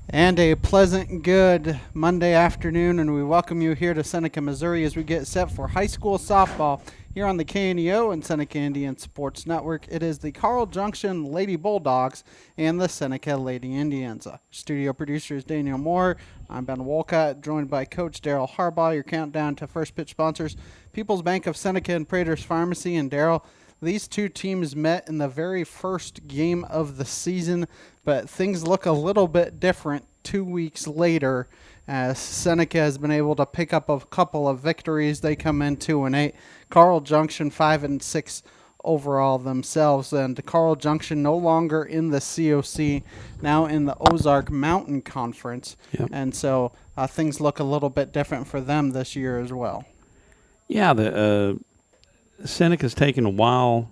And a pleasant good Monday afternoon, and we welcome you here to Seneca, Missouri as we get set for high school softball here on the KNEO and Seneca Indian Sports Network. It is the Carl Junction Lady Bulldogs and the Seneca Lady Indians. Studio producer is Daniel Moore. I'm Ben Wolcott, joined by Coach Daryl Harbaugh. Your countdown to first pitch sponsors, People's Bank of Seneca and Prater's Pharmacy. And Daryl, these two teams met in the very first game of the season, but things look a little bit different 2 weeks later as Seneca has been able to pick up a couple of victories. They come in 2-8. Carl Junction 5-6 overall themselves, and Carl Junction no longer in the COC, now in the Ozark Mountain Conference. Yep. And so things look a little bit different for them this year as well. Yeah, the Seneca's taken a while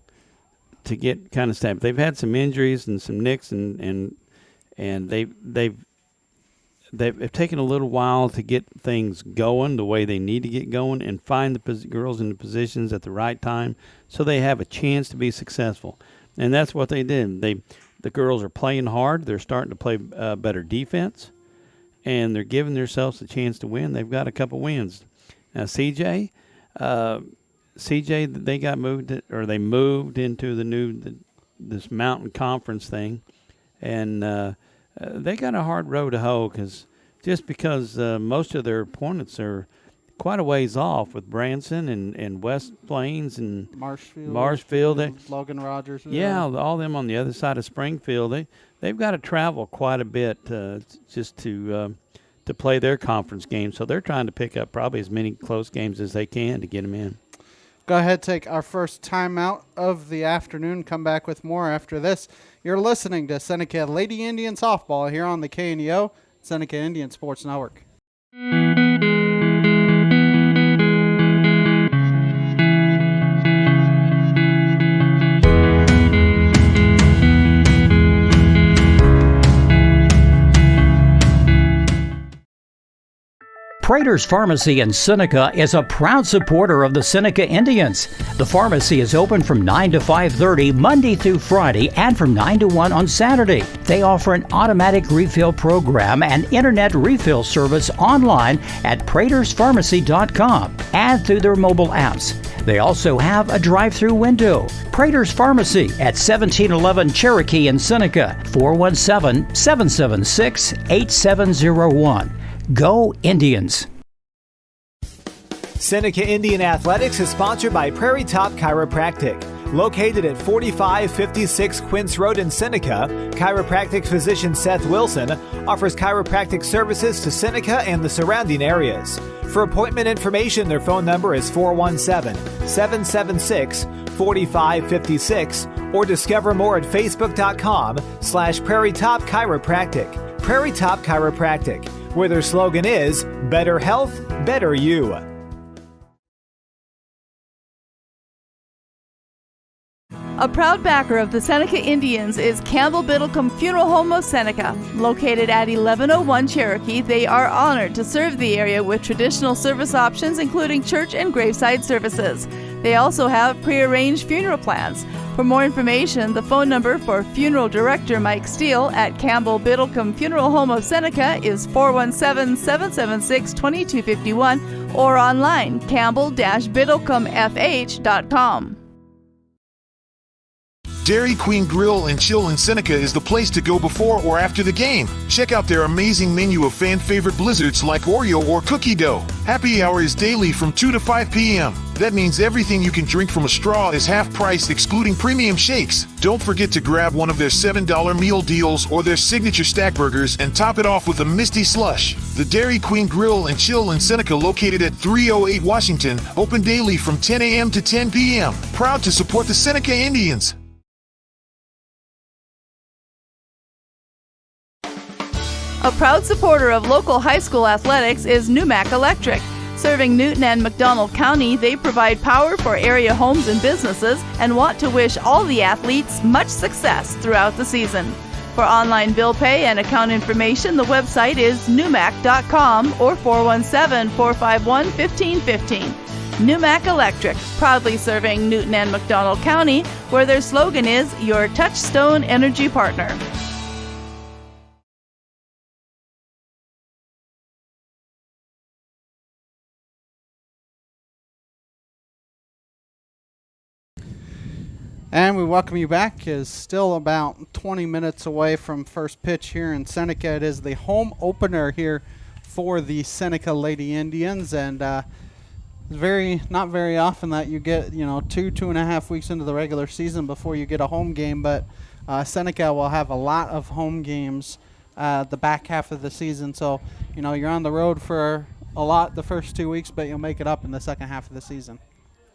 to get kind of stabbed. They've had some injuries and some nicks, and they've taken a little while to get things going the way they need to get going and find the girls in the positions at the right time so they have a chance to be successful. And that's what they did. The girls are playing hard. They're starting to play better defense, and they're giving themselves a chance to win. They've got a couple wins. Now, CJ, they got they moved into this mountain conference thing, and they got a hard road to hoe because most of their opponents are quite a ways off with Branson and West Plains and Marshfield. Logan Rogers. Yeah, all them on the other side of Springfield. They've got to travel quite a bit just to play their conference games. So they're trying to pick up probably as many close games as they can to get them in. Go ahead, take our first timeout of the afternoon. Come back with more after this. You're listening to Seneca Lady Indian Softball here on the KNEO, Seneca Indian Sports Network. Prater's Pharmacy in Seneca is a proud supporter of the Seneca Indians. The pharmacy is open from 9 to 5:30 Monday through Friday and from 9 to 1 on Saturday. They offer an automatic refill program and internet refill service online at praterspharmacy.com and through their mobile apps. They also have a drive-through window. Prater's Pharmacy at 1711 Cherokee in Seneca, 417-776-8701. Go Indians! Seneca Indian Athletics is sponsored by Prairie Top Chiropractic. Located at 4556 Quince Road in Seneca, chiropractic physician Seth Wilson offers chiropractic services to Seneca and the surrounding areas. For appointment information, their phone number is 417-776-4556 or discover more at facebook.com/Prairie Top Chiropractic. Prairie Top Chiropractic, where their slogan is, better health, better you. A proud backer of the Seneca Indians is Campbell Biddlecombe Funeral Home of Seneca. Located at 1101 Cherokee, they are honored to serve the area with traditional service options including church and graveside services. They also have prearranged funeral plans. For more information, the phone number for Funeral Director Mike Steele at Campbell Biddlecombe Funeral Home of Seneca is 417-776-2251 or online campbell-biddlecomefh.com. Dairy Queen Grill and Chill in Seneca is the place to go before or after the game. Check out their amazing menu of fan-favorite blizzards like Oreo or cookie dough. Happy hour is daily from 2 to 5 p.m. That means everything you can drink from a straw is half-priced, excluding premium shakes. Don't forget to grab one of their $7 meal deals or their signature stack burgers and top it off with a Misty Slush. The Dairy Queen Grill and Chill in Seneca, located at 308 Washington, open daily from 10 a.m. to 10 p.m. Proud to support the Seneca Indians. A proud supporter of local high school athletics is Numac Electric. Serving Newton and McDonald County, they provide power for area homes and businesses and want to wish all the athletes much success throughout the season. For online bill pay and account information, the website is numac.com or 417-451-1515. Numac Electric, proudly serving Newton and McDonald County, where their slogan is your touchstone energy partner. And we welcome you back. Is still about 20 minutes away from first pitch here in Seneca. It is the home opener here for the Seneca Lady Indians, and not very often that you get 2.5 weeks into the regular season before you get a home game. But Seneca will have a lot of home games the back half of the season. So you're on the road for a lot the first 2 weeks, but you'll make it up in the second half of the season.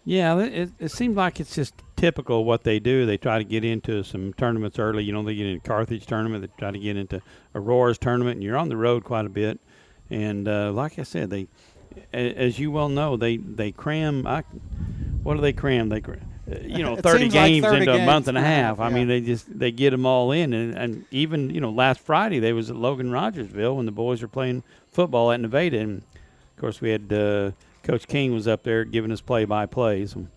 Yeah, it seems like it's just typical what they do. They try to get into some tournaments early. They get into Carthage tournament. They try to get into Aurora's tournament, and you're on the road quite a bit. And like I said, they, as you well know, they cram. What do they cram? 30 games into a month and a half. I mean, they get them all in. And even last Friday they was at Logan Rogersville when the boys were playing football at Nevada, and of course we had. Coach King was up there giving us play-by-plays, and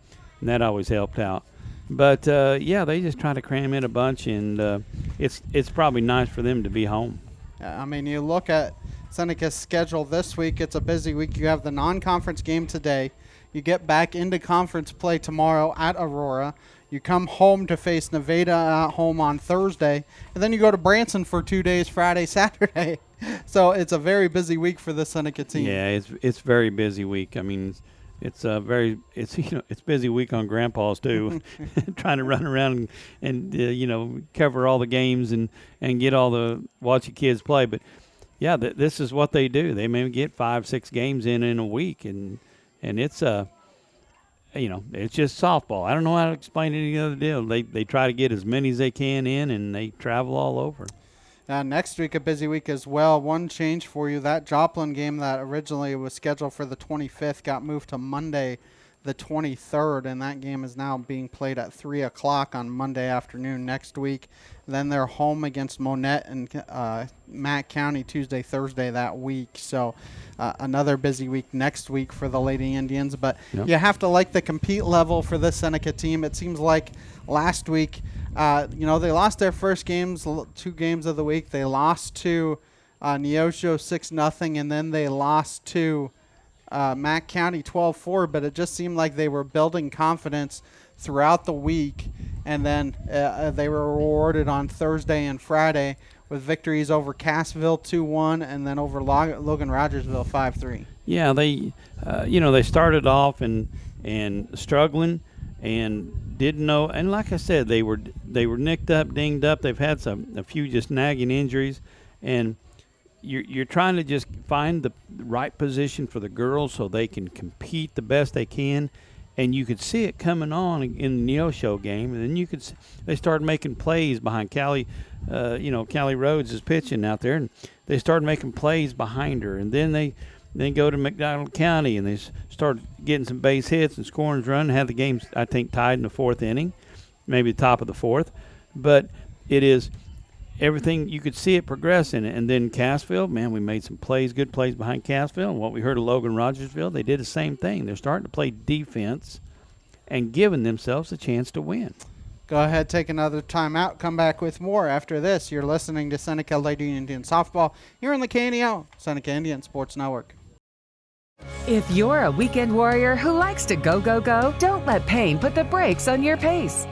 that always helped out. But, they just try to cram in a bunch, and it's probably nice for them to be home. I mean, you look at Seneca's schedule this week, it's a busy week. You have the non-conference game today. You get back into conference play tomorrow at Aurora. You come home to face Nevada at home on Thursday, and then you go to Branson for 2 days, Friday, Saturday. So it's a very busy week for the Seneca team. Yeah, it's very busy week. I mean, it's busy week on Grandpa's too, trying to run around and cover all the games and get watch the kids play. But yeah, this is what they do. They may get 5-6 games in a week, and it's it's just softball. I don't know how to explain any other deal. They try to get as many as they can in, and they travel all over. Next week, a busy week as well. One change for you. That Joplin game that originally was scheduled for the 25th got moved to Monday, the 23rd, and that game is now being played at 3 o'clock on Monday afternoon next week. Then they're home against Monette and Mack County Tuesday, Thursday that week. So another busy week next week for the Lady Indians. But you have to like the compete level for this Seneca team. It seems like last week, they lost their first games, 2 games of the week. They lost to Neosho 6-0, and then they lost to Mack County 12-4. But it just seemed like they were building confidence throughout the week, and then they were rewarded on Thursday and Friday with victories over Cassville 2-1 and then over Logan Rogersville 5-3. Yeah, they they started off and struggling and didn't know, and like I said, they were nicked up, dinged up. They've had a few just nagging injuries, and you're trying to just find the right position for the girls so they can compete the best they can. And you could see it coming on in the Neosho game, and then they started making plays behind Callie. Callie Rhodes is pitching out there, and they started making plays behind her. And then they go to McDonald County, and they started getting some base hits and scoring runs. Had the game, I think, tied in the 4th inning, maybe the top of the 4th. But it is everything. You could see it progressing. And then Cassville, man, we made some plays, good plays behind Cassville. And what we heard of Logan Rogersville, they did the same thing. They're starting to play defense and giving themselves a chance to win. Go ahead, take another timeout. Come back with more after this. You're listening to Seneca Lady Indian Softball here on the KNEO, Seneca Indian Sports Network. If you're a weekend warrior who likes to go, go, go, don't let pain put the brakes on your pace.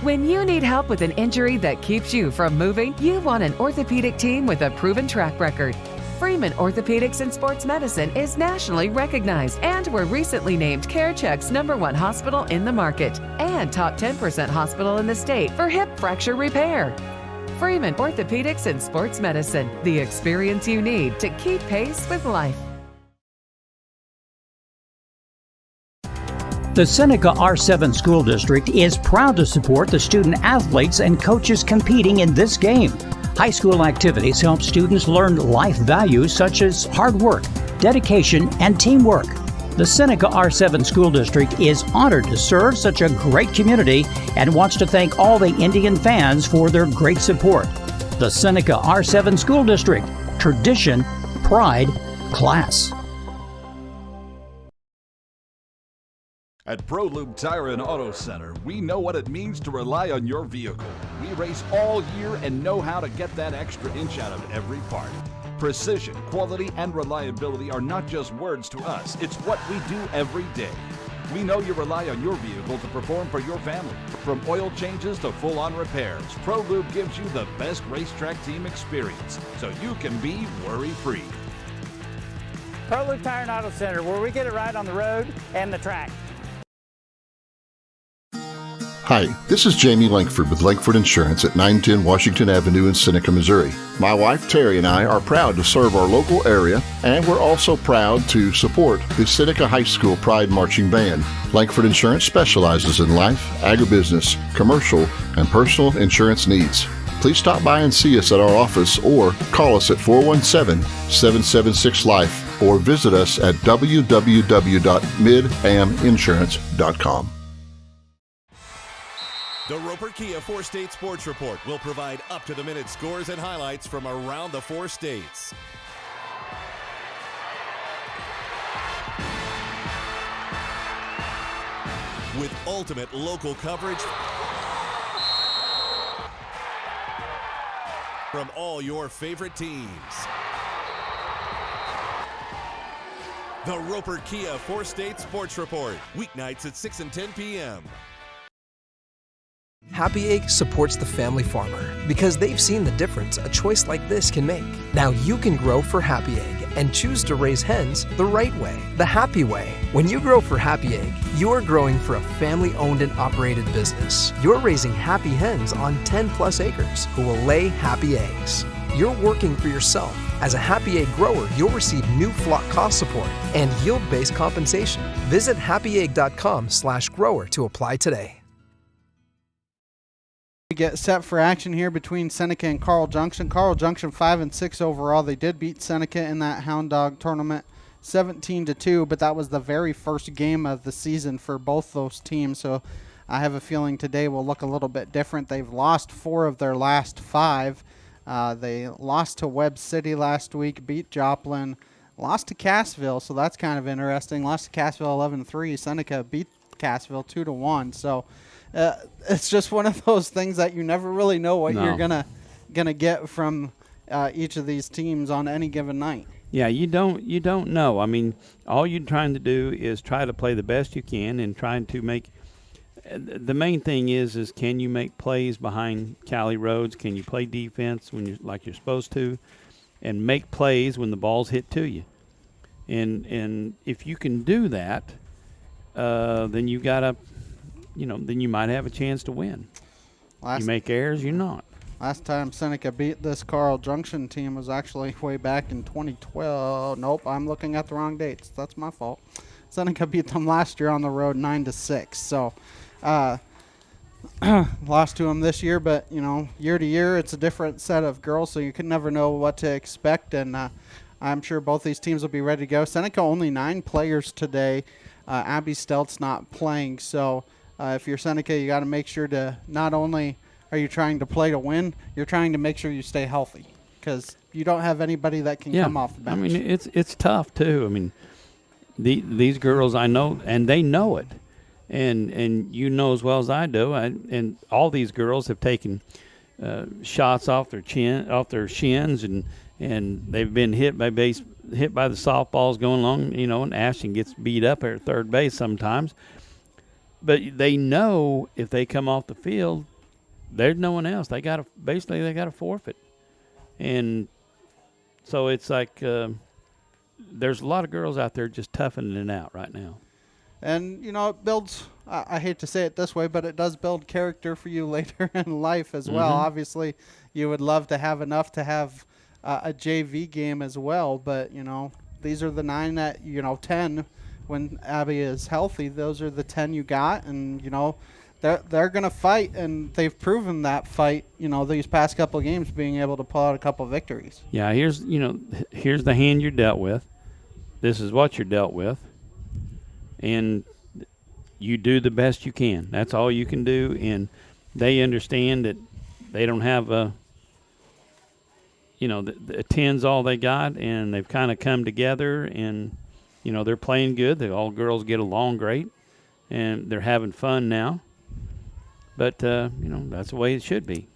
When you need help with an injury that keeps you from moving, you want an orthopedic team with a proven track record. Freeman Orthopedics and Sports Medicine is nationally recognized and were recently named CareCheck's #1 hospital in the market and top 10% hospital in the state for hip fracture repair. Freeman Orthopedics and Sports Medicine, the experience you need to keep pace with life. The Seneca R7 School District is proud to support the student athletes and coaches competing in this game. High school activities help students learn life values such as hard work, dedication, and teamwork. The Seneca R7 School District is honored to serve such a great community and wants to thank all the Indian fans for their great support. The Seneca R7 School District. Tradition, pride, class. At ProLube Tire and Auto Center, we know what it means to rely on your vehicle. We race all year and know how to get that extra inch out of every part. Precision, quality, and reliability are not just words to us. It's what we do every day. We know you rely on your vehicle to perform for your family. From oil changes to full-on repairs, Pro Lube gives you the best racetrack team experience, so you can be worry-free. Pro Lube Tire and Auto Center, where we get it right on the road and the track. Hi, this is Jamie Langford with Langford Insurance at 910 Washington Avenue in Seneca, Missouri. My wife Terry and I are proud to serve our local area, and we're also proud to support the Seneca High School Pride Marching Band. Langford Insurance specializes in life, agribusiness, commercial, and personal insurance needs. Please stop by and see us at our office or call us at 417-776-LIFE or visit us at www.midaminsurance.com. The Roper Kia 4-State Sports Report will provide up-to-the-minute scores and highlights from around the 4 states. With ultimate local coverage from all your favorite teams. The Roper Kia 4-State Sports Report, weeknights at 6 and 10 p.m. Happy Egg supports the family farmer because they've seen the difference a choice like this can make. Now you can grow for Happy Egg and choose to raise hens the right way, the happy way. When you grow for Happy Egg, you're growing for a family-owned and operated business. You're raising happy hens on 10 plus acres who will lay happy eggs. You're working for yourself. As a Happy Egg grower, you'll receive new flock cost support and yield-based compensation. Visit happyegg.com/grower to apply today. We get set for action here between Seneca and Carl Junction. Carl Junction 5-6 overall. They did beat Seneca in that Hound Dog tournament 17-2, but that was the very first game of the season for both those teams. So I have a feeling today will look a little bit different. They've lost 4 of their last 5. They lost to Webb City last week, beat Joplin, lost to Cassville, so that's kind of interesting. Lost to Cassville 11-3. Seneca beat Cassville 2-1. So it's just one of those things that you never really know what you're gonna get from each of these teams on any given night. Yeah, you don't know. I mean, all you're trying to do is try to play the best you can and trying to make. The main thing is can you make plays behind Cali Roads? Can you play defense when you're supposed to, and make plays when the ball's hit to you? And if you can do that, then you gotta. Then you might have a chance to win. You make errors, you're not. Last time Seneca beat this Carl Junction team was actually way back in 2012. Nope, I'm looking at the wrong dates. That's my fault. Seneca beat them last year on the road 9-6. So lost to them this year, but, year to year it's a different set of girls, so you can never know what to expect. And I'm sure both these teams will be ready to go. Seneca only 9 players today. Abby Stelt's not playing, so if you're Seneca, you got to make sure to not only are you trying to play to win, you're trying to make sure you stay healthy because you don't have anybody that can come off the bench. I mean, it's tough too. I mean, these girls I know, and they know it, and you know as well as I do. And all these girls have taken shots off their shins, and they've been hit by the softballs going along. And Ashton gets beat up at third base sometimes. But they know if they come off the field, there's no one else. They got to forfeit, and so it's like there's a lot of girls out there just toughening it out right now. And it builds. I hate to say it this way, but it does build character for you later in life as well. Obviously, you would love to have enough to have a JV game as well, but these are the 9 that 10. When Abby is healthy, those are the 10 you got, and they're gonna fight, and they've proven that fight. These past couple of games, being able to pull out a couple of victories. Yeah, here's the hand you're dealt with. This is what you're dealt with, and you do the best you can. That's all you can do, and they understand that they don't have the 10's all they got, and they've kind of come together and. They're playing good. All girls get along great, and they're having fun now. But, that's the way it should be.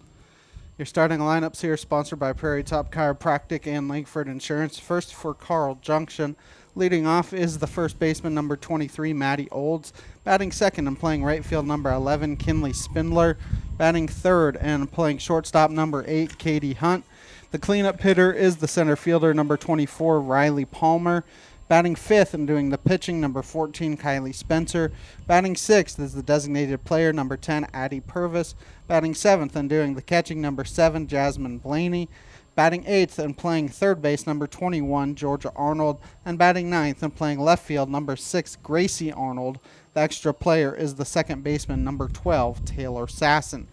Your starting lineups here sponsored by Prairie Top Chiropractic and Langford Insurance. First for Carl Junction, Leading off is the first baseman, number 23, Matty Olds. Batting second and playing right field, number 11, Kinley Spindler. Batting third and playing shortstop, number 8, Katie Hunt. The cleanup hitter is the center fielder, number 24, Riley Palmer. Batting fifth and doing the pitching, number 14, Kylie Spencer. Batting sixth is the designated player, number 10, Addie Purvis. Batting seventh and doing the catching, number 7, Jasmine Blaney. Batting eighth and playing third base, number 21, Georgia Arnold. And batting ninth and playing left field, number 6, Gracie Arnold. The extra player is the second baseman, number 12, Taylor Sasson.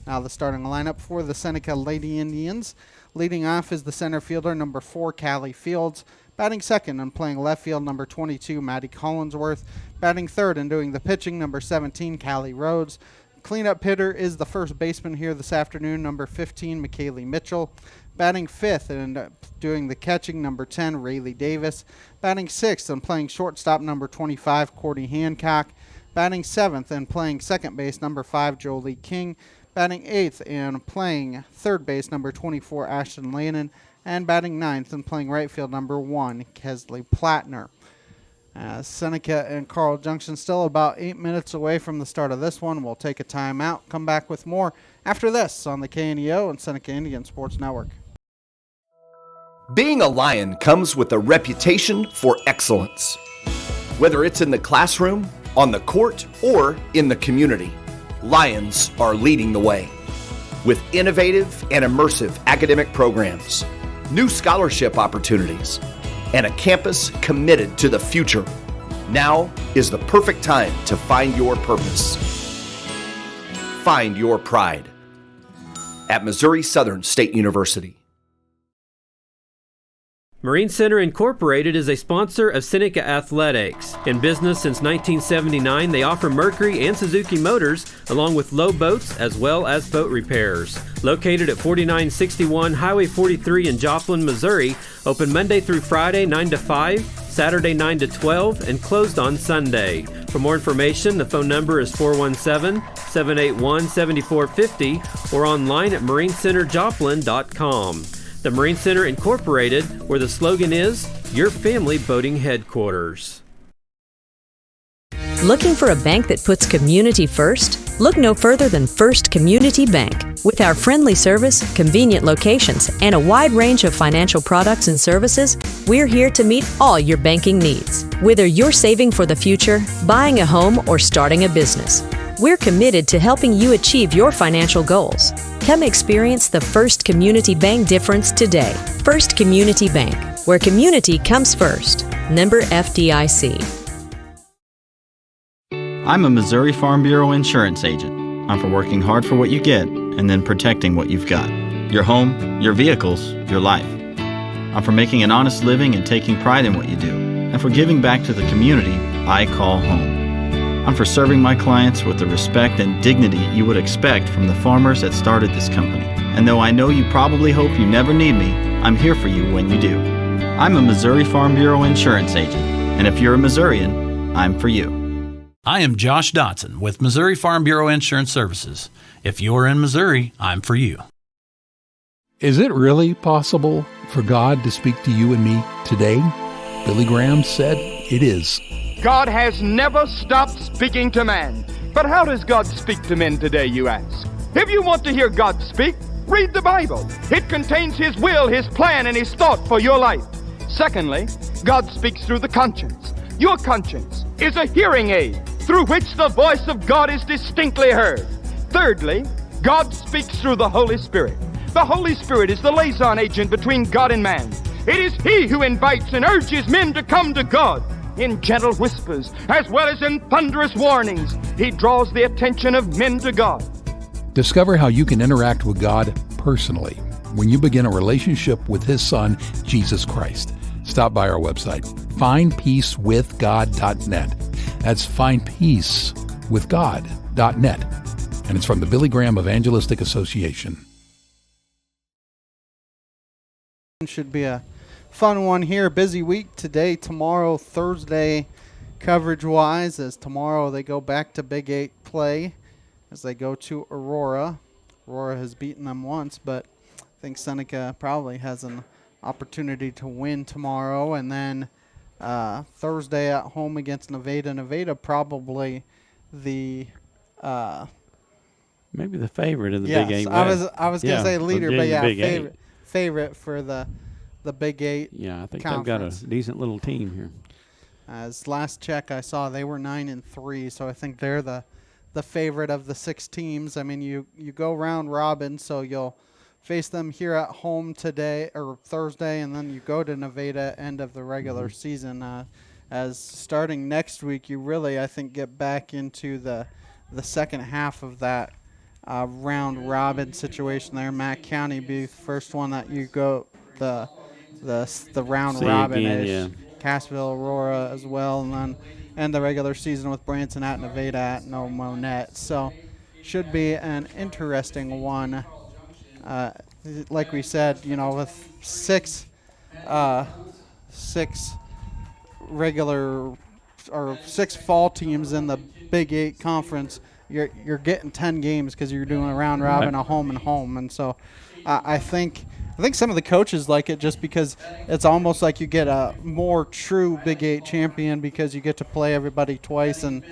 Now the starting lineup for the Seneca Lady Indians. Leading off is the center fielder, number 4, Callie Fields. Batting second and playing left field, number 22, Maddie Collinsworth. Batting third and doing the pitching, number 17, Callie Rhodes. Cleanup hitter is the first baseman here this afternoon, number 15, McKaylee Mitchell. Batting fifth and doing the catching, number 10, Rayleigh Davis. Batting sixth and playing shortstop, number 25, Courtney Hancock. Batting seventh and playing second base, number 5, Jolie King. Batting eighth and playing third base, number 24, Ashton Lannon. And batting ninth and playing right field, number 1, Kesley Plattner. Seneca and Carl Junction still about 8 minutes away from the start of this one. We'll take a timeout, come back with more after this on the KNEO and Seneca Indian Sports Network. Being a Lion comes with a reputation for excellence. Whether it's in the classroom, on the court, or in the community, Lions are leading the way. With innovative and immersive academic programs, new scholarship opportunities, and a campus committed to the future, now is the perfect time to find your purpose. Find your pride at Missouri Southern State University. Marine Center Incorporated is a sponsor of Seneca Athletics. In business since 1979, they offer Mercury and Suzuki motors, along with low boats as well as boat repairs. Located at 4961 Highway 43 in Joplin, Missouri, open Monday through Friday 9 to 5, Saturday 9 to 12, and closed on Sunday. For more information, the phone number is 417-781-7450 or online at marinecenterjoplin.com. The Marine Center Incorporated, where the slogan is, your family boating headquarters. Looking for a bank that puts community first? Look no further than First Community Bank. With our friendly service, convenient locations, and a wide range of financial products and services, we're here to meet all your banking needs. Whether you're saving for the future, buying a home, or starting a business, we're committed to helping you achieve your financial goals. Come experience the First Community Bank difference today. First Community Bank, where community comes first. Member FDIC. I'm a Missouri Farm Bureau insurance agent. I'm for working hard for what you get and then protecting what you've got. Your home, your vehicles, your life. I'm for making an honest living and taking pride in what you do, and for giving back to the community I call home. I'm for serving my clients with the respect and dignity you would expect from the farmers that started this company. And though I know you probably hope you never need me, I'm here for you when you do. I'm a Missouri Farm Bureau insurance agent, and if you're a Missourian, I'm for you. I am Josh Dotson with Missouri Farm Bureau Insurance Services. If you're in Missouri, I'm for you. Is it really possible for God to speak to you and me today? Billy Graham said it is. God has never stopped speaking to man. But how does God speak to men today, you ask? If you want to hear God speak, read the Bible. It contains His will, His plan, and His thought for your life. Secondly, God speaks through the conscience. Your conscience is a hearing aid through which the voice of God is distinctly heard. Thirdly, God speaks through the Holy Spirit. The Holy Spirit is the liaison agent between God and man. It is He who invites and urges men to come to God. In gentle whispers, as well as in thunderous warnings, He draws the attention of men to God. Discover how you can interact with God personally when you begin a relationship with His Son, Jesus Christ. Stop by our website, findpeacewithgod.net. That's findpeacewithgod.net. And it's from the Billy Graham Evangelistic Association. Should be a fun one here. Busy week today, tomorrow, Thursday, coverage-wise, as tomorrow they go back to Big 8 play as they go to Aurora. Aurora has beaten them once, but I think Seneca probably has an opportunity to win tomorrow. And then Thursday at home against Nevada. Nevada probably the maybe the favorite in the yes, Big 8 West. I was gonna say leader, but yeah, favorite for the Big 8. Yeah, I think conference. they've got a decent little team here. As last check I saw, they were 9-3, so I think they're the favorite of the 6 teams. I mean, you go round robin, so you'll face them here at home today or Thursday, and then you go to Nevada end of the regular season. As starting next week, you really, I think, get back into the second half of that round robin situation there. Mack County be the first one that you go the round robin ish. Yeah. Cassville, Aurora as well, and then end the regular season with Branson at Nevada at No Monette. So should be an interesting one. Like we said, with six regular or 6 fall teams in the Big 8 conference, you're getting 10 games because you're doing a round robin, a home and home, and so I think some of the coaches like it just because it's almost like you get a more true Big 8 champion because you get to play everybody twice, and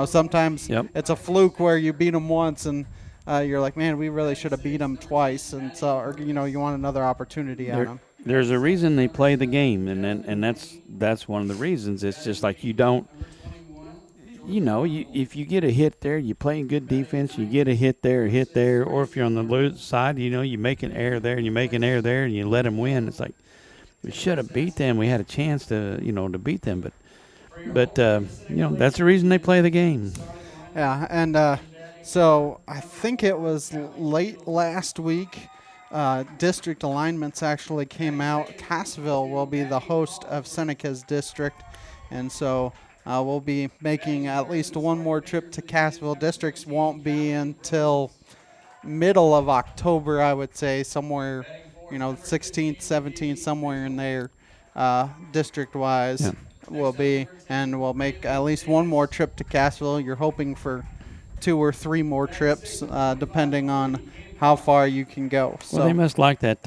sometimes it's a fluke where you beat them once and you're like, man, we really should have beat them twice, and so or you want another opportunity at them. There's a reason they play the game, and that's one of the reasons. It's just like you don't. If you get a hit there, you play good defense, you get a hit there, or if you're on the lose side, you make an error there and you make an error there and you let them win. It's like we should have beat them. We had a chance to beat them, but that's the reason they play the game. Yeah, and so I think it was late last week. District alignments actually came out. Cassville will be the host of Seneca's district, and so we'll be making at least one more trip to Cassville. Districts won't be until middle of October, I would say, somewhere, 16th, 17th, somewhere in there, district-wise will be. And we'll make at least one more trip to Cassville. You're hoping for 2 or 3 more trips, depending on how far you can go. Well, they must like that.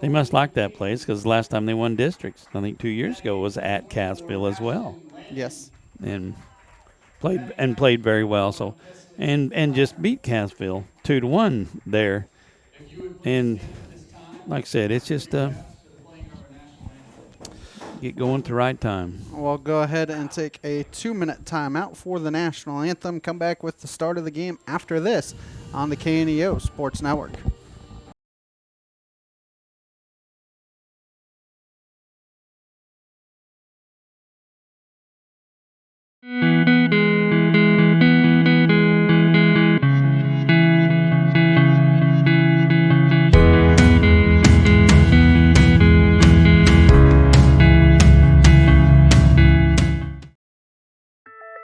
They must like that place because the last time they won districts, I think 2 years ago, was at Cassville as well. Yes. And played very well. So, and just beat Cassville 2-1 there. And like I said, it's just get going at the right time. We'll go ahead and take a 2-minute timeout for the national anthem. Come back with the start of the game after this on the KNEO Sports Network.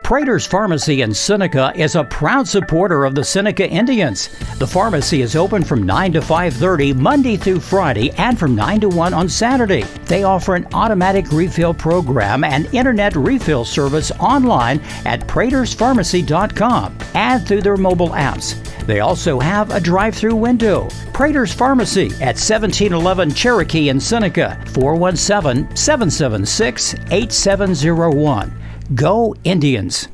Prater's Pharmacy in Seneca is a proud supporter of the Seneca Indians. The pharmacy is open from 9 to 5:30 Monday through Friday and from 9 to 1 on Saturday. They offer an automatic refill program and internet refill service online at praterspharmacy.com and through their mobile apps. They also have a drive-through window. Prater's Pharmacy at 1711 Cherokee in Seneca, 417-776-8701. Go Indians!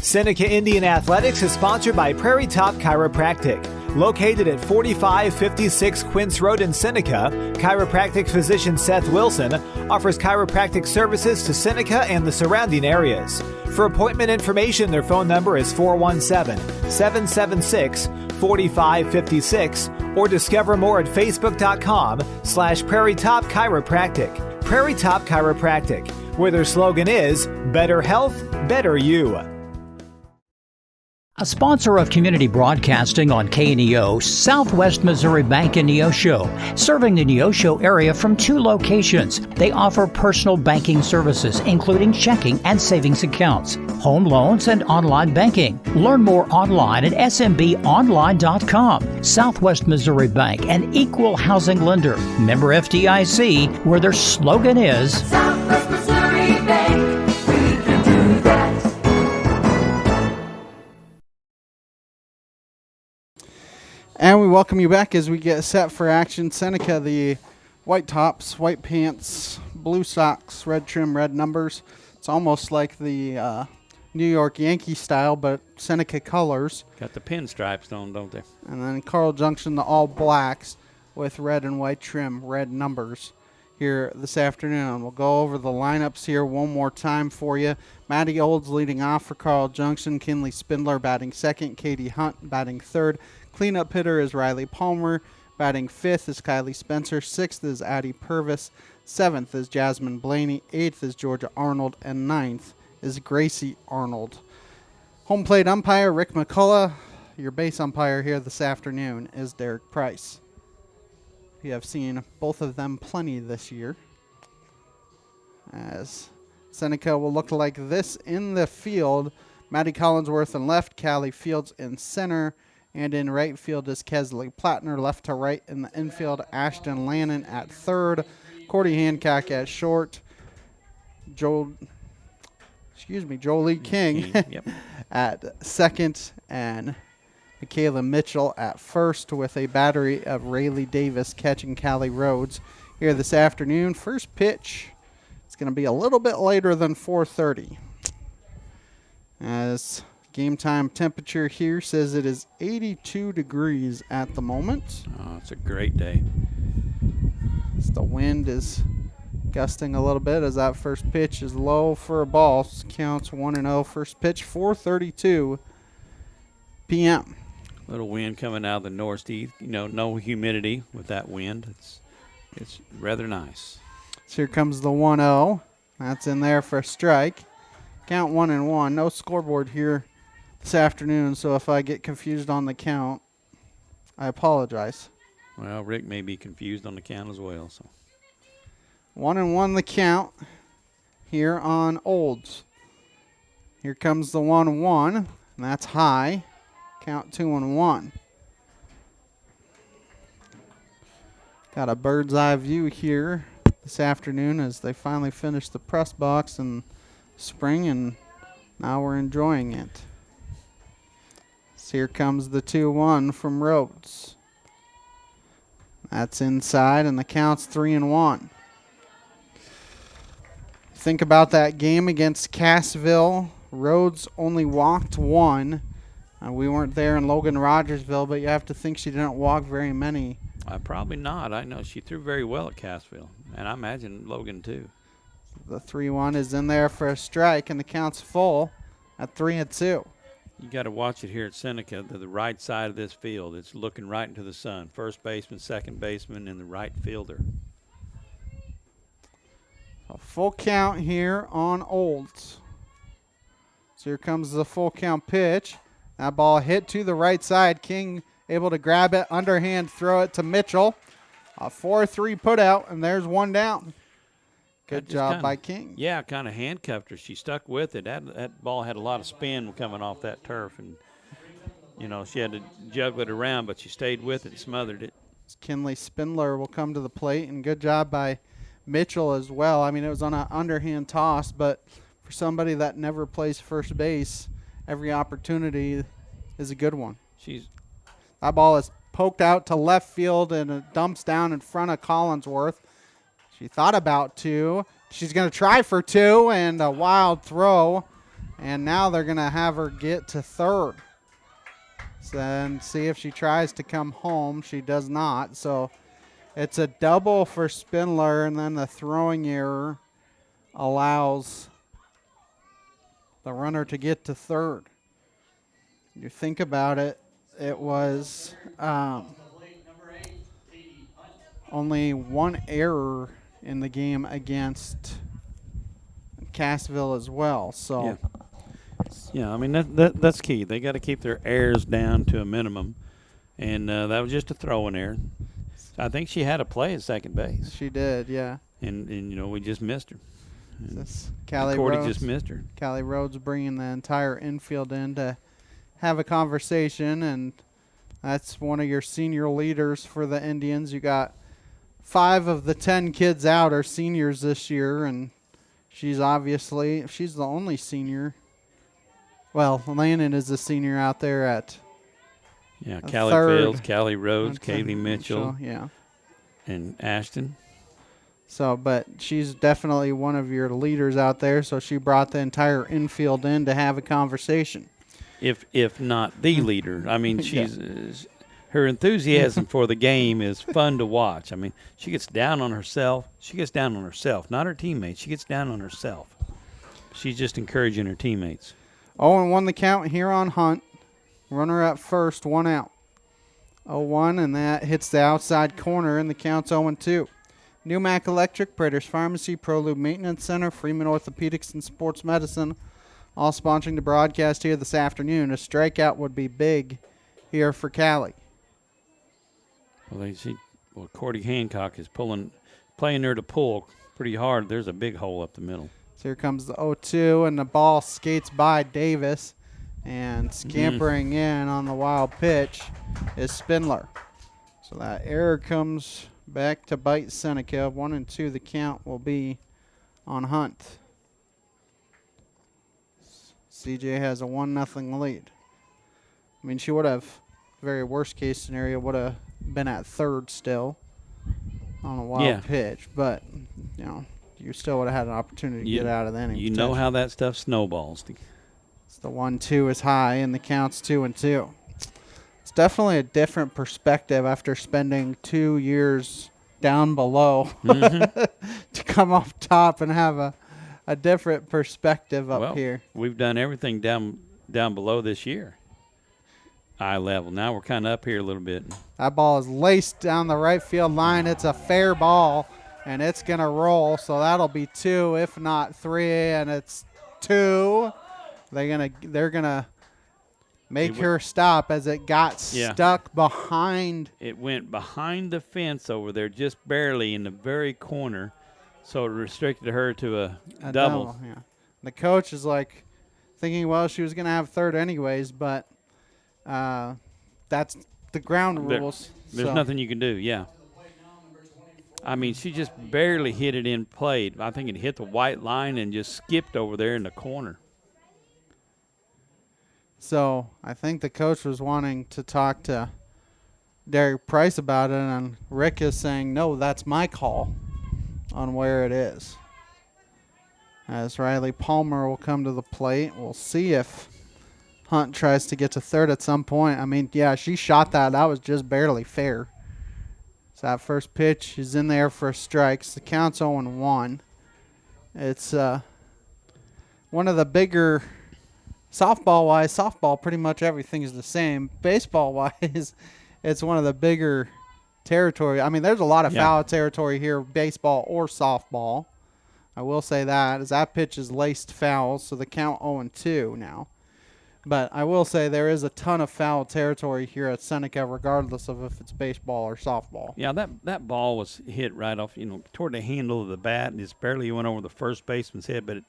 Seneca Indian Athletics is sponsored by Prairie Top Chiropractic. Located at 4556 Quince Road in Seneca, chiropractic physician Seth Wilson offers chiropractic services to Seneca and the surrounding areas. For appointment information, their phone number is 417-776-4556 or discover more at facebook.com/Prairie Top Chiropractic. Prairie Top Chiropractic, where their slogan is Better Health, Better You. A sponsor of community broadcasting on KNEO, Southwest Missouri Bank in Neosho, serving the Neosho area from 2 locations. They offer personal banking services, including checking and savings accounts, home loans, and online banking. Learn more online at smbonline.com. Southwest Missouri Bank, an equal housing lender. Member FDIC, where their slogan is Southwest Missouri Bank. We can do that. And we welcome you back as we get set for action. Seneca, the White tops, white pants, blue socks, red trim, red numbers. It's almost like the New York Yankee style, but Seneca colors. Got the pinstripes on, don't they? And then Carl Junction, the all blacks with red and white trim, red numbers here this afternoon. We'll go over the lineups here one more time for you. Maddie Olds leading off for Carl Junction. Kinley Spindler batting second. Katie Hunt batting third. Cleanup hitter is Riley Palmer. Batting fifth is Kylie Spencer. Sixth is Addie Purvis. Seventh is Jasmine Blaney. Eighth is Georgia Arnold. And ninth is Gracie Arnold. Home plate umpire Rick McCullough. Your base umpire here this afternoon is Derek Price. We have seen both of them plenty this year. As Seneca will look like this in the field. Maddie Collinsworth in left, Callie Fields in center, and in right field is Kesley Plattner. Left to right in the infield, Ashton Lannon at third, Cordy Hancock at short, Jolie King Yep. at second, and Michaela Mitchell at first, with a battery of Rayleigh Davis catching Callie Rhodes here this afternoon. First pitch, it's going to be a little bit later than 4:30. As game time temperature here says it is 82 degrees at the moment. Oh, it's a great day. As the wind is gusting a little bit as that first pitch is low for a ball. Counts 1-0. First pitch, 4:32 p.m. Little wind coming out of the northeast. No humidity with that wind. It's rather nice. So here comes the 1-0. That's in there for a strike. Count 1-1. No scoreboard here this afternoon, so if I get confused on the count, I apologize. Well, Rick may be confused on the count as well. So 1-1 the count here on Olds. Here comes the 1-1, and that's high. Count 2-1. Got a bird's eye view here this afternoon as they finally finished the press box in spring, and now we're enjoying it. So here comes the 2-1 from Rhodes. That's inside, and the count's 3-1. Think about that game against Cassville. Rhodes only walked one. We weren't there in Logan Rogersville, but you have to think she didn't walk very many. Probably not. I know she threw very well at Cassville, and I imagine Logan too. The 3-1 is in there for a strike, and the count's full at 3-2. You got to watch it here at Seneca, the right side of this field. It's looking right into the sun. First baseman, second baseman, and the right fielder. A full count here on Olds. So here comes the full count pitch. That ball hit to the right side. King able to grab it, underhand throw it to Mitchell. A 4-3 put out, and there's one down. Good job by King. Yeah, kind of handcuffed her. She stuck with it. That ball had a lot of spin coming off that turf, and she had to juggle it around, but she stayed with it and smothered it. Kinley Spindler will come to the plate, and good job by Mitchell as well. I mean, it was on an underhand toss, but for somebody that never plays first base, every opportunity is a good one. That ball is poked out to left field, and it dumps down in front of Collinsworth. She thought about two. She's going to try for two, and a wild throw. And now they're going to have her get to third. And see if she tries to come home. She does not. So it's a double for Spindler, and then the throwing error allows the runner to get to third. You think about it, it was only one error in the game against Cassville as well. So, yeah, I mean that's key. They got to keep their errors down to a minimum, and that was just a throwing error. I think she had a play at second base. She did, yeah. And we just missed her. Callie Cordy Rhodes just missed her. Callie Rhodes bringing the entire infield in to have a conversation, and that's one of your senior leaders for the Indians. You got 5 of the 10 kids out are seniors this year, and she's the only senior. Well, Lannon is the senior out there at Callie Fields, Callie Rhodes, Kaylee Mitchell, yeah, and Ashton. So, but she's definitely one of your leaders out there, so she brought the entire infield in to have a conversation. If not the leader. I mean, her enthusiasm for the game is fun to watch. I mean, she gets down on herself. She gets down on herself, not her teammates. She gets down on herself. She's just encouraging her teammates. 0-1 the count here on Hunt. Runner at first, 1 out. 0-1, and that hits the outside corner, and the count's 0-2. New Mac Electric, Prater's Pharmacy, ProLube Maintenance Center, Freeman Orthopedics and Sports Medicine, all sponsoring the broadcast here this afternoon. A strikeout would be big here for Callie. Well, Cordy Hancock is playing there to pull pretty hard. There's a big hole up the middle. So here comes the 0-2, and the ball skates by Davis, and scampering in on the wild pitch is Spindler. So that error comes back to bite Seneca. 1-2 the count will be on Hunt. CJ has a 1-0 lead. I mean, she would have, very worst case scenario, would have been at third still on a wild pitch. But, you still would have had an opportunity to get out of the inning. You know how that stuff snowballs. It's the 1-2 is high, and the count's 2-2. It's definitely a different perspective after spending 2 years down below to come off top and have a different perspective up here. We've done everything down below this year. Eye level. Now we're kind of up here a little bit. That ball is laced down the right field line. It's a fair ball, and it's going to roll. So that'll be 2, if not 3, and it's 2. They're gonna make her stop as it got stuck behind. It went behind the fence over there, just barely in the very corner, so it restricted her to a double. Yeah. The coach is like thinking, well, she was going to have third anyways, but that's the ground rules. There's nothing you can do, yeah. I mean, she just barely hit it in play. I think it hit the white line and just skipped over there in the corner. So I think the coach was wanting to talk to Derek Price about it, and Rick is saying, no, that's my call on where it is. As Riley Palmer will come to the plate. We'll see if Hunt tries to get to third at some point. I mean, yeah, she shot that. That was just barely fair. So that first pitch is in there for strikes. The count's 0-1. It's one of the bigger... Softball-wise, pretty much everything is the same. Baseball-wise, it's one of the bigger territory. I mean, there's a lot of foul territory here, baseball or softball. I will say that, as that pitch is laced foul, so the count 0-2 now. But I will say there is a ton of foul territory here at Seneca, regardless of if it's baseball or softball. Yeah, that ball was hit right off, toward the handle of the bat, and it barely went over the first baseman's head, but it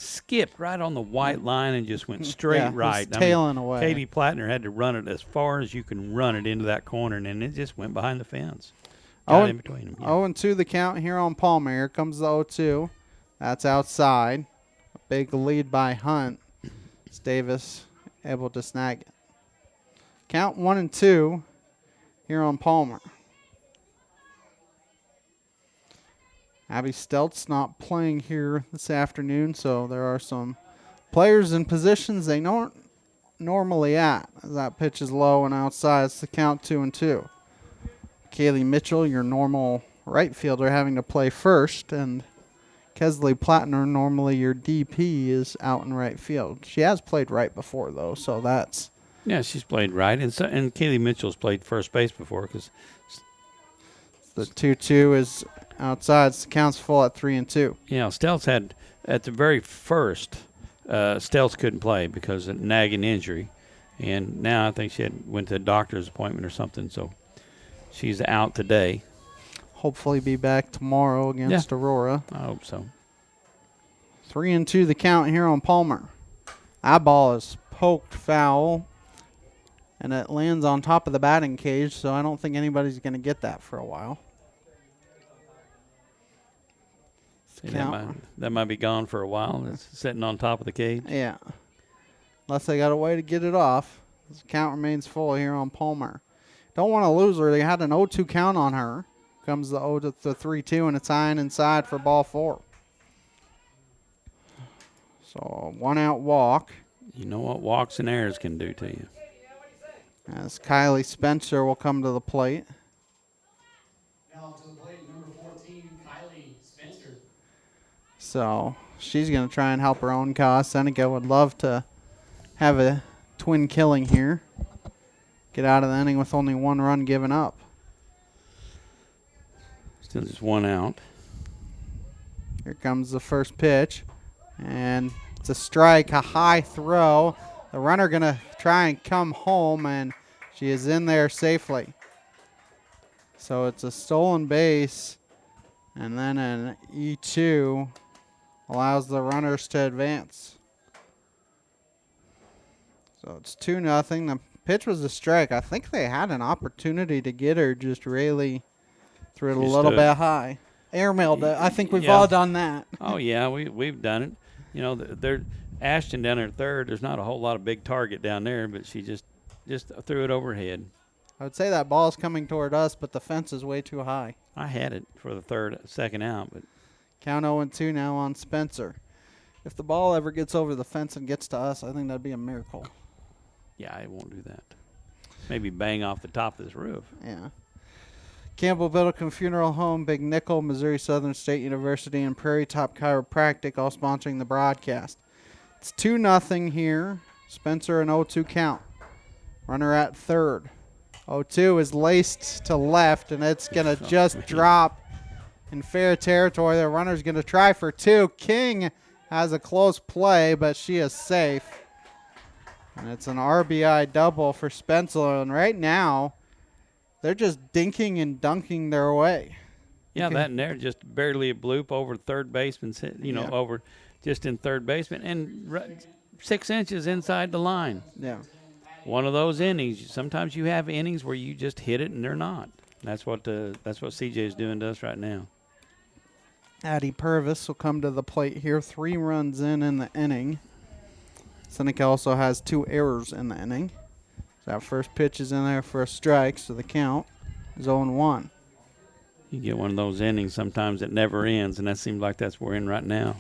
skipped right on the white line and just went straight right. It was tailing away. Katie Plattner had to run it as far as you can run it into that corner, and then it just went behind the fence. Got in between them. 0-2 the count here on Palmer. Here comes the 0-2. That's outside. A big lead by Hunt. It's Davis able to snag it. Count 1-2 here on Palmer. Abby Stelt's not playing here this afternoon, so there are some players in positions they aren't normally at. As that pitch is low and outside, it's the count 2-2. Kaylee Mitchell, your normal right fielder, having to play first, and Kesley Plattner, normally your DP, is out in right field. She has played right before, though, so that's... Yeah, she's played right, and Kaylee Mitchell's played first base before, because... The 2-2 is... outside, the count's full at 3-2. Yeah, Stelz had, at the very first, Stelz couldn't play because of nagging injury. And now I think she went to a doctor's appointment or something, so she's out today. Hopefully be back tomorrow against Aurora. I hope so. 3-2 the count here on Palmer. That ball is poked foul, and it lands on top of the batting cage, so I don't think anybody's going to get that for a while. That might be gone for a while. It's sitting on top of the cage. Yeah. Unless they got a way to get it off. The count remains full here on Palmer. Don't want to lose her. They had an 0-2 count on her. comes the 0-3-2, and it's high and inside for ball 4. So 1-out walk. You know what walks and errors can do to you. As Kylie Spencer will come to the plate. Now to the plate, number 14, Kylie Spencer. So she's going to try and help her own cause. Seneca would love to have a twin killing here. Get out of the inning with only 1 run given up. Still just 1 out. Here comes the first pitch. And it's a strike, a high throw. The runner going to try and come home, and she is in there safely. So it's a stolen base, and then an E2 allows the runners to advance. So it's 2-0. The pitch was a strike. I think they had an opportunity to get her, just really threw it a little bit high. Airmailed it. I think we've all done that. Oh, yeah, we've done it. You know, they're Ashton down there third. There's not a whole lot of big target down there, but she just threw it overhead. I would say that ball is coming toward us, but the fence is way too high. I had it for the second out, but count 0-2 now on Spencer. If the ball ever gets over the fence and gets to us, I think that'd be a miracle. Yeah, it won't do that. Maybe bang off the top of this roof. Yeah. Campbell Biddlecombe Funeral Home, Big Nickel, Missouri Southern State University, and Prairie Top Chiropractic all sponsoring the broadcast. It's 2-0 here. Spencer an 0-2 count. Runner at third. 0-2 is laced to left, and it's going to just drop in fair territory. The runner's going to try for 2. King has a close play, but she is safe. And it's an RBI double for Spencer. And right now, they're just dinking and dunking their way. Yeah, that and there just barely a bloop over third baseman, over just in third baseman, and 6 inches inside the line. Yeah. One of those innings. Sometimes you have innings where you just hit it and they're not. That's what CJ is doing to us right now. Addie Purvis will come to the plate here. 3 runs in the inning. Seneca also has 2 errors in the inning. So that first pitch is in there for a strike, so the count is 0-1. You get one of those innings sometimes that never ends, and that seems like that's what we're in right now.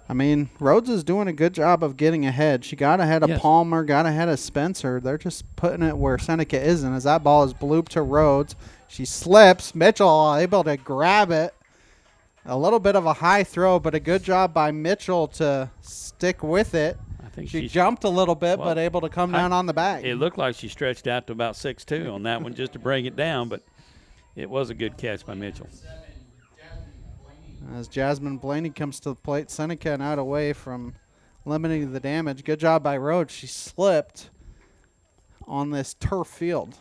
I mean, Rhodes is doing a good job of getting ahead. She got ahead of Palmer, got ahead of Spencer. They're just putting it where Seneca isn't. As that ball is blooped to Rhodes, she slips. Mitchell able to grab it. A little bit of a high throw, but a good job by Mitchell to stick with it. I think she jumped a little bit, but able to come down on the bag. It looked like she stretched out to about 6'2" on that one just to bring it down, but it was a good catch by Mitchell. As Jasmine Blaney comes to the plate, Seneca out away from limiting the damage. Good job by Rhodes. She slipped on this turf field.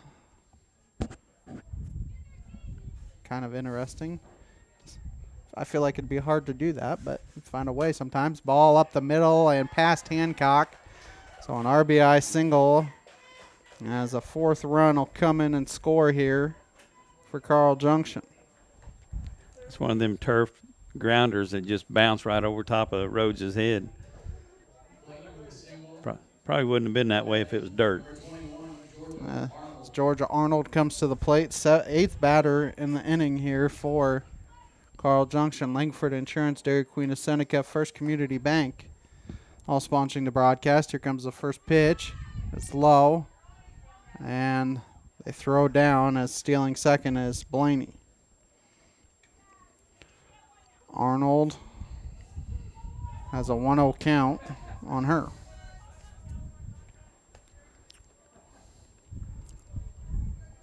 Kind of interesting. I feel like it'd be hard to do that, but find a way sometimes. Ball up the middle and past Hancock. So an RBI single as a 4th run will come in and score here for Carl Junction. It's one of them turf grounders that just bounce right over top of Rhodes' head. Probably wouldn't have been that way if it was dirt. Georgia Arnold comes to the plate, 8th batter in the inning here for Carl Junction. Langford Insurance, Dairy Queen of Seneca, First Community Bank, all sponsoring the broadcast. Here comes the first pitch. It's low, and they throw down as stealing second is Blaney. Arnold has a 1-0 count on her.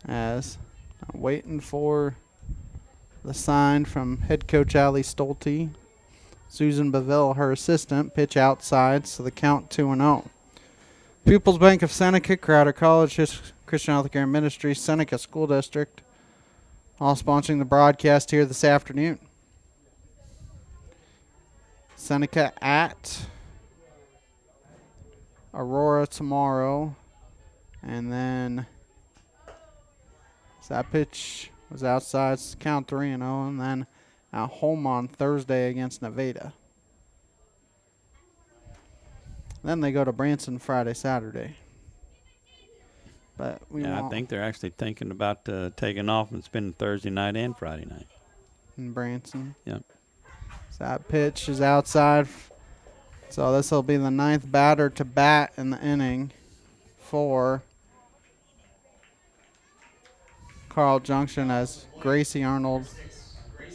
As I'm waiting for the sign from head coach Allie Stolte. Susan Beville, her assistant, pitch outside, so the count 2-0. People's Bank of Seneca, Crowder College, Christian Healthcare Ministry, Seneca School District, all sponsoring the broadcast here this afternoon. Seneca at Aurora tomorrow. And then that pitch was outside, count 3-0, and then at home on Thursday against Nevada. Then they go to Branson Friday, Saturday. But we I won't. think they're actually thinking about taking off and spending Thursday night and Friday night. In Branson. Yep. So that pitch is outside. So this will be the 9th batter to bat in the inning for Carl Junction as Gracie Arnold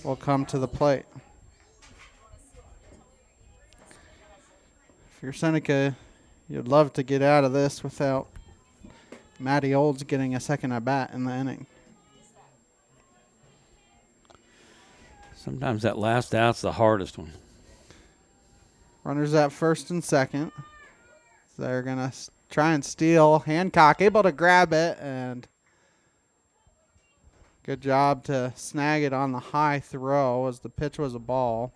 will come to the plate. If you're Seneca, you'd love to get out of this without Matty Olds getting a second at bat in the inning. Sometimes that last out's the hardest one. Runners at first and second. So they're going to try and steal. Hancock able to grab it, and good job to snag it on the high throw as the pitch was a ball.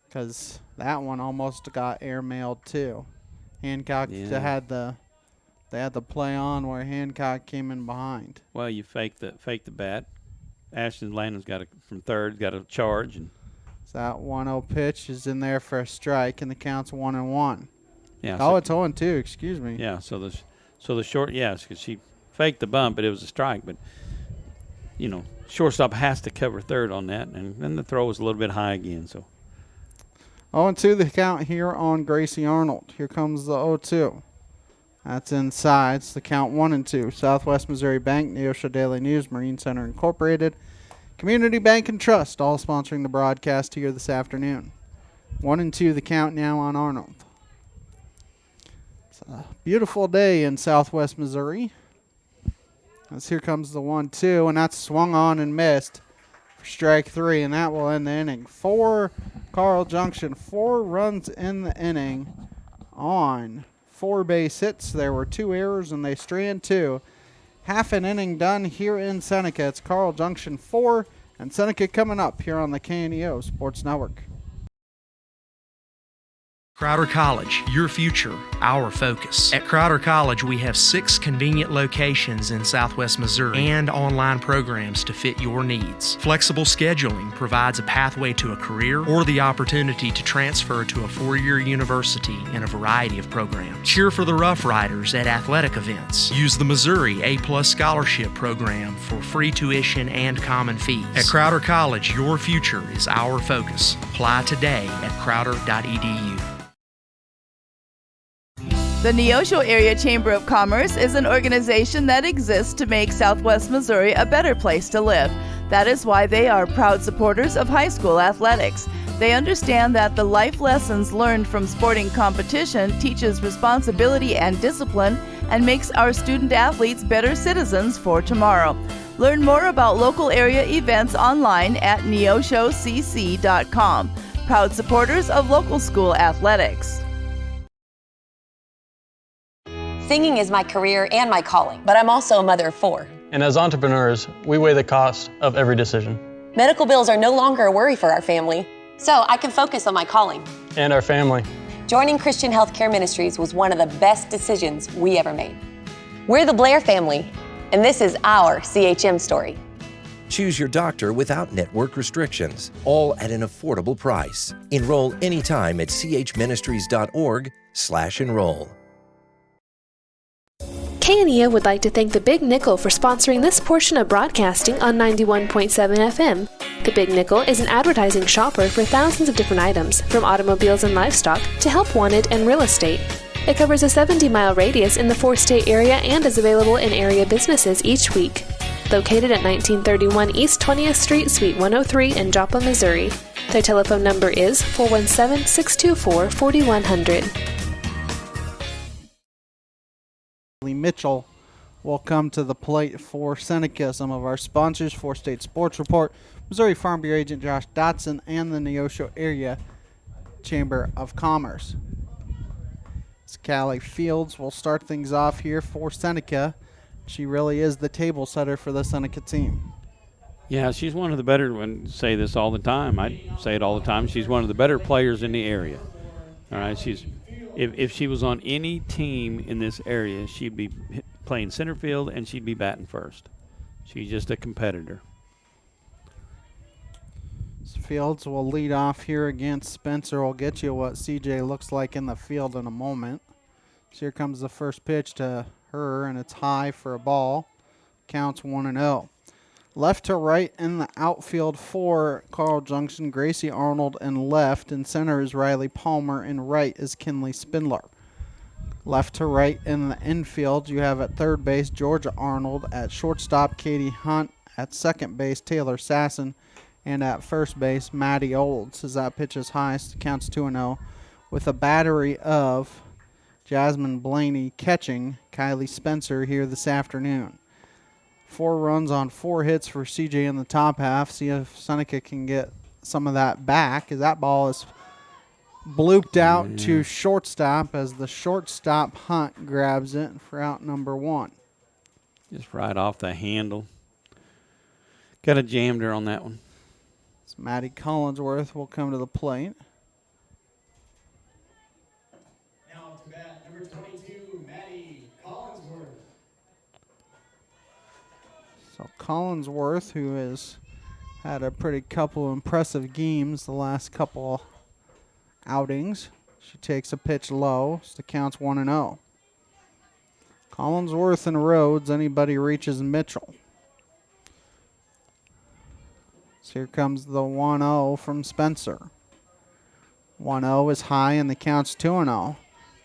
Because that one almost got airmailed too. Hancock had the play on where Hancock came in behind. Well, you fake the bat. Ashton Landon's from third, got a charge, and so that 1-0 pitch is in there for a strike, and the count's 1-1. Yeah. Oh, it's 0-2. Excuse me. Yeah. So the short, yes, because she faked the bump, but it was a strike. But shortstop has to cover third on that, and then the throw was a little bit high again. So 0-2 the count here on Gracie Arnold. Here comes the 0-2. That's inside. It's the count 1-2. Southwest Missouri Bank, Neosho Daily News, Marine Center Incorporated, Community Bank and Trust, all sponsoring the broadcast here this afternoon. 1-2 the count now on Arnold. It's a beautiful day in Southwest Missouri. As here comes the 1-2, and that's swung on and missed for strike 3, and that will end the inning. For Carl Junction, 4 runs in the inning on 4 base hits. There were 2 errors, and they strand 2. Half an inning done here in Seneca. It's Carl Junction 4, and Seneca coming up here on the KNEO Sports Network. Crowder College, your future, our focus. At Crowder College, we have 6 convenient locations in Southwest Missouri and online programs to fit your needs. Flexible scheduling provides a pathway to a career or the opportunity to transfer to a 4-year university in a variety of programs. Cheer for the Rough Riders at athletic events. Use the Missouri A+ Scholarship Program for free tuition and common fees. At Crowder College, your future is our focus. Apply today at crowder.edu. The Neosho Area Chamber of Commerce is an organization that exists to make Southwest Missouri a better place to live. That is why they are proud supporters of high school athletics. They understand that the life lessons learned from sporting competition teaches responsibility and discipline and makes our student athletes better citizens for tomorrow. Learn more about local area events online at neoshocc.com. Proud supporters of local school athletics. Singing is my career and my calling, but I'm also a mother of 4. And as entrepreneurs, we weigh the cost of every decision. Medical bills are no longer a worry for our family, so I can focus on my calling. And our family. Joining Christian Healthcare Ministries was one of the best decisions we ever made. We're the Blair family, and this is our CHM story. Choose your doctor without network restrictions, all at an affordable price. Enroll anytime at chministries.org/enroll. KNEO would like to thank the Big Nickel for sponsoring this portion of broadcasting on 91.7 FM. The Big Nickel is an advertising shopper for thousands of different items, from automobiles and livestock to help wanted and real estate. It covers a 70-mile radius in the 4-state area and is available in area businesses each week. Located at 1931 East 20th Street, Suite 103 in Joplin, Missouri. Their telephone number is 417-624-4100. Mitchell will come to the plate for Seneca. Some of our sponsors: 4-State Sports Report, Missouri Farm Bureau agent Josh Dotson, and the Neosho Area Chamber of Commerce. Callie Fields will start things off here for Seneca. She really is the table setter for the Seneca team. Yeah, she's one of the better, say this all the time, I say it all the time, she's one of the better players in the area. All right, if she was on any team in this area, she'd be playing center field and she'd be batting first. She's just a competitor. Fields will lead off here against Spencer. We'll get you what CJ looks like in the field in a moment. So here comes the first pitch to her, and it's high for a ball. Counts 1-0. Left to right in the outfield for Carl Junction, Gracie Arnold in left. In center is Riley Palmer, and right is Kinley Spindler. Left to right in the infield, you have at third base Georgia Arnold, at shortstop Katie Hunt, at second base Taylor Sasson, and at first base Maddie Olds. As that pitch is high, counts 2-0, with a battery of Jasmine Blaney catching Kylie Spencer here this afternoon. 4 runs on 4 hits for CJ in the top half. See if Seneca can get some of that back, as that ball is blooped out to shortstop as the shortstop Hunt grabs it for out number 1. Just right off the handle. Got a jammed her on that one. So Maddie Collinsworth will come to the plate. Now to bat, number 22, Maddie Collinsworth. So Collinsworth, who has had a pretty couple impressive games the last couple outings. She takes a pitch low, so the count's 1-0. Collinsworth and Rhodes, anybody reaches Mitchell. So here comes the 1-0 from Spencer. 1-0 is high and the count's 2-0. I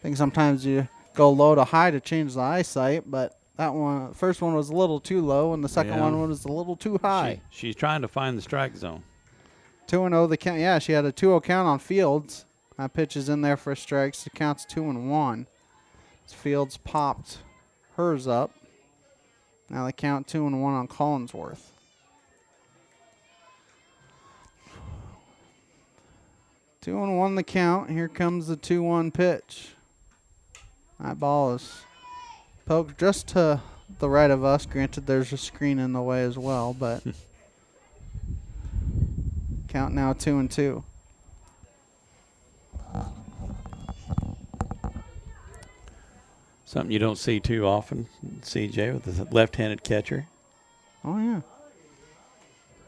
think sometimes you go low to high to change the eyesight, but that one, first one was a little too low and the second one was a little too high. She's trying to find the strike zone. 2-0 the count. Yeah, she had a 2-0 count on Fields. That pitch is in there for strikes. The count's 2-1. Fields popped hers up. Now the count 2-1 on Collinsworth. Two and one the count. Here comes the 2-1 pitch. That ball is poked just to the right of us. Granted, there's a screen in the way as well, but count now 2-2. Something you don't see too often, CJ, with the left-handed catcher. Oh, yeah.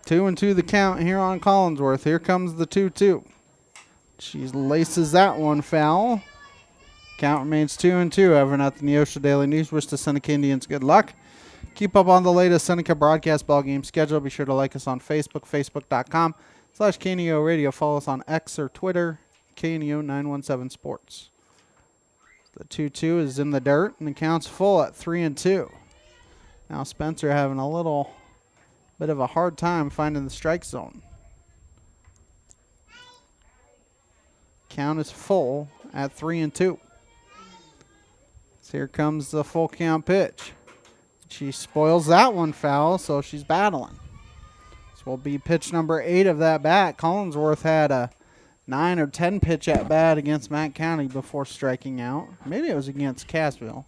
2-2 the count here on Collinsworth. Here comes the 2-2. She laces that one foul. Count remains 2-2. Evan at the Neosho Daily News. Wish the Seneca Indians good luck. Keep up on the latest Seneca broadcast ball game schedule. Be sure to like us on Facebook, facebook.com/KNEO Radio. Follow us on X or Twitter, KNEO 917 Sports. The 2-2 is in the dirt, and the count's full at 3-2. Now Spencer having a little bit of a hard time finding the strike zone. Count is full at 3-2. So here comes the full count pitch. She spoils that one foul, so she's battling. This will be pitch number 8 of that bat. Collinsworth had a 9 or 10 pitch at bat against Matt County before striking out. Maybe it was against Cassville.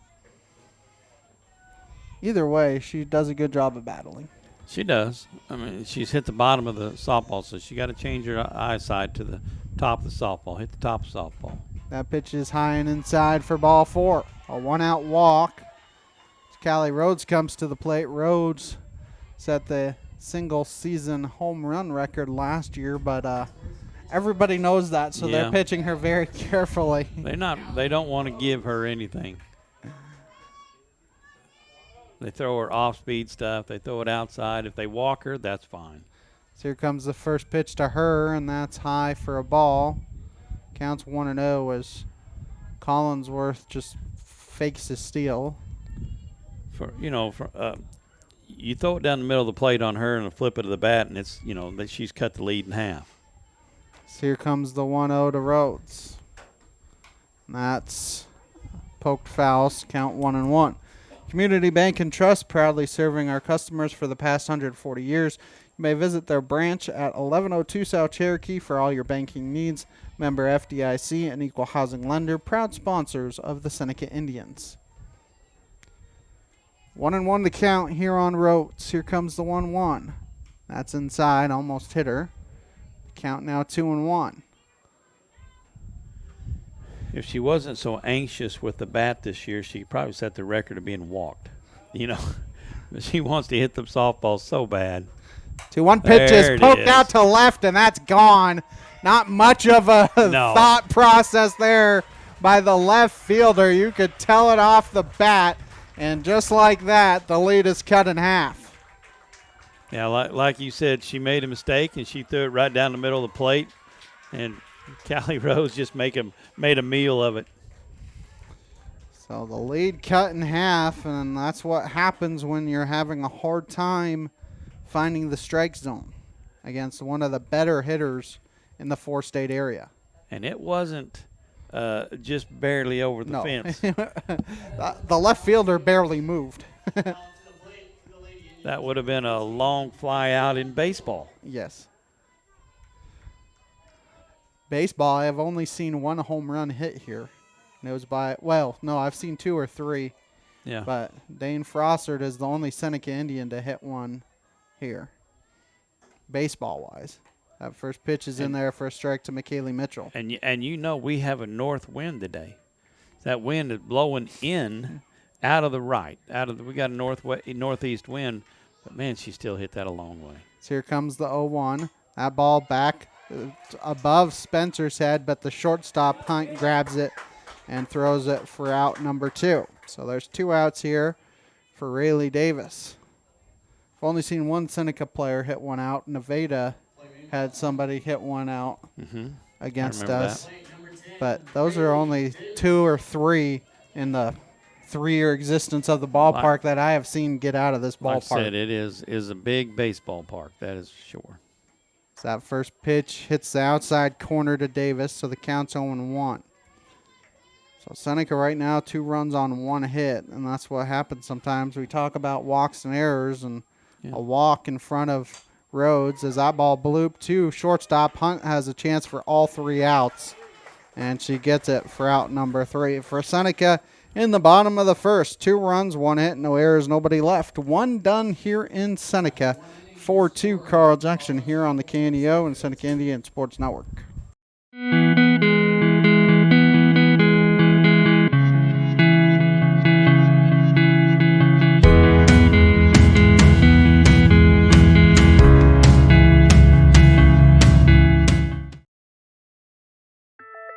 Either way, she does a good job of battling. She does. I mean, she's hit the bottom of the softball, so she got to change her eyesight to the top of the softball. Hit the top of the softball. That pitch is high and inside for ball 4. A 1-out walk. Callie Rhodes comes to the plate. Rhodes set the single-season home run record last year, but everybody knows that, so they're pitching her very carefully. They don't want to give her anything. They throw her off-speed stuff. They throw it outside. If they walk her, that's fine. So here comes the first pitch to her, and that's high for a ball. Counts 1-0 as Collinsworth just fakes his steal. You throw it down the middle of the plate on her and a flip it to the bat, and it's that she's cut the lead in half. So here comes the 1-0 to Rhodes. And that's poked fouls. Count 1-1. Community Bank and Trust, proudly serving our customers for the past 140 years. You may visit their branch at 1102 South Cherokee for all your banking needs. Member FDIC, an equal housing lender, proud sponsors of the Seneca Indians. 1-1 to count here on Rhodes. Here comes the 1-1. That's inside, almost hit her. Count now 2-1. If she wasn't so anxious with the bat this year, she probably set the record of being walked. But she wants to hit the softball so bad. 2-1 pitch is poked out to left, and that's gone. Not much of a thought process there by the left fielder. You could tell it off the bat. And just like that, the lead is cut in half. Yeah, like you said, she made a mistake, and she threw it right down the middle of the plate. And Callie Rose just made a meal of it. So the lead cut in half, and that's what happens when you're having a hard time finding the strike zone against one of the better hitters in the four-state area. And it wasn't just barely over the fence. The left fielder barely moved. That would have been a long fly out in baseball. Yes. Baseball, I have only seen one home run hit here. And it was I've seen 2 or 3. Yeah. But Dane Frossard is the only Seneca Indian to hit one here, baseball-wise. That first pitch is in there for a strike to McKaylee Mitchell. And we have a north wind today. That wind is blowing in out of the right. We got a northeast wind, but, man, she still hit that a long way. So here comes the 0-1. That ball back above Spencer's head, but the shortstop, Hunt, grabs it and throws it for out number 2. So there's 2 outs here for Rayleigh Davis. I've only seen one Seneca player hit one out. Nevada had somebody hit one out against us. That. But those are only 2 or 3 in the 3-year existence of the ballpark that I have seen get out of this ballpark. Like I said, it is a big baseball park, that is for sure. So that first pitch hits the outside corner to Davis, so the count's 0-1. So Seneca right now 2 runs on 1 hit, and that's what happens sometimes. We talk about walks and errors, and a walk in front of Rhodes as that ball blooped to shortstop. Hunt has a chance for all 3 outs, and she gets it for out number 3. For Seneca in the bottom of the first, 2 runs, 1 hit, no errors, nobody left. 1 done here in Seneca. 4-2 Carl Junction here on the KNEO and Seneca Indian Sports Network.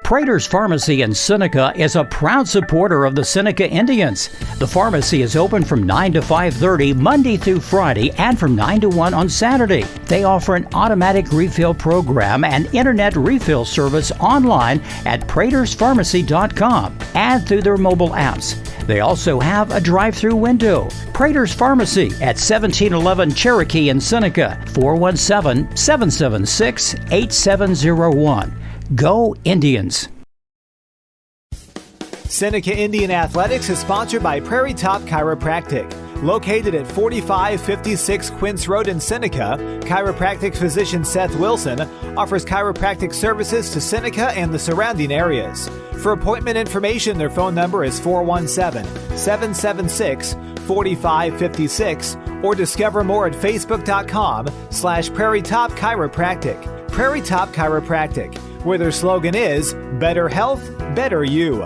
Prater's Pharmacy in Seneca is a proud supporter of the Seneca Indians. The pharmacy is open from 9 to 5:30 Monday through Friday and from 9 to 1 on Saturday. They offer an automatic refill program and internet refill service online at praterspharmacy.com and through their mobile apps. They also have a drive-through window. Prater's Pharmacy at 1711 Cherokee in Seneca, 417-776-8701. Go Indians! Seneca Indian Athletics is sponsored by Prairie Top Chiropractic. Located at 4556 Quince Road in Seneca, chiropractic physician Seth Wilson offers chiropractic services to Seneca and the surrounding areas. For appointment information, their phone number is 417-776-4556 or discover more at facebook.com/Prairie Top Chiropractic. Prairie Top Chiropractic, where their slogan is Better Health, Better You.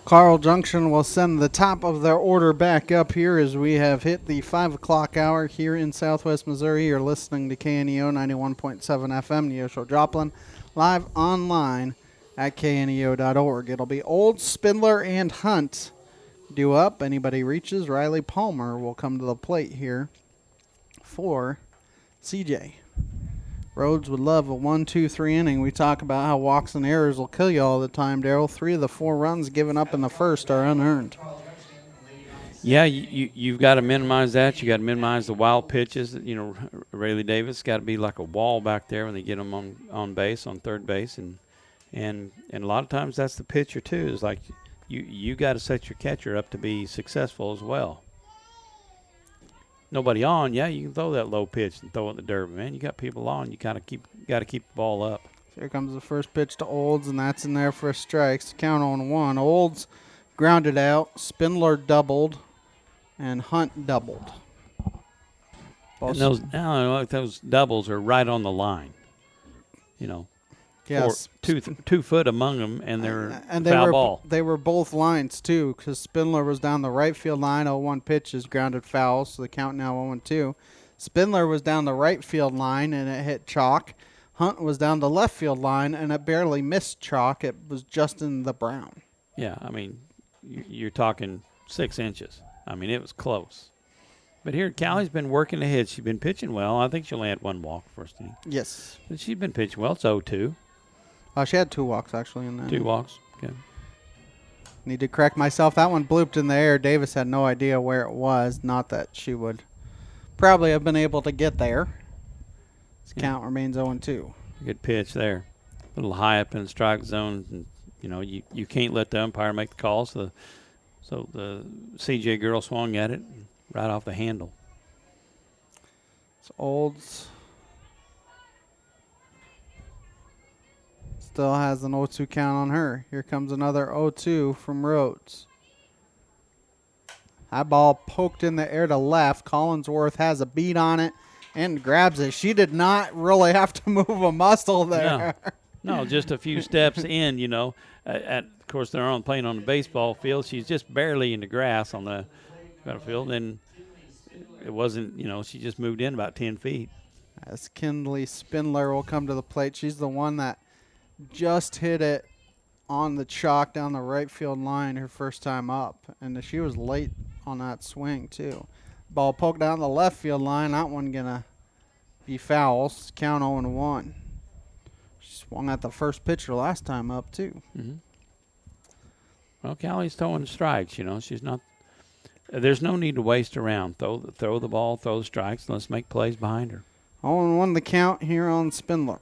Carl Junction will send the top of their order back up here as we have hit the 5 o'clock hour here in Southwest Missouri. You're listening to KNEO 91.7 FM, Neosho Joplin, live online at kneo.org. It'll be Old, Spindler, and Hunt due up. Anybody reaches, Riley Palmer will come to the plate here for CJ. Rhodes would love a 1-2-3 inning. We talk about how walks and errors will kill you all the time, Daryl. 3 of the 4 runs given up in the first are unearned. Yeah, you've got to minimize that. You got to minimize the wild pitches. You know, Rayleigh Davis got to be like a wall back there when they get them on base, on third base, and a lot of times that's the pitcher too. Is like you got to set your catcher up to be successful as well. Nobody on, yeah, you can throw that low pitch and throw it in the dirt, man. You got people on, you got to keep the ball up. Here comes the first pitch to Olds, and that's in there for a strike. Count on 1. Olds grounded out, Spindler doubled, and Hunt doubled. And those doubles are right on the line. You know, Yes. 2 foot among them, and they're and foul ball. They were both lines, too, because Spindler was down the right field line. 0-1 pitch is grounded foul, so the count now 0-2. Spindler was down the right field line, and it hit chalk. Hunt was down the left field line, and it barely missed chalk. It was just in the brown. Yeah, I mean, you're talking 6 inches. I mean, it was close. But here, Callie's been working ahead. She's been pitching well. I think she only had 1 walk first inning. Yes. But she's been pitching well. It's 0-2. She had 2 walks, actually, in that. 2 walks. Okay. Need to correct myself. That one blooped in the air. Davis had no idea where it was. Not that she would probably have been able to get there. This count remains 0-2. Good pitch there. A little high up in the strike zone. And, you know, you can't let the umpire make the call. So the CJ girl swung at it right off the handle. It's Olds. Still has an 0-2 count on her. Here comes another 0-2 from Rhodes. That ball poked in the air to left. Collinsworth has a beat on it and grabs it. She did not really have to move a muscle there. No, just a few steps in, you know. Of course, they're playing on the baseball field. She's just barely in the grass on the field. And it wasn't, you know, she just moved in about 10 feet. As Kindley Spindler will come to the plate. She's the one that just hit it on the chalk down the right field line her first time up. And she was late on that swing, too. Ball poked down the left field line. That one going to be foul. Count 0-1. She swung at the first pitcher last time up, too. Mm-hmm. Well, Callie's throwing strikes, you know. She's not – there's no need to waste around. Throw the ball, throw the strikes, and let's make plays behind her. 0-1 the count here on Spindler.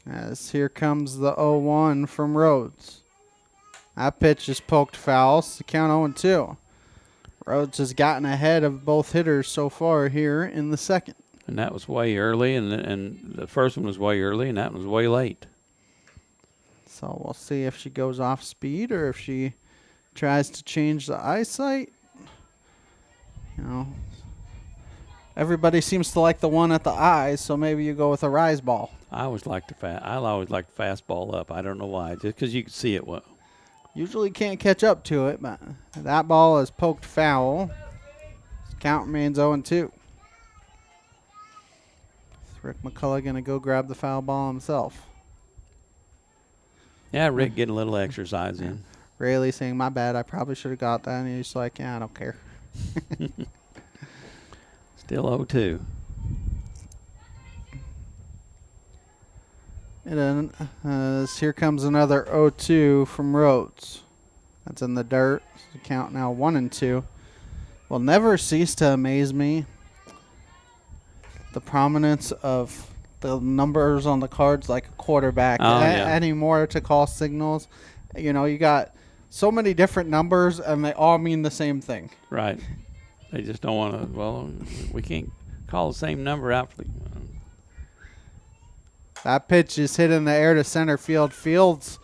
As here comes the 0-1 from Rhodes. That pitch is poked foul. So count 0-2. Rhodes has gotten ahead of both hitters so far here in the second. And that was way early, and the first one was way early, and that one was way late. So we'll see if she goes off speed or if she tries to change the eyesight. You know, everybody seems to like the one at the eyes, so maybe you go with a rise ball. I always like the fastball up. I don't know why, just because you can see it well. Usually can't catch up to it, but that ball is poked foul. Count remains 0-2. Rick McCullough going to go grab the foul ball himself. Yeah, Rick getting a little exercise in. Rayleigh saying, my bad, I probably should have got that. And he's like, yeah, I don't care. Still 0-2. And then here comes another 0-2 from Rhodes. That's in the dirt. So count now 1-2. Will never cease to amaze me the prominence of the numbers on the cards like a quarterback anymore to call signals. You know, you got so many different numbers and they all mean the same thing. Right. They just don't want to, well, we can't call the same number out for the. That pitch is hit in the air to center field. Fields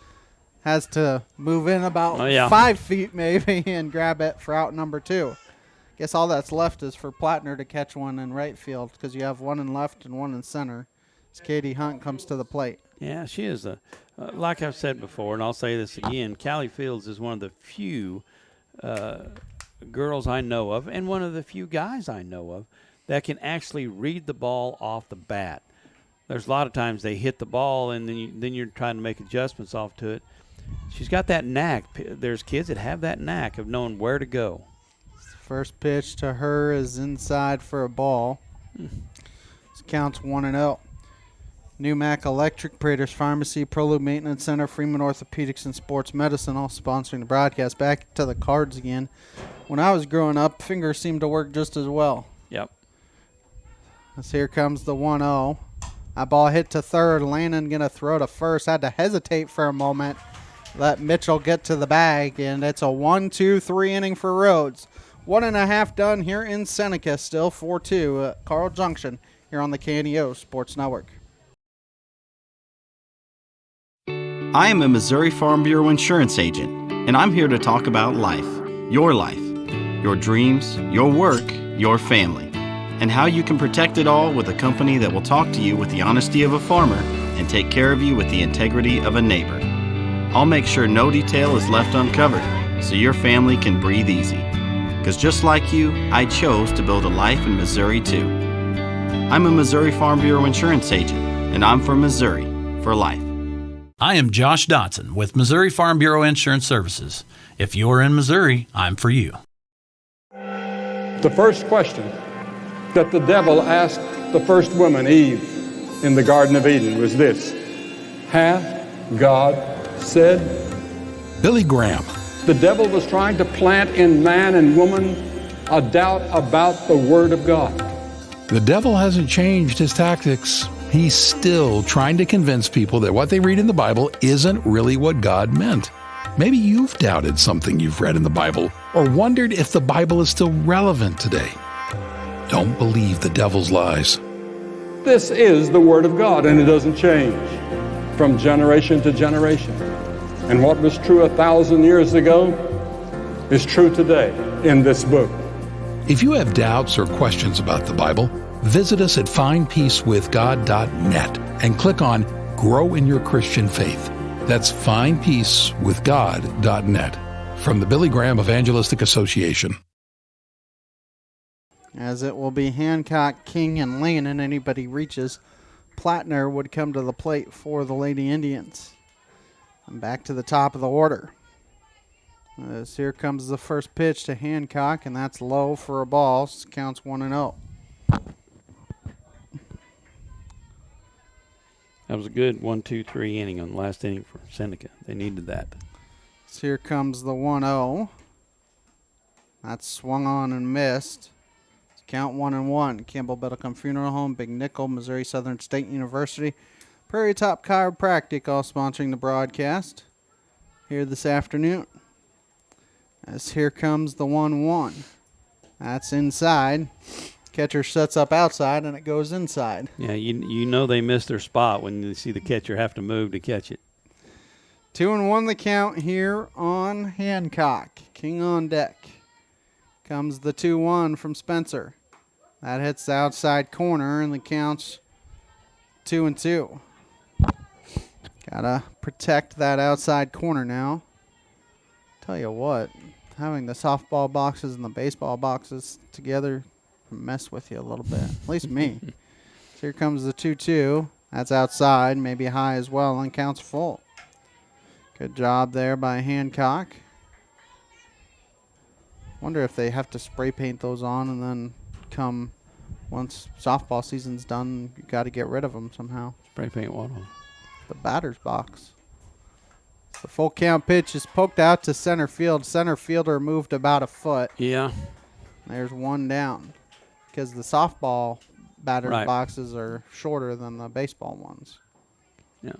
has to move in about 5 feet maybe and grab it for out number 2. Guess all that's left is for Plattner to catch one in right field because you have one in left and one in center. As Katie Hunt comes to the plate. Yeah, she is like I've said before, and I'll say this again, Callie Fields is one of the few girls I know of and one of the few guys I know of that can actually read the ball off the bat. There's a lot of times they hit the ball and then you're trying to make adjustments off to it. She's got that knack. There's kids that have that knack of knowing where to go. First pitch to her is inside for a ball. This counts 1-0. Newmac Electric, Prater's Pharmacy, Prolube Maintenance Center, Freeman Orthopedics and Sports Medicine, all sponsoring the broadcast. Back to the cards again. When I was growing up, fingers seemed to work just as well. Yep. As here comes the 1-0. That ball hit to third. Lannon going to throw to first. Had to hesitate for a moment. Let Mitchell get to the bag, and it's a 1-2-3 inning for Rhodes. 1.5 done here in Seneca. Still 4-2 at Carl Junction here on the KNEO Sports Network. I am a Missouri Farm Bureau insurance agent, and I'm here to talk about life, your dreams, your work, your family. and how you can protect it all with a company that will talk to you with the honesty of a farmer and take care of you with the integrity of a neighbor. I'll make sure no detail is left uncovered so your family can breathe easy. Because just like you, I chose to build a life in Missouri too. I'm a Missouri Farm Bureau insurance agent, and I'm from Missouri for life. I am Josh Dotson with Missouri Farm Bureau Insurance Services. If you're in Missouri, I'm for you. The first question that the devil asked the first woman, Eve, in the Garden of Eden was this: hath God said? Billy Graham. The devil was trying to plant in man and woman a doubt about the Word of God. The devil hasn't changed his tactics. He's still trying to convince people that what they read in the Bible isn't really what God meant. Maybe you've doubted something you've read in the Bible or wondered if the Bible is still relevant today. Don't believe the devil's lies. This is the Word of God, and it doesn't change from generation to generation. And what was true 1,000 years ago is true today in this book. If you have doubts or questions about the Bible, visit us at findpeacewithgod.net and click on Grow in Your Christian Faith. That's findpeacewithgod.net from the Billy Graham Evangelistic Association. As it will be Hancock, King, and Lane, and anybody reaches, Plattner would come to the plate for the Lady Indians. And back to the top of the order. As here comes the first pitch to Hancock, and that's low for a ball. Counts 1-0. That was a good 1-2-3 inning on the last inning for Seneca. They needed that. So here comes the 1-0. That's swung on and missed. Count 1-1. Campbell Biddlecombe Funeral Home, Big Nickel, Missouri Southern State University, Prairie Top Chiropractic, all sponsoring the broadcast here this afternoon. As here comes the 1-1. That's inside. Catcher sets up outside, and it goes inside. Yeah, you know they missed their spot when you see the catcher have to move to catch it. 2-1 the count here on Hancock. King on deck. Comes the 2-1 from Spencer. That hits the outside corner, and the count's 2-2. Gotta protect that outside corner now. Tell you what, having the softball boxes and the baseball boxes together mess with you a little bit. At least me. So here comes the 2-2. That's outside, maybe high as well, and counts full. Good job there by Hancock. Wonder if they have to spray paint those on, and then come once softball season's done, you got to get rid of them somehow. Spray paint what on? The batter's box. The full count pitch is poked out to center field. Center fielder moved about a foot. Yeah. There's one down because the softball batter's Right. boxes are shorter than the baseball ones. Yeah.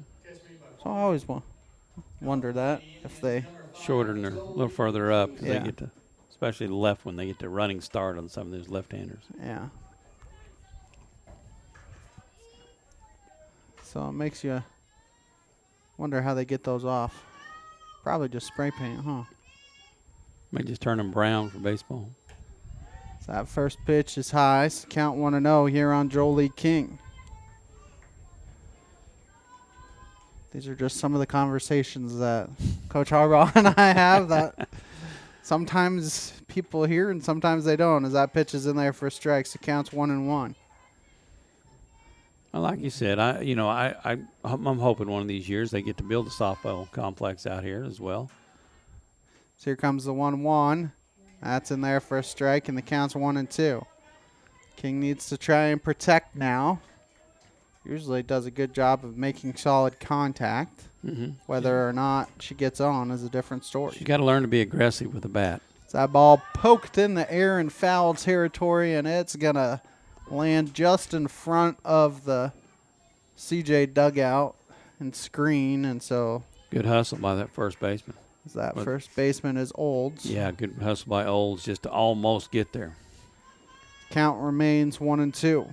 So I always wonder that if they Shorter and they're a little further up. 'Cause Yeah. They get to, especially the left when they get to running start on some of those left-handers. Yeah. So it makes you wonder how they get those off. Probably just spray paint, huh? Might just turn them brown for baseball. So that first pitch is high. So count 1-0 here on Jolie King. These are just some of the conversations that Coach Harbaugh and I have that sometimes people hear and sometimes they don't. As that pitch is in there for strikes, it counts 1-1. Well, like you said, I'm hoping one of these years they get to build a softball complex out here as well. So here comes the 1-1. That's in there for a strike, and the count's 1-2. King needs to try and protect now. Usually does a good job of making solid contact. Mm-hmm. Whether or not she gets on is a different story. You got to learn to be aggressive with the bat. So that ball poked in the air in foul territory, and it's going to land just in front of the CJ dugout and screen, and so Good hustle by that first baseman. that first baseman is Olds. Yeah, good hustle by Olds just to almost get there. Count remains 1-2.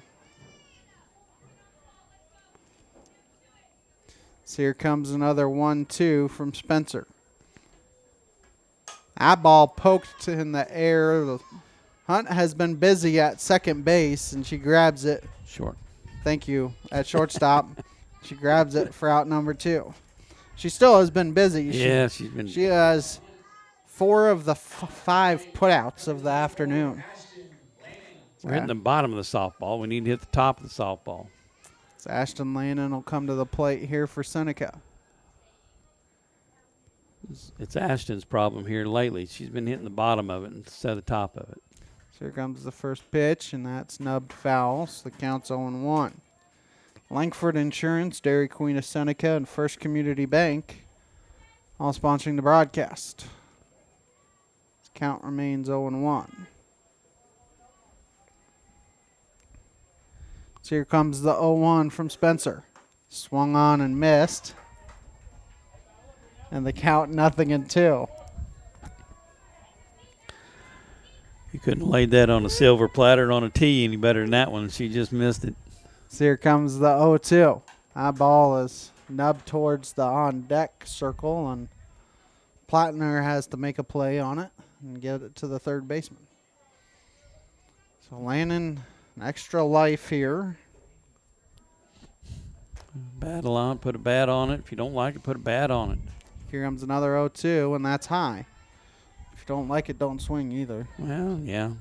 So here comes another 1-2 from Spencer. That ball poked in the air. The Hunt has been busy at second base, and she grabs it. Short. Thank you. At shortstop, she grabs it for out number 2. She still has been busy. Yeah, she's been. She has 4 of the 5 putouts of the afternoon. We're hitting the bottom of the softball. We need to hit the top of the softball. So Ashton Lannon will come to the plate here for Seneca. It's Ashton's problem here lately. She's been hitting the bottom of it instead of the top of it. So here comes the first pitch, and that's nubbed foul. So the count's 0-1. Langford Insurance, Dairy Queen of Seneca, and First Community Bank all sponsoring the broadcast. This count remains 0-1. So here comes the 0-1 from Spencer. Swung on and missed. And the count 0-2. You couldn't have laid that on a silver platter on a tee any better than that one. She just missed it. So here comes the 0-2. That ball is nubbed towards the on-deck circle, and Plattner has to make a play on it and get it to the third baseman. So Lannon, an extra life here. Battle on, put a bat on it. If you don't like it, put a bat on it. Here comes another 0-2, and that's high. If you don't like it, don't swing either. Well, yeah.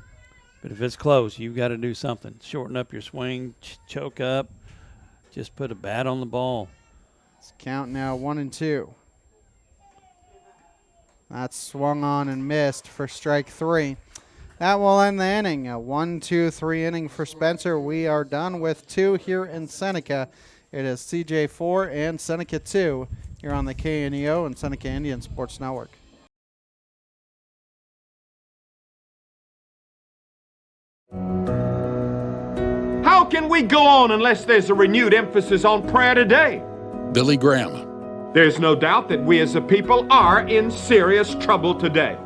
But if it's close, you've got to do something. Shorten up your swing, choke up. Just put a bat on the ball. It's count now 1-2. That's swung on and missed for strike 3. That will end the inning. A 1-2-3 inning for Spencer. We are done with 2 here in Seneca. It is CJ 4 and Seneca 2 here on the KNEO and Seneca Indian Sports Network. How can we go on unless there's a renewed emphasis on prayer today? Billy Graham. There's no doubt that we as a people are in serious trouble today.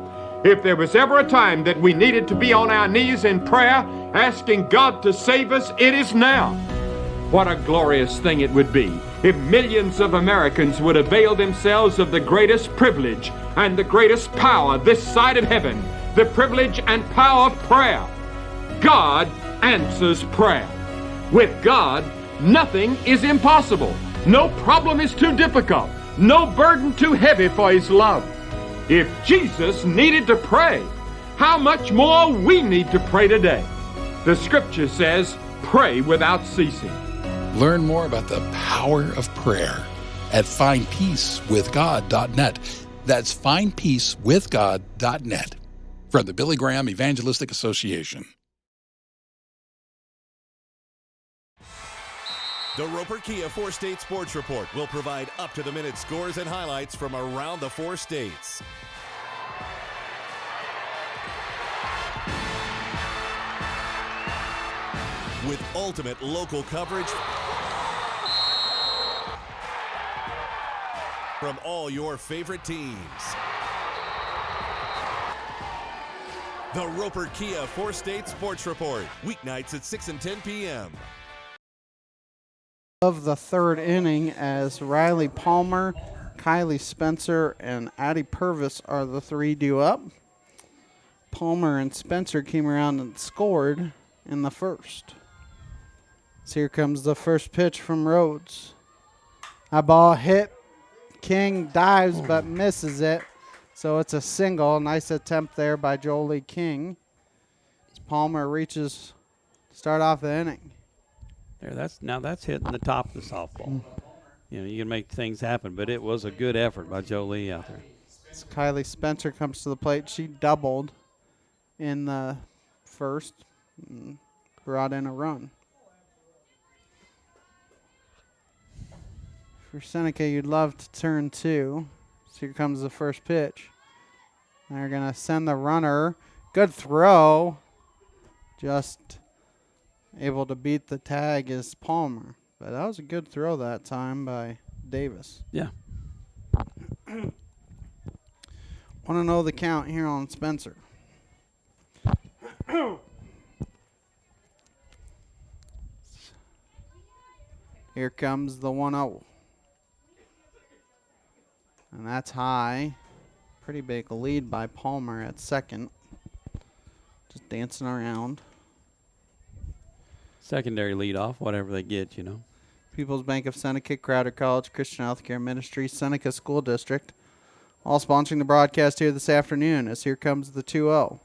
If there was ever a time that we needed to be on our knees in prayer, asking God to save us, it is now. What a glorious thing it would be if millions of Americans would avail themselves of the greatest privilege and the greatest power this side of heaven, the privilege and power of prayer. God answers prayer. With God, nothing is impossible. No problem is too difficult. No burden too heavy for His love. If Jesus needed to pray, how much more we need to pray today. The scripture says, pray without ceasing. Learn more about the power of prayer at findpeacewithgod.net. That's findpeacewithgod.net. From the Billy Graham Evangelistic Association. The Roper Kia 4-State Sports Report will provide up-to-the-minute scores and highlights from around the 4 states. With ultimate local coverage from all your favorite teams. The Roper Kia 4-State Sports Report, weeknights at 6 and 10 p.m. Of the third inning, as Riley Palmer, Kylie Spencer, and Addie Purvis are the 3 due up. Palmer and Spencer came around and scored in the first. So here comes the first pitch from Rhodes. A ball hit. King dives but misses it. So it's a single. Nice attempt there by Jolie King. As Palmer reaches to start off the inning. There, that's hitting the top of the softball. You know, you can make things happen, but it was a good effort by Jolie out there. As Kylie Spencer comes to the plate, she doubled in the first and brought in a run. For Seneca, you'd love to turn 2. So here comes the first pitch. They're going to send the runner. Good throw. Just able to beat the tag is Palmer. But that was a good throw that time by Davis. Yeah. 1-0 the count here on Spencer. Here comes the 1-0. And that's high. Pretty big lead by Palmer at second. Just dancing around. Secondary leadoff, whatever they get, you know. People's Bank of Seneca, Crowder College, Christian Healthcare Ministry, Seneca School District, all sponsoring the broadcast here this afternoon as here comes the 2-0.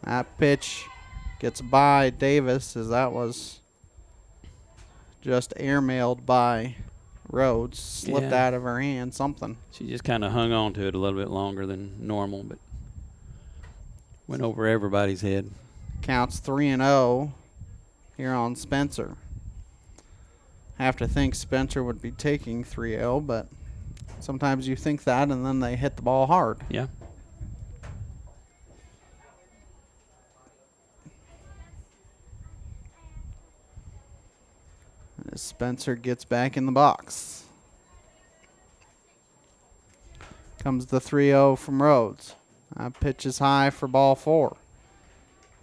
That pitch gets by Davis as that was just airmailed by Rhodes. Slipped out of her hand, something. She just kind of hung on to it a little bit longer than normal, but went over everybody's head. Counts 3-0 here on Spencer. Have to think Spencer would be taking 3-0, but sometimes you think that and then they hit the ball hard. Yeah. As Spencer gets back in the box. Comes the 3-0 from Rhodes. That pitch is high for ball 4.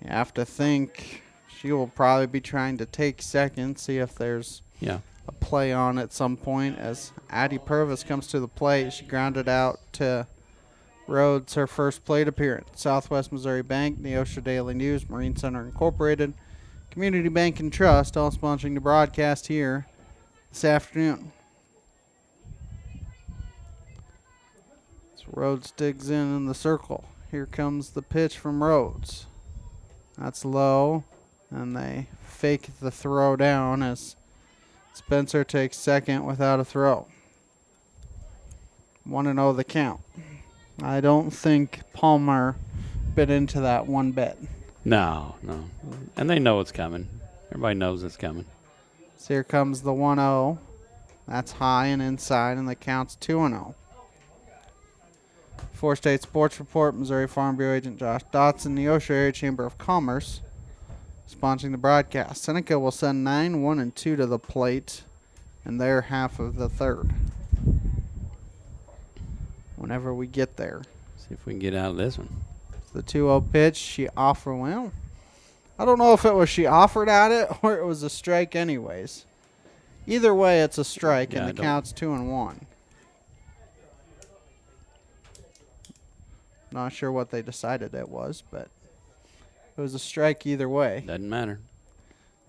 You have to think she will probably be trying to take second, see if there's a play on at some point. As Addie Purvis comes to the plate, she grounded out to Rhodes, her first plate appearance. Southwest Missouri Bank, Neosho Daily News, Marine Center Incorporated, Community Bank and Trust, all sponsoring the broadcast here this afternoon. So Rhodes digs in the circle. Here comes the pitch from Rhodes. That's low, and they fake the throw down as Spencer takes second without a throw. 1-0 the count. I don't think Palmer bit into that one bit. No. And they know it's coming. Everybody knows it's coming. So here comes the 1-0. That's high and inside, and the count's 2-0. Four State Sports Report, Missouri Farm Bureau Agent Josh Dotson, Neosho Area Chamber of Commerce, sponsoring the broadcast. Seneca will send 9-1-2 to the plate in their half of the third. Whenever we get there. See if we can get out of this one. The 2-0 pitch, she offered, well, I don't know if it was she offered at it or it was a strike anyways. Either way, it's a strike, and the count's 2-1. Not sure what they decided it was, but it was a strike either way. Doesn't matter.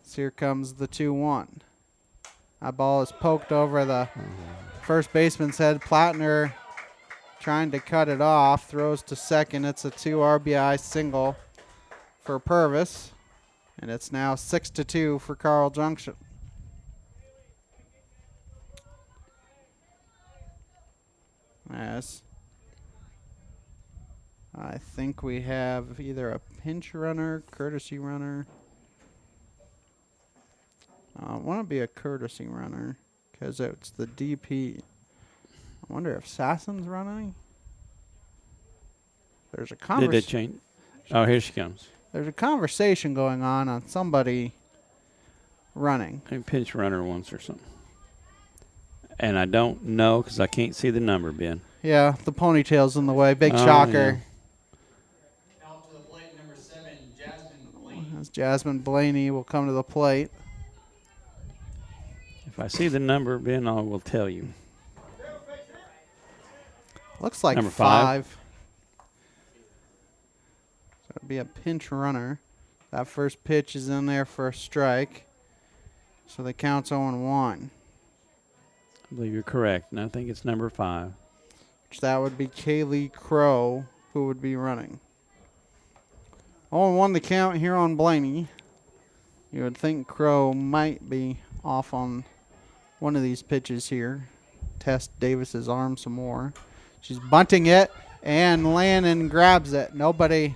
So here comes the 2-1. That ball is poked over the first baseman's head. Plattner trying to cut it off, throws to second. It's a 2 RBI single for Purvis, and it's now 6-2 for Carl Junction. Yes. I think we have either a pinch runner, courtesy runner. I want to be a courtesy runner because it's the DP. I wonder if Sassen's running. There's a Did it change? Oh, here she comes. There's a conversation going on somebody running. A pinch runner once or something. And I don't know because I can't see the number, Ben. Yeah, the ponytail's in the way. Big shocker. Out to the plate, number 7, Jasmine Blaney. As Jasmine Blaney will come to the plate. If I see the number, Ben, I will tell you. Looks like number 5. So it'd be a pinch runner. That first pitch is in there for a strike. So the count's 0-1. I believe you're correct, and I think it's number 5. Which that would be Kaylee Crow who would be running. 0-1 the count here on Blaney. You would think Crow might be off on one of these pitches here. Test Davis's arm some more. She's bunting it, and Lannon grabs it. Nobody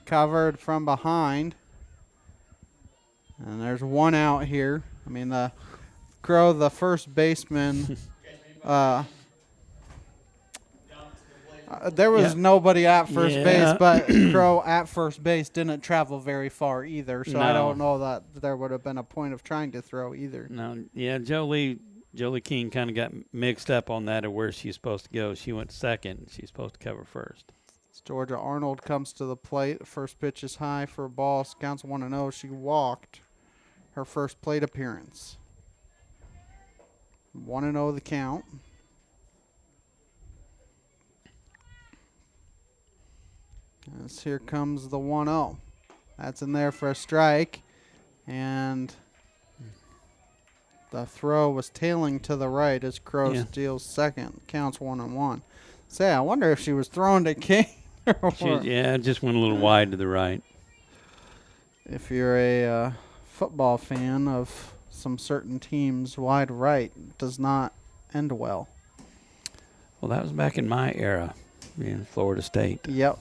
covered from behind. And there's one out here. I mean, the Crow, the first baseman, there was nobody at first base, but Crow at first base didn't travel very far either, so I don't know that there would have been a point of trying to throw either. No, yeah, Jolie King kind of got mixed up on that of where she's supposed to go. She went second. She's supposed to cover first. Georgia Arnold comes to the plate. First pitch is high for a ball. Counts 1-0. She walked her first plate appearance. 1-0 the count. As here comes the 1-0. That's in there for a strike. And the throw was tailing to the right as Crow steals second. Counts 1-1. Say, I wonder if she was throwing to King. It just went a little wide to the right. If you're a football fan of some certain teams, wide right does not end well. Well, that was back in my era in Florida State. Yep.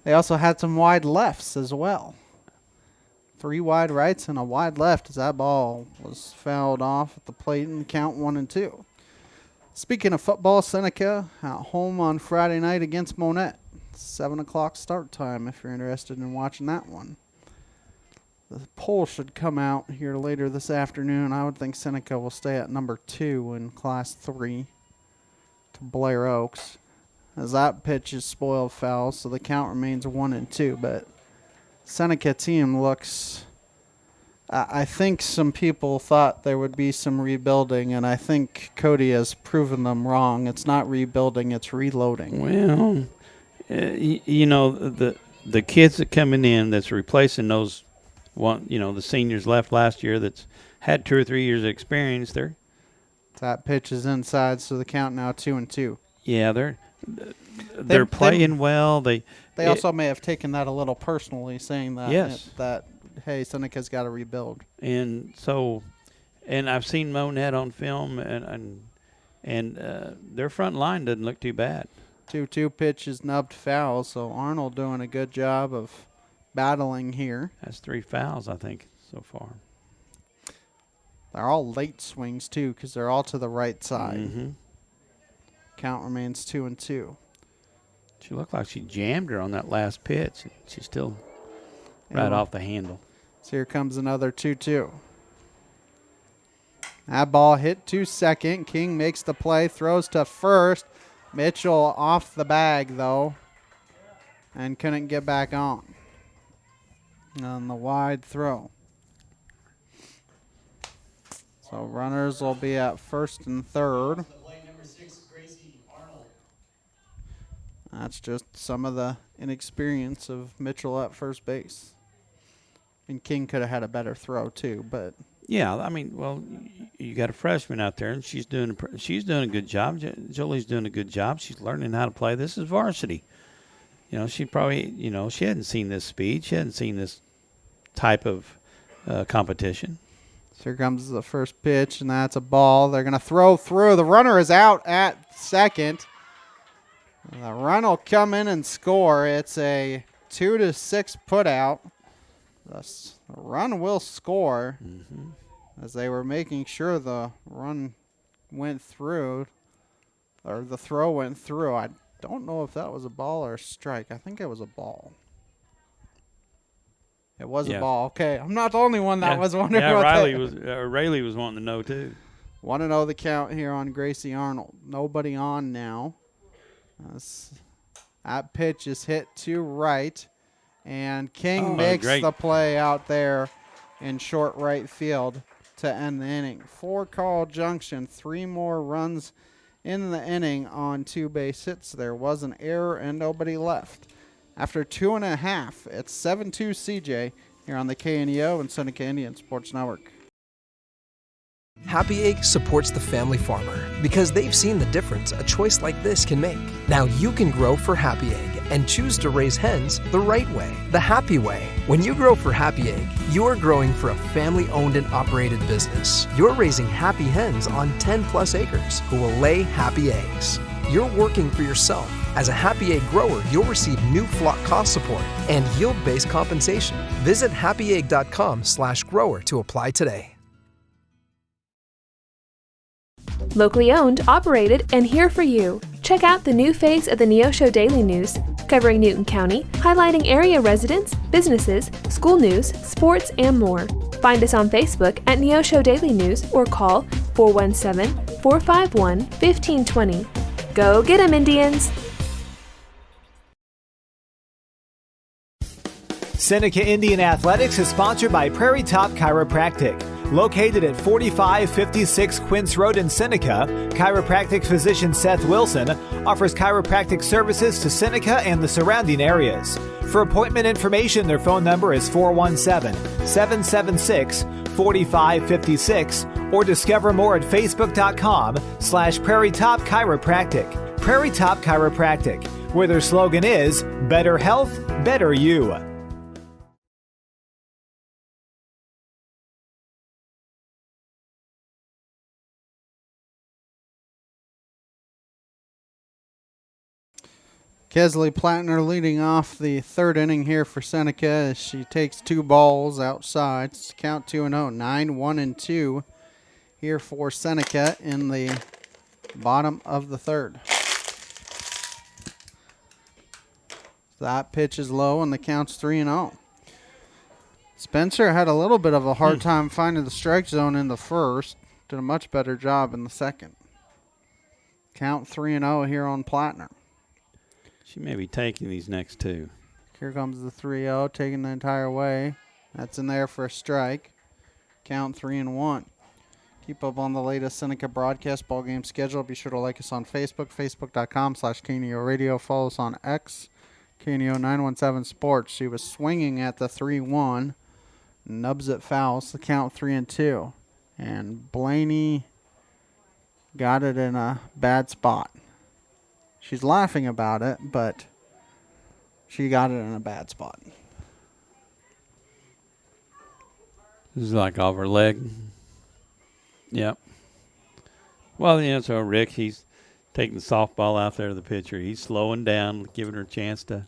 They also had some wide lefts as well. 3 wide rights and a wide left as that ball was fouled off at the plate and count 1-2. Speaking of football, Seneca at home on Friday night against Monette. 7 o'clock start time if you're interested in watching that one. The poll should come out here later this afternoon. I would think Seneca will stay at number 2 in Class 3 to Blair Oaks. As that pitch is spoiled foul, so the count remains 1-2. But Seneca team looks... I think some people thought there would be some rebuilding, and I think Cody has proven them wrong. It's not rebuilding, it's reloading. Well, the kids that coming in that's replacing those... the seniors left last year that's had 2 or 3 years of experience there. That pitch is inside, so the count now 2-2. Yeah, they're playing well. They also may have taken that a little personally, saying that that hey, Seneca's got to rebuild. And so, I've seen Monette on film, and their front line doesn't look too bad. 2-2 pitch is nubbed foul, so Arnold doing a good job of battling here. That's 3 fouls, I think, so far. They're all late swings, too, because they're all to the right side. Mm-hmm. Count remains 2-2. She looked like she jammed her on that last pitch. She's still right off the handle. So here comes another 2-2. That ball hit to second. King makes the play, throws to first. Mitchell off the bag, though, and couldn't get back on the wide throw. So runners will be at first and third. That's just some of the inexperience of Mitchell at first base. And King could have had a better throw too, but yeah, I mean, well, you got a freshman out there, and she's doing a good job. Jolie's doing a good job. She's learning how to play. This is varsity. She probably, she hadn't seen this speed. She hadn't seen this type of competition. So here comes the first pitch, and that's a ball. They're going to throw through. The runner is out at second. The run will come in and score. It's a 2-6 put out. The run will score as they were making sure the run went through, or the throw went through. I don't know if that was a ball or a strike. I think it was a ball. It was a ball. Okay, I'm not the only one that was wondering. Yeah, what Rayleigh was wanting to know too. Want to know the count here on Gracie Arnold. Nobody on now. That pitch is hit to right, and King makes the play out there in short right field to end the inning. 4 Carl Junction, 3 more runs in the inning on 2 base hits. There was an error and nobody left. After 2.5, it's 7-2 CJ here on the KNEO and Seneca Indian Sports Network. Happy Egg supports the family farmer because they've seen the difference a choice like this can make. Now you can grow for Happy Egg and choose to raise hens the right way, the happy way. When you grow for Happy Egg, you're growing for a family-owned and operated business. You're raising happy hens on 10+ acres who will lay happy eggs. You're working for yourself. As a Happy Egg grower, you'll receive new flock cost support and yield-based compensation. Visit happyegg.com/grower to apply today. Locally owned, operated, and here for you. Check out the new face of the Neosho Daily News, covering Newton County, highlighting area residents, businesses, school news, sports, and more. Find us on Facebook at Neosho Daily News or call 417-451-1520. Go get 'em, Indians! Seneca Indian Athletics is sponsored by Prairie Top Chiropractic, Located at 4556 Quince Road in Seneca, chiropractic physician Seth Wilson offers chiropractic services to Seneca and the surrounding areas. For appointment information, their phone number is 417-776-4556 or discover more at facebook.com/Prairie Top Chiropractic. Prairie Top Chiropractic, where their slogan is Better Health, Better You. Kesley Plattner leading off the third inning here for Seneca as she takes two balls outside. It's count 2-0, 9-1-2 here for Seneca in the bottom of the third. That pitch is low and the count's 3-0. Spencer had a little bit of a hard time finding the strike zone in the first. Did a much better job in the second. Count 3-0 here on Plattner. She may be taking these next two. Here comes the 3-0, taking the entire way. That's in there for a strike. Count 3-1. Keep up on the latest Seneca broadcast ball game schedule. Be sure to like us on Facebook, facebook.com/KNEO Radio. Follow us on X, KNEO 917 Sports. She was swinging at the 3-1. Nubs it foul, so the count 3-2. And Blaney got it in a bad spot. She's laughing about it, but she got it in a bad spot. This is like off her leg. Yep. Well, so Rick, he's taking the softball out there to the pitcher. He's slowing down, giving her a chance to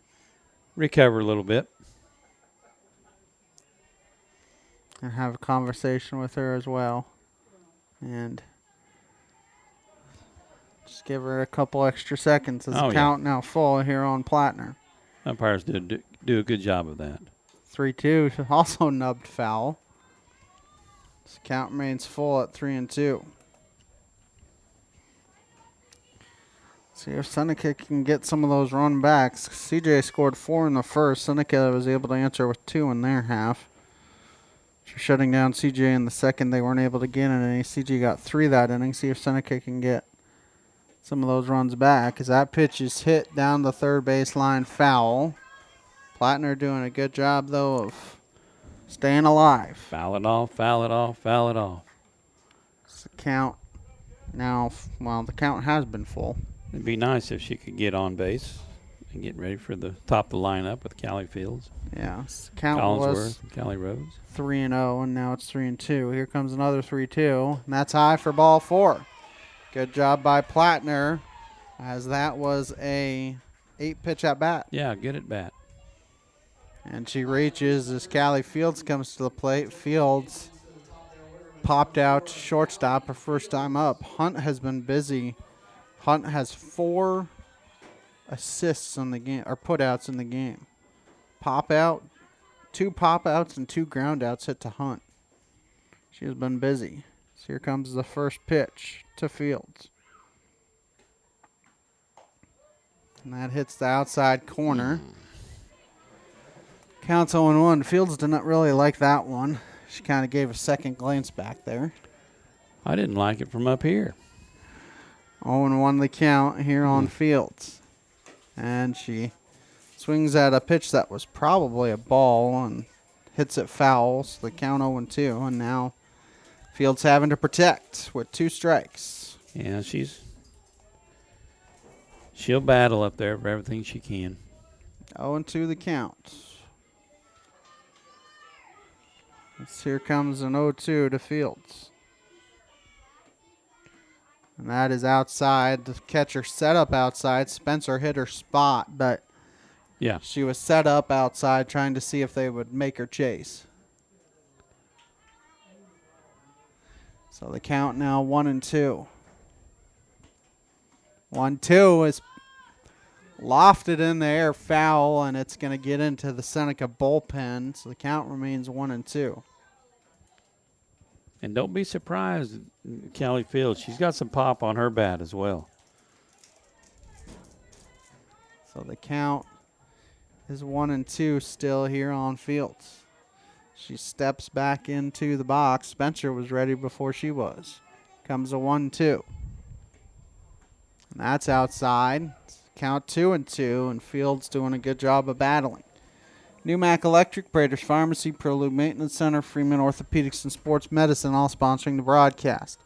recover a little bit. And have a conversation with her as well. And just give her a couple extra seconds as the count now full here on Plattner. Umpires do a good job of that. 3-2, also nubbed foul. This count remains full at 3-2. See if Seneca can get some of those run backs. CJ scored 4 in the first. Seneca was able to answer with 2 in their half. After shutting down CJ in the second, they weren't able to get in any. CJ got 3 that inning. See if Seneca can get some of those runs back as that pitch is hit down the third baseline foul. Plattner doing a good job, though, of staying alive. Foul it off, foul it off, foul it off. It's the count now, well, the count has been full. It'd be nice if she could get on base and get ready for the top of the lineup with Callie Fields. Yeah, count was Callie Rose. 3-0, and now it's 3-2. Here comes another 3-2, and that's high for ball 4. Good job by Plattner, as that was a 8-pitch at bat. Yeah, good at bat. And she reaches as Callie Fields comes to the plate. Fields popped out to shortstop her first time up. Hunt has been busy. Hunt has 4 assists in the game, or putouts in the game. Pop out, 2 pop outs and 2 ground outs hit to Hunt. She has been busy. So here comes the first pitch to Fields. And that hits the outside corner. Counts 0-1. Fields did not really like that one. She kind of gave a second glance back there. I didn't like it from up here. 0-1 the count here on Fields. And she swings at a pitch that was probably a ball and hits it foul. So the count 0-2. And now Fields having to protect with 2 strikes. Yeah, she'll battle up there for everything she can. 0-2 the count. Here comes an 0-2 to Fields. And that is outside. The catcher set up outside. Spencer hit her spot, but yeah, she was set up outside trying to see if they would make her chase. So the count now 1-2. 1-2 is lofted in the air, foul, and it's going to get into the Seneca bullpen. So the count remains 1-2. And don't be surprised, Callie Fields. She's got some pop on her bat as well. So the count is 1-2 still here on Fields. She steps back into the box. Spencer was ready before she was. Comes a 1-2. And that's outside. Count 2-2, and Fields doing a good job of battling. Newmac Electric, Brader's Pharmacy, Prelude Maintenance Center, Freeman Orthopedics and Sports Medicine, all sponsoring the broadcast.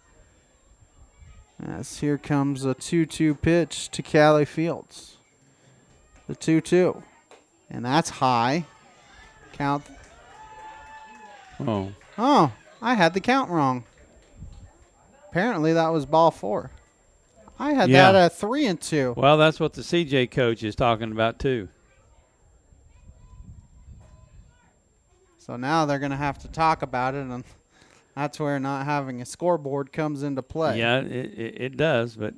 As here comes a 2-2 pitch to Callie Fields. The 2-2. And that's high. Count. Oh, I had the count wrong. Apparently that was ball 4. I had that at 3-2. Well, that's what the CJ coach is talking about, too. So now they're going to have to talk about it, and that's where not having a scoreboard comes into play. Yeah, it does, but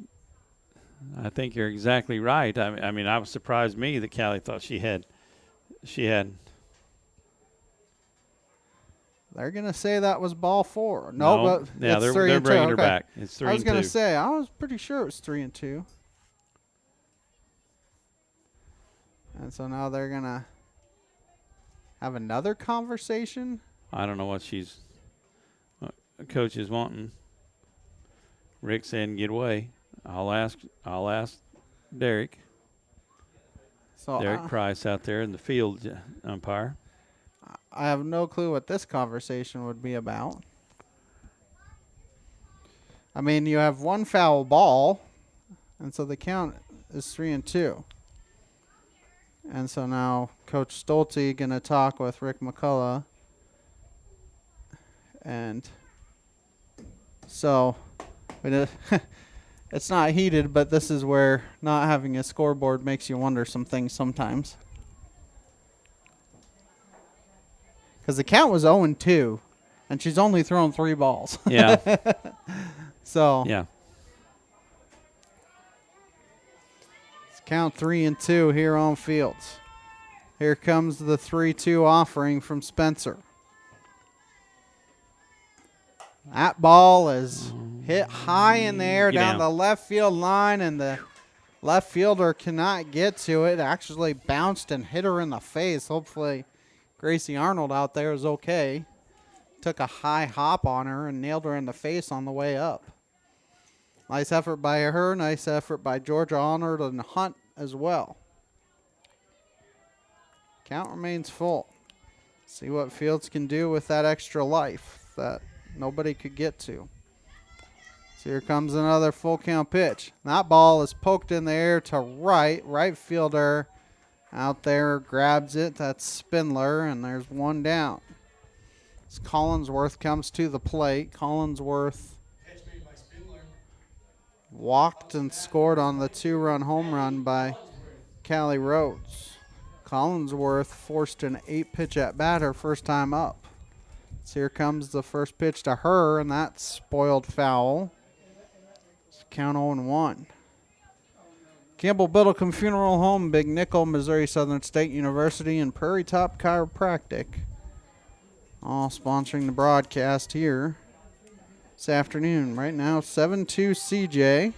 I think you're exactly right. I mean, I was surprised that Callie thought she had. They're going to say that was ball 4. No, but yeah, it's they're 3-2. bringing her Okay. back. It's 3-2. I was going to say, I was pretty sure it was 3-2. And so now they're going to have another conversation. I don't know what coach is wanting. Rick saying get away. I'll ask Derek. So Derek Price out there in the field umpire. I have no clue what this conversation would be about. I mean, you have one foul ball, and so the count is 3-2. And so now Coach Stolte going to talk with Rick McCullough. And so it's not heated, but this is where not having a scoreboard makes you wonder some things sometimes. Because the count was 0-2, and she's only thrown 3 balls. Yeah. So. Yeah. It's count 3-2 here on Fields. Here comes the 3-2 offering from Spencer. That ball is hit high in the air down the left field line, and the left fielder cannot get to it. Actually bounced and hit her in the face. Hopefully Gracie Arnold out there is okay. Took a high hop on her and nailed her in the face on the way up. Nice effort by her. Nice effort by Georgia Arnold and Hunt as well. Count remains full. See what Fields can do with that extra life that nobody could get to. So here comes another full count pitch. That ball is poked in the air to right. Right fielder out there grabs it. That's Spindler, and there's one down. As Collinsworth comes to the plate. Collinsworth walked and scored on the 2-run home run by Callie Rhodes. Collinsworth forced an 8-pitch at bat her first time up. So here comes the first pitch to her, and that's spoiled foul. It's count 0-1. Campbell Biddlecombe Funeral Home, Big Nickel, Missouri Southern State University, and Prairie Top Chiropractic. All sponsoring the broadcast here this afternoon. Right now, 7-2 CJ.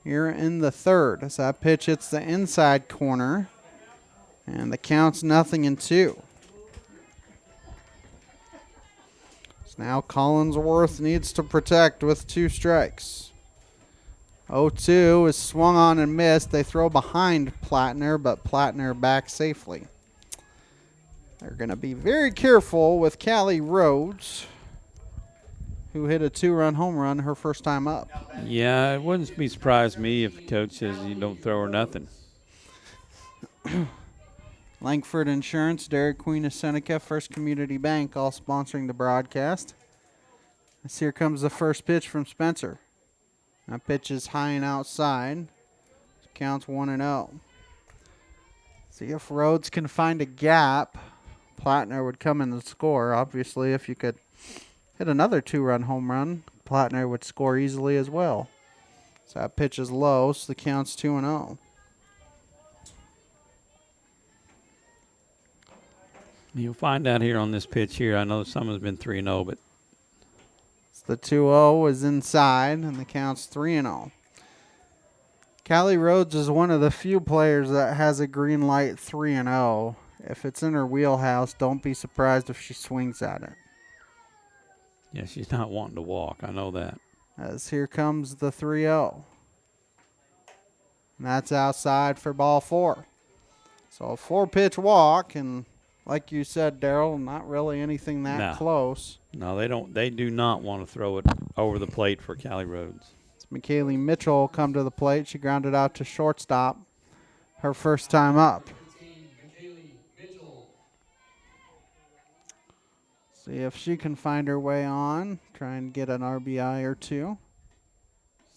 Here in the third, as that pitch hits the inside corner. And the count's 0-2. So now Collinsworth needs to protect with 2 strikes. 0-2 is swung on and missed. They throw behind Plattner, but Plattner back safely. They're going to be very careful with Callie Rhodes, who hit a 2-run home run her first time up. Yeah, it wouldn't be surprised me if the coach says you don't throw her nothing. Langford Insurance, Dairy Queen of Seneca, First Community Bank, all sponsoring the broadcast. As here comes the first pitch from Spencer. That pitch is high and outside. Counts 1-0. See if Rhodes can find a gap. Plattner would come in the score. Obviously, if you could hit another 2-run home run, Plattner would score easily as well. So that pitch is low, so the count's 2-0. You'll find out here on this pitch here. I know some has been 3-0, but the 2-0 is inside, and the count's 3-0. Callie Rhodes is one of the few players that has a green light 3-0 If it's in her wheelhouse, don't be surprised if she swings at it. Yeah, she's not wanting to walk. I know that. As here comes the 3-0. And that's outside for ball 4. So a 4-pitch walk, and like you said, Daryl, not really anything that close. No, they don't. They do not want to throw it over the plate for Callie Rhodes. It's McKaylee Mitchell come to the plate. She grounded out to shortstop her first time up. See if she can find her way on. Try and get an RBI or two.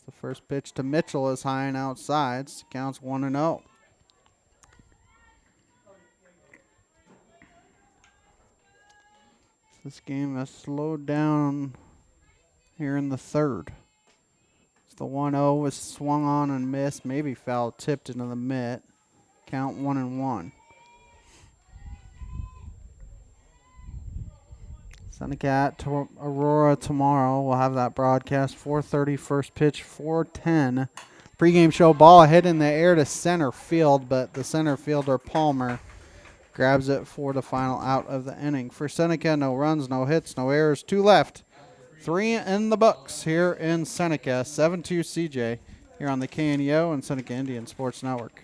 The first pitch to Mitchell is high and outside. Counts 1-0. This game has slowed down here in the third. The 1-0 was swung on and missed. Maybe foul tipped into the mitt. Count 1-1. Seneca at Aurora tomorrow. We'll have that broadcast. 4:30 first pitch, 4:10. Pregame show, ball hit in the air to center field, but the center fielder Palmer grabs it for the final out of the inning. For Seneca, no runs, no hits, no errors. 2 left. 3 in the books here in Seneca. 7-2 CJ here on the KNEO and Seneca Indian Sports Network.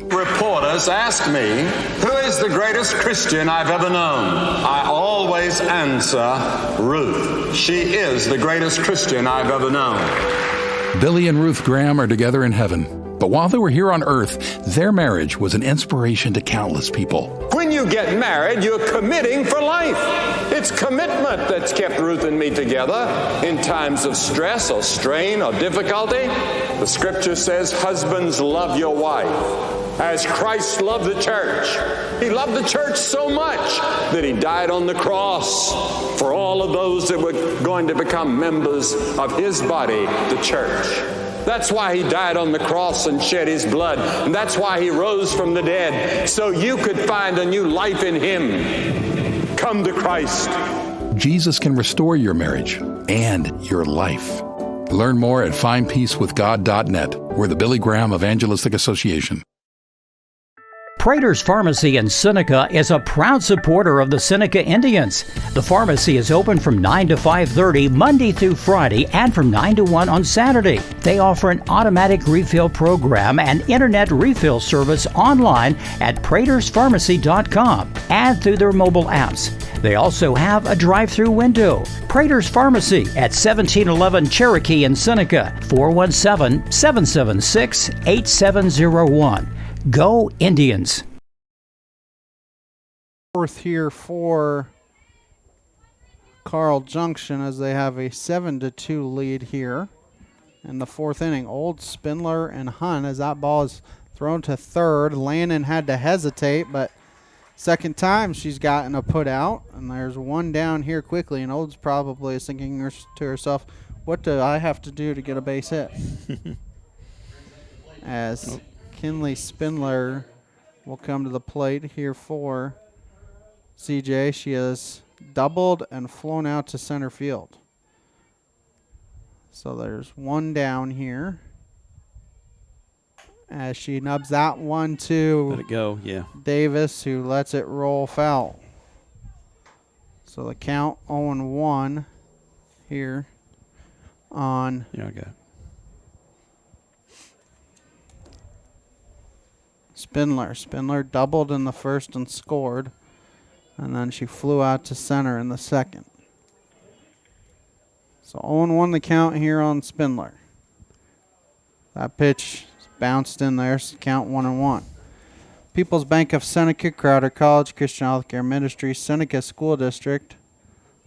Reporters ask me, who is the greatest Christian I've ever known? I always answer, Ruth. She is the greatest Christian I've ever known. Billy and Ruth Graham are together in heaven. But while they were here on earth, their marriage was an inspiration to countless people. When you get married, you're committing for life. It's commitment that's kept Ruth and me together in times of stress or strain or difficulty. The scripture says, husbands, love your wife as Christ loved the church. He loved the church so much that he died on the cross for all of those that were going to become members of his body, the church. That's why he died on the cross and shed his blood. And that's why he rose from the dead, so you could find a new life in him. Come to Christ. Jesus can restore your marriage and your life. Learn more at findpeacewithgod.net. We're the Billy Graham Evangelistic Association. Prater's Pharmacy in Seneca is a proud supporter of the Seneca Indians. The pharmacy is open from 9 to 5:30 Monday through Friday and from 9 to 1 on Saturday. They offer an automatic refill program and internet refill service online at praterspharmacy.com and through their mobile apps. They also have a drive-through window. Prater's Pharmacy at 1711 Cherokee in Seneca, 417-776-8701. Go Indians. Fourth here for Carl Junction as they have a 7-2 lead here in the fourth inning. Old, Spindler, and Hunt as that ball is thrown to third. Lannon had to hesitate, but second time she's gotten a put out, and there's one down here quickly, and Old's probably thinking to herself, what do I have to do to get a base hit? As Kinley Spindler will come to the plate here for CJ. She has doubled and flown out to center field. So there's one down here. As she nubs that one to Let it go, yeah. Davis, who lets it roll foul. So the count 0-1 here on Yeah, I got it. Spindler. Spindler doubled in the first and scored, and then she flew out to center in the second. So 0-1 the count here on Spindler. That pitch bounced in there, so count 1-1. People's Bank of Seneca, Crowder College, Christian Healthcare Ministry, Seneca School District,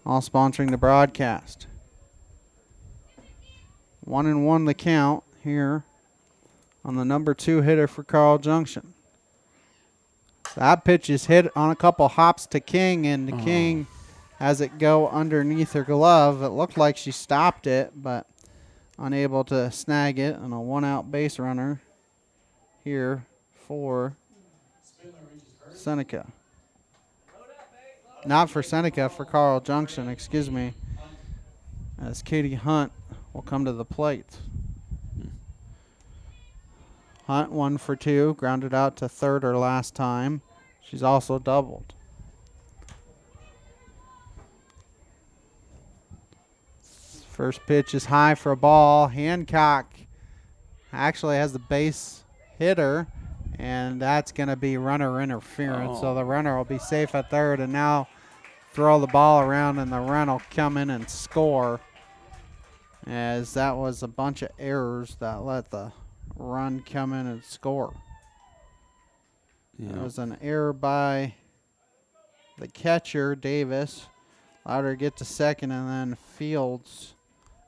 all sponsoring the broadcast. 1-1 the count here on the number 2 hitter for Carl Junction. So that pitch is hit on a couple hops to King, and the King has it go underneath her glove. It looked like she stopped it, but unable to snag it, and a 1-out base runner here for Seneca. Not for Seneca, for Carl Junction, excuse me, as Katie Hunt will come to the plate. Hunt 1 for 2, grounded out to third her last time. She's also doubled. First pitch is high for a ball. Hancock actually has the base hitter, and that's going to be runner interference. So the runner will be safe at third, and now throw the ball around, and the run will come in and score, as that was a bunch of errors that let the run come in and score. Yeah. There was an error by the catcher, Davis. Allowed her to get to second, and then Fields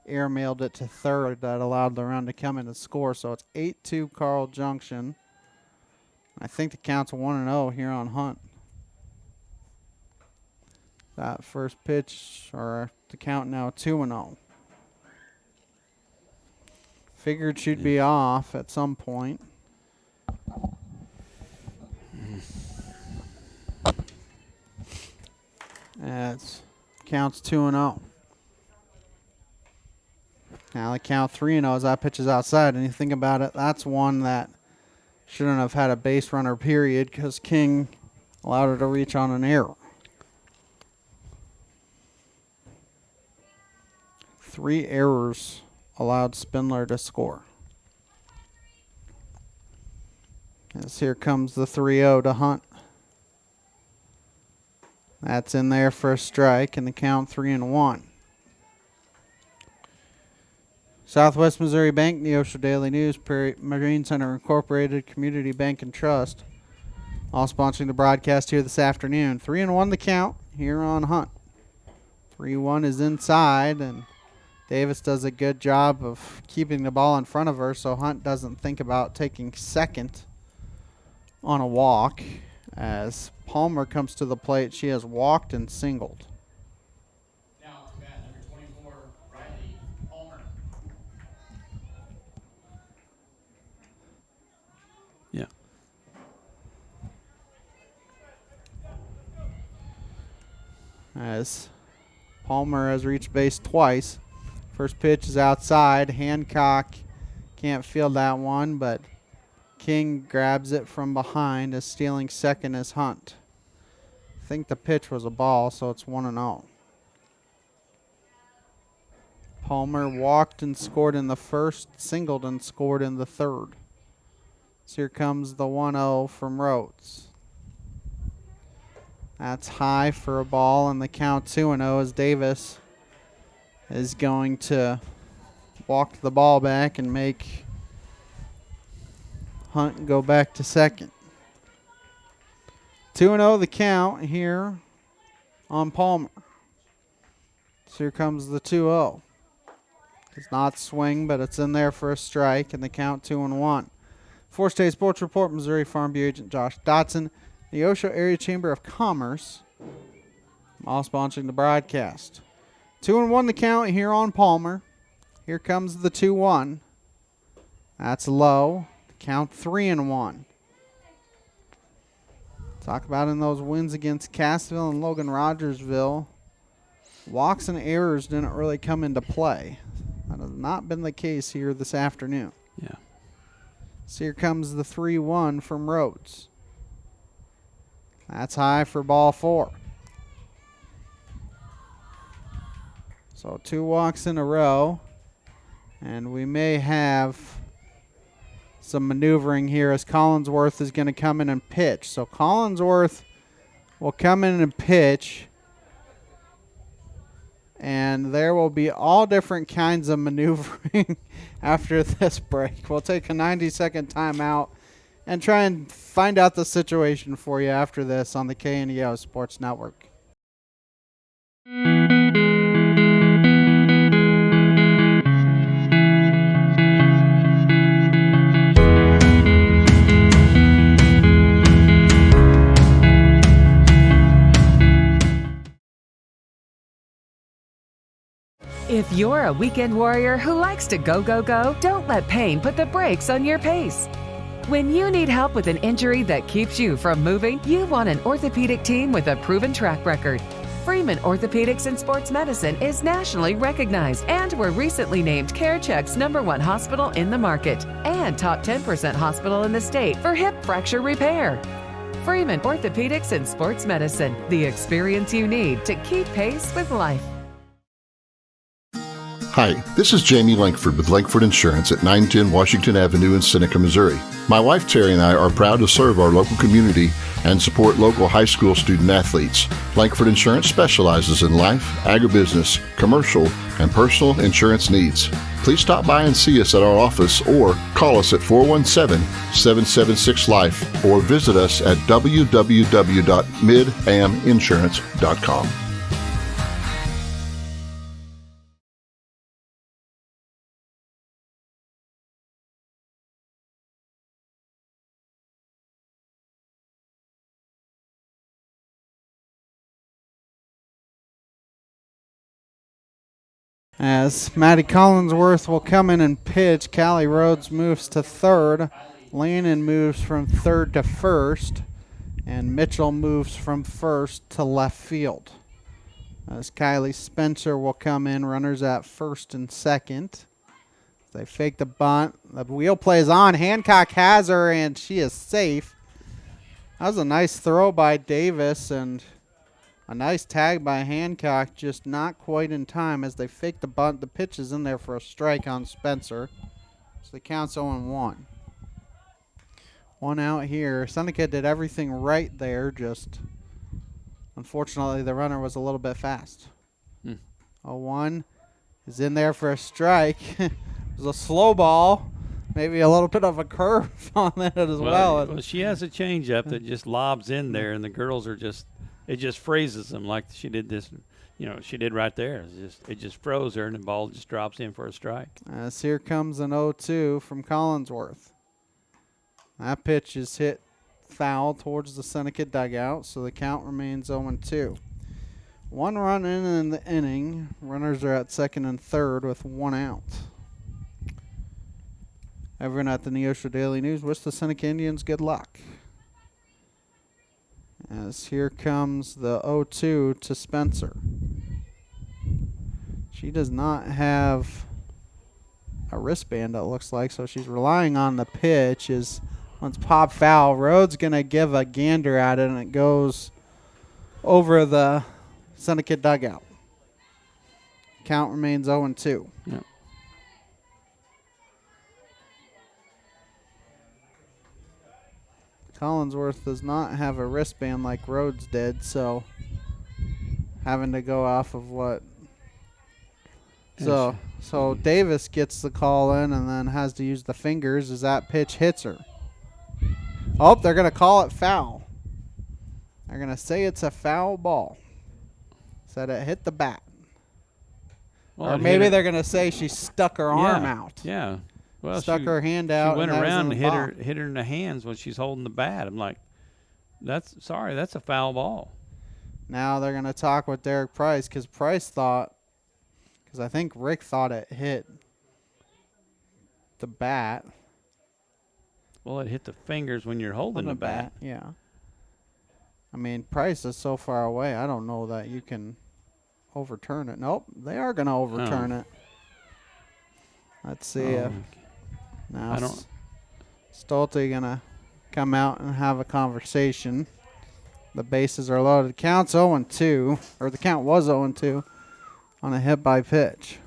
airmailed it to third. That allowed the run to come in and score. So it's 8-2 Carl Junction. I think the count's 1-0 here on Hunt. That first pitch, or the count now 2-0. Figured she'd be off at some point. It's counts 2-0. Now the count 3-0 as that pitch is outside. And you think about it, that's one that shouldn't have had a base runner, period, because King allowed her to reach on an error. 3 errors allowed Spindler to score. As here comes the 3-0 to Hunt. That's in there for a strike, and the count 3-1. Southwest Missouri Bank, Neosho Daily News, Prairie Marine Center Incorporated, Community Bank and Trust, all sponsoring the broadcast here this afternoon. 3-1 the count here on Hunt. 3-1 is inside, and Davis does a good job of keeping the ball in front of her so Hunt doesn't think about taking second on a walk. As Palmer comes to the plate, she has walked and singled. Now to bat, number 24, Riley Palmer. Yeah. As Palmer has reached base twice. First pitch is outside. Hancock can't field that one, but King grabs it from behind as stealing second is Hunt. I think the pitch was a ball, so it's 1-0. Palmer walked and scored in the first, singled and scored in the third. So here comes the 1-0 from Rhodes. That's high for a ball, and the count 2-0 as Davis is going to walk the ball back and make Hunt go back to second. 2-0 the count here on Palmer. So here comes the 2-0. Does not swing, but it's in there for a strike, and the count 2-1. Four State Sports Report, Missouri Farm Bureau Agent Josh Dotson, the Neosho Area Chamber of Commerce, all sponsoring the broadcast. 2-1 the count here on Palmer. Here comes the 2-1. That's low. Count 3-1. Talk about in those wins against Cassville and Logan Rogersville, walks and errors didn't really come into play. That has not been the case here this afternoon. Yeah. So here comes the 3-1 from Rhodes. That's high for ball 4. So 2 walks in a row, and we may have some maneuvering here as Collinsworth is going to come in and pitch. So Collinsworth will come in and pitch, and there will be all different kinds of maneuvering after this break. We'll take a 90-second timeout and try and find out the situation for you after this on the KNEO Sports Network. If you're a weekend warrior who likes to go, go, go, don't let pain put the brakes on your pace. When you need help with an injury that keeps you from moving, you want an orthopedic team with a proven track record. Freeman Orthopedics and Sports Medicine is nationally recognized and were recently named CareCheck's #1 hospital in the market and top 10% hospital in the state for hip fracture repair. Freeman Orthopedics and Sports Medicine, the experience you need to keep pace with life. Hi, this is Jamie Lankford with Lankford Insurance at 910 Washington Avenue in Seneca, Missouri. My wife Terry and I are proud to serve our local community and support local high school student athletes. Lankford Insurance specializes in life, agribusiness, commercial, and personal insurance needs. Please stop by and see us at our office or call us at 417-776-LIFE or visit us at www.midaminsurance.com. As Maddie Collinsworth will come in and pitch, Callie Rhodes moves to third, Lannon moves from third to first, and Mitchell moves from first to left field. As Kylie Spencer will come in, runners at first and second. They fake the bunt. The wheel plays on. Hancock has her, and she is safe. That was a nice throw by Davis, and a nice tag by Hancock, just not quite in time as they fake the bunt. The pitch is in there for a strike on Spencer. So the count's 0-1. One out here. Seneca did everything right there, just unfortunately the runner was a little bit fast. 0-1 is in there for a strike. It was a slow ball. Maybe a little bit of a curve on that as well. Well, she has a changeup that just lobs in there, and the girls are just – it just freezes them like she did this, she did right there. It just froze her, and the ball just drops in for a strike. As here comes an 0-2 from Collinsworth. That pitch is hit foul towards the Seneca dugout, so the count remains 0-2. One run in the inning. Runners are at second and third with one out. Everyone at the Neosho Daily News wish the Seneca Indians good luck. As here comes the 0-2 to Spencer. She does not have a wristband, it looks like, so she's relying on the pitch. Once pop foul, Rhodes going to give a gander at it, and it goes over the Seneca dugout. Count remains 0-2. Yep. Collinsworth does not have a wristband like Rhodes did, so having to go off of what. So Davis gets the call in and then has to use the fingers as that pitch hits her. Oh, they're going to call it foul. They're going to say it's a foul ball. Said it hit the bat. Well, or maybe they're going to say she stuck her arm out. Yeah. Well, stuck her hand out. She went around and hit her in the hands when she's holding the bat. I'm like, that's a foul ball. Now they're going to talk with Derek Price because Price thought, because I think Rick thought it hit the bat. Well, it hit the fingers when you're holding the bat. Yeah. I mean, Price is so far away. I don't know that you can overturn it. Nope, they are going to overturn it. Let's see if now Stolte going to come out and have a conversation. The bases are loaded. The count's 0-2, or the count was 0-2 on a hit by pitch.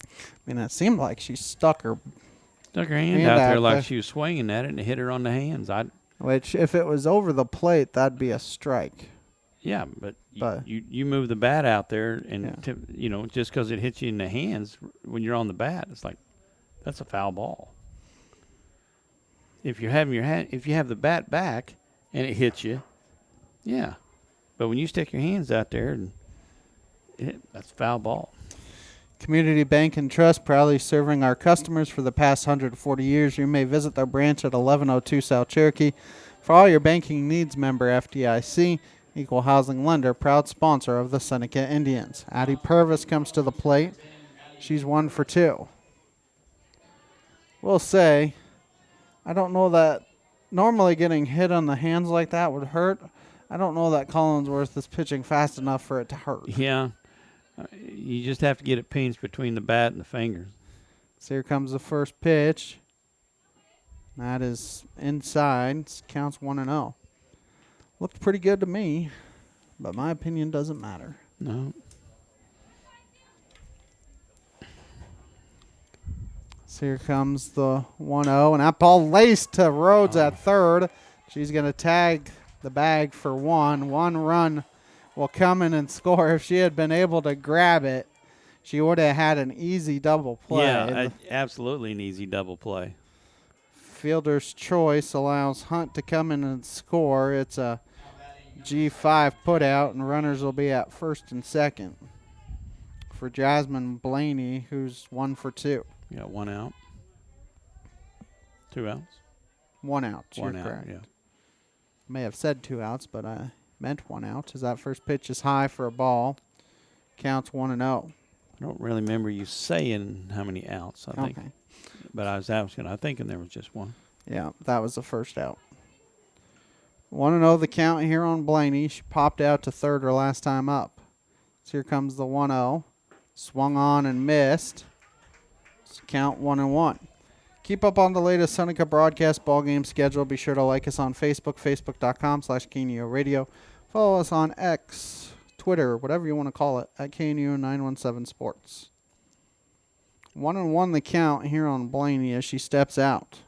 I mean, it seemed like she stuck her hand out there like she was swinging at it and hit her on the hands. Which, if it was over the plate, that'd be a strike. Yeah, but you move the bat out there, and just because it hits you in the hands when you're on the bat, it's like that's a foul ball. If you have the bat back and it hits you, yeah, but when you stick your hands out there, that's a foul ball. Community Bank and Trust, proudly serving our customers for the past 140 years. You may visit their branch at 1102 South Cherokee. For all your banking needs, member FDIC, equal housing lender, proud sponsor of the Seneca Indians. Addie Purvis comes to the plate. She's 1 for 2. We'll say, I don't know that normally getting hit on the hands like that would hurt. I don't know that Collinsworth is pitching fast enough for it to hurt. Yeah. You just have to get it pinched between the bat and the fingers. So here comes the first pitch. That is inside. Counts 1-0. Looked pretty good to me, but my opinion doesn't matter. No. So here comes the 1-0, and that ball laced to Rhodes at third. She's going to tag the bag for one. One run will come in and score. If she had been able to grab it, she would have had an easy double play. Yeah, absolutely an easy double play. Fielder's choice allows Hunt to come in and score. It's a G5 put out, and runners will be at first and second for Jasmine Blaney, who's 1 for 2. You got 1 out. 2 outs? 1 out. One You're out, correct. yeah. May have said 2 outs, but I meant 1 out, as that first pitch is high for a ball. Counts 1-0. I don't really remember you saying how many outs, I think. Okay. But I was thinking there was just 1. Yeah, that was the first out. 1-0 the count here on Blaney. She popped out to third her last time up. So here comes the 1-0. Swung on and missed. So count 1-1. Keep up on the latest Seneca broadcast ball game schedule. Be sure to like us on Facebook, facebook.com/KNEO Radio. Follow us on X, Twitter, whatever you want to call it, at KNEO 917 Sports. 1-1 the count here on Blaney as she steps out.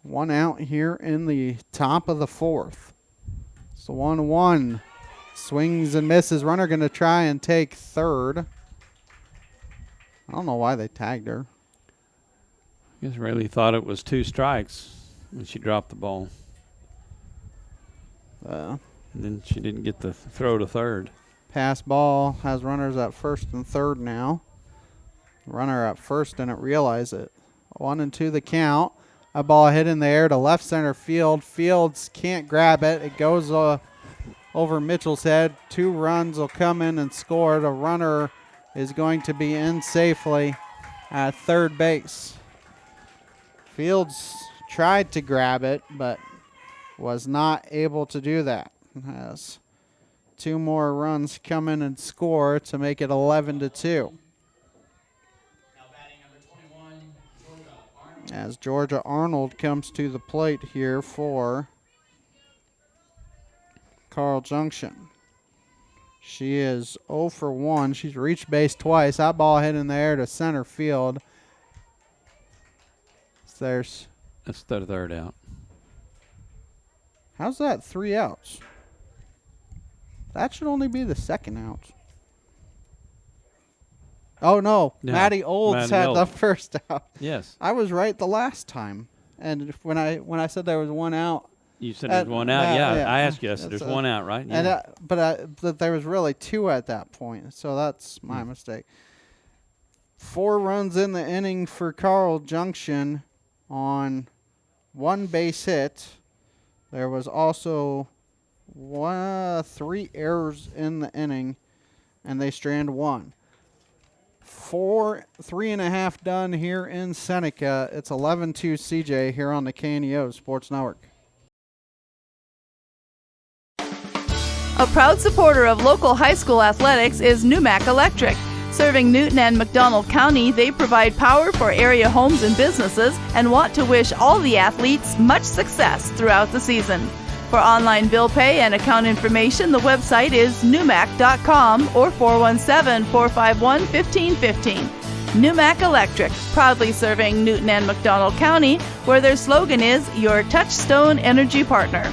One out here in the top of the fourth. So 1-1. Swings and misses. Runner going to try and take third. I don't know why they tagged her. I guess really thought it was 2 strikes when she dropped the ball. And then she didn't get the throw to third. Pass ball has runners at first and third now. Runner at first didn't realize it. 1-2 the count. A ball hit in the air to left center field. Fields can't grab it. It goes over Mitchell's head. 2 runs will come in and score. The runner is going to be in safely at third base. Fields tried to grab it, but was not able to do that. Has 2 more runs come in and score to make it 11-2. As Georgia Arnold comes to the plate here for Carl Junction. She is 0 for 1. She's reached base twice. That ball hit in the air to center field. That's the third out. How's that 3 outs? That should only be the second out. Oh, no. Maddie Olds had the first out. Yes. I was right the last time. And when I said there was 1 out. You said there's 1 out? Yeah. I asked you. I said there's 1 out, right? Yeah. But there was really 2 at that point. So that's my mistake. 4 runs in the inning for Carl Junction on 1 base hit. There was also 3 errors in the inning, and they strand 1. 3.5 done here in Seneca. It's 11-2 CJ here on the KNEO Sports Network. A proud supporter of local high school athletics is Numac Electric. Serving Newton and McDonald County, they provide power for area homes and businesses and want to wish all the athletes much success throughout the season. For online bill pay and account information, the website is numac.com or 417-451-1515. Numac Electric, proudly serving Newton and McDonald County, where their slogan is your touchstone energy partner.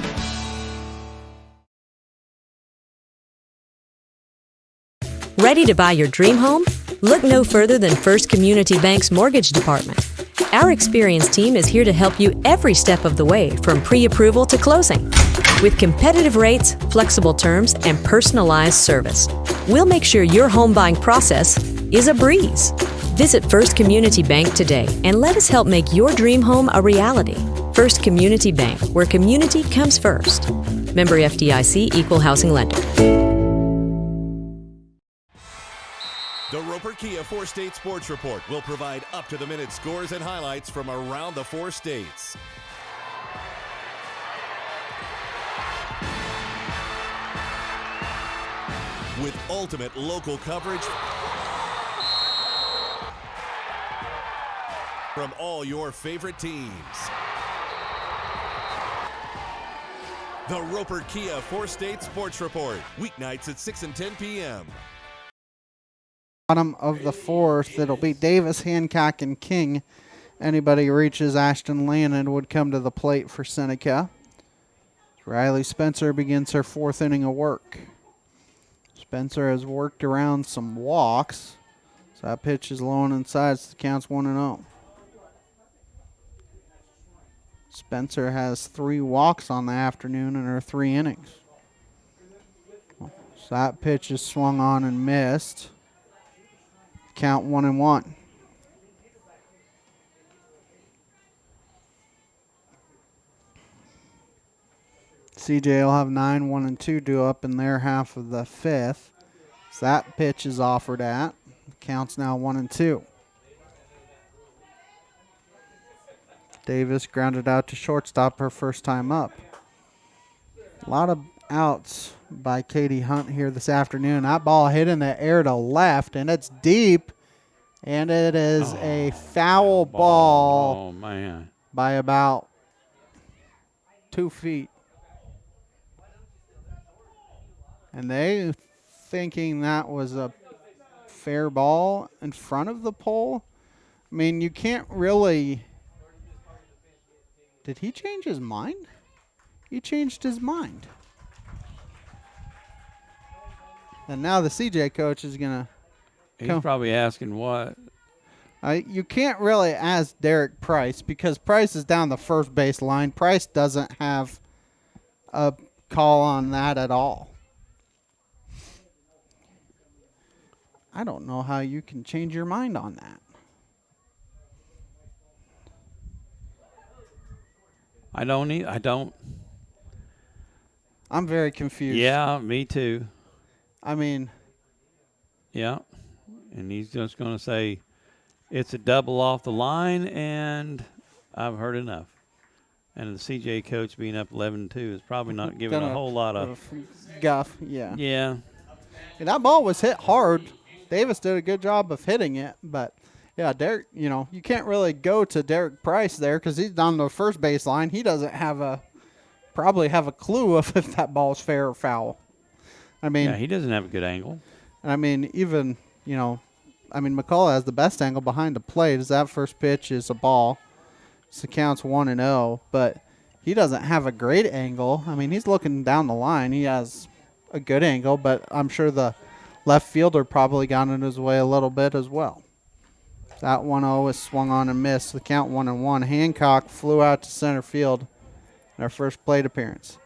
Ready to buy your dream home? Look no further than First Community Bank's Mortgage Department. Our experienced team is here to help you every step of the way, from pre-approval to closing. With competitive rates, flexible terms, and personalized service, we'll make sure your home buying process is a breeze. Visit First Community Bank today and let us help make your dream home a reality. First Community Bank, where community comes first. Member FDIC, Equal Housing Lender. The Roper Kia 4-State Sports Report will provide up-to-the-minute scores and highlights from around the 4 states. With ultimate local coverage from all your favorite teams. The Roper Kia 4-State Sports Report, weeknights at 6 and 10 p.m. Bottom of the fourth, it'll be Davis, Hancock, and King. Anybody who reaches Ashton Lannon would come to the plate for Seneca. Riley Spencer begins her fourth inning of work. Spencer has worked around some walks, so that pitch is low and inside, so the count's 1-0. Spencer has 3 walks on the afternoon in her 3 innings. So that pitch is swung on and missed. Count 1-1. CJ will have 9, 1, and 2 due up in their half of the fifth. So that pitch is offered at. Count's now 1-2. Davis grounded out to shortstop her first time up. A lot of outs by Katie Hunt here this afternoon. That ball hit in the air to left, and it's deep. And it is a foul ball. Oh, man. By about 2 feet. And they thinking that was a fair ball in front of the pole. I mean, you can't really... Did he change his mind? He changed his mind. And now the CJ coach is going to... He's probably asking what? You can't really ask Derek Price because Price is down the first base line. Price doesn't have a call on that at all. I don't know how you can change your mind on that. I don't. I'm very confused. Yeah, me too. I mean. Yeah. And he's just going to say it's a double off the line, and I've heard enough. And the CJ coach being up 11-2 is probably not giving a whole lot of guff. Yeah. Yeah. And that ball was hit hard. Davis did a good job of hitting it, but yeah, Derek, you can't really go to Derek Price there because he's down the first base line. He doesn't probably have a clue of if that ball is fair or foul. I mean, yeah, he doesn't have a good angle. I mean, even, McCullough has the best angle behind the plate as that first pitch is a ball. So the count's 1-0, but he doesn't have a great angle. I mean, he's looking down the line. He has a good angle, but I'm sure the left fielder probably got in his way a little bit as well. That 1-0 is swung on and missed. The count 1-1. Hancock flew out to center field in our first plate appearance.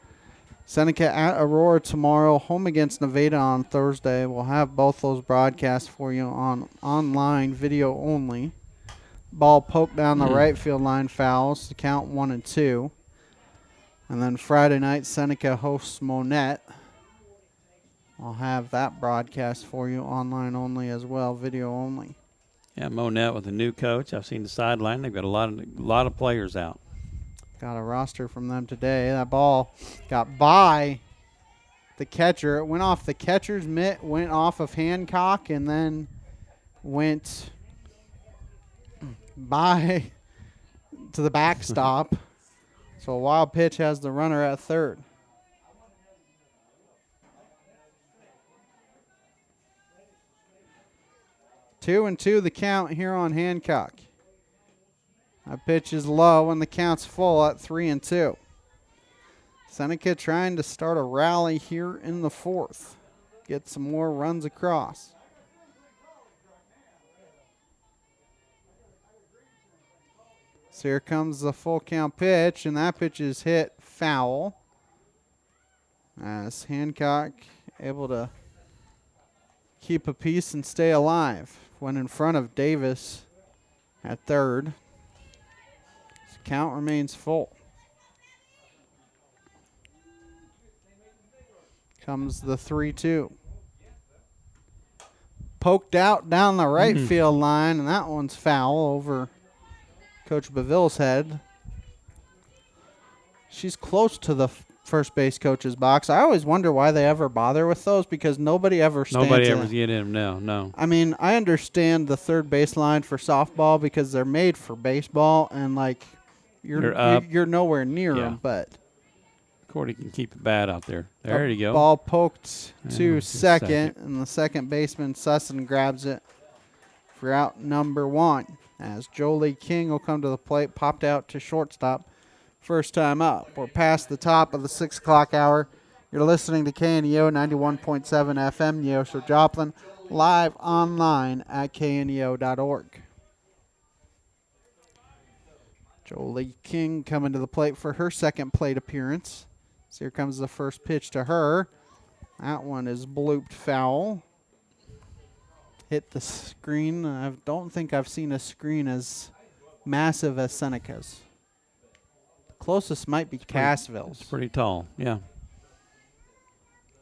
Seneca at Aurora tomorrow, home against Nevada on Thursday. We'll have both those broadcasts for you on online, video only. Ball poked down the right field line, fouls. The count 1-2. And then Friday night, Seneca hosts Monette. I'll have that broadcast for you online only as well, video only. Yeah, Monette with a new coach. I've seen the sideline. They've got a lot of players out. Got a roster from them today. That ball got by the catcher. It went off the catcher's mitt, went off of Hancock, and then went by to the backstop. So a wild pitch has the runner at third. Two and two the count here on Hancock. That pitch is low and the count's full at 3-2. Seneca trying to start a rally here in the fourth. Get some more runs across. So here comes the full count pitch, and that pitch is hit foul. As Hancock able to keep a piece and stay alive. Went in front of Davis at third. So count remains full. Comes the 3-2. poked out down the right field line, and that one's foul over Coach Beville's head. She's close to the first base coach's box. I always wonder why they ever bother with those, because nobody ever stands Nobody ever get in them, no. I mean, I understand the third base line for softball because they're made for baseball, and, like, you're nowhere near them, but Cordy can keep it bad out there. There you go. Ball poked to second, and the second baseman, Sussin, grabs it for out number 1. As Jolie King will come to the plate, popped out to shortstop. First time up. We're past the top of the 6 o'clock hour. You're listening to KNEO 91.7 FM, Neosho Joplin, live online at kneo.org. Jolie King coming to the plate for her second plate appearance. So here comes the first pitch to her. That one is blooped foul. Hit the screen. I don't think I've seen a screen as massive as Seneca's. Closest might be Cassville's. It's pretty tall, yeah.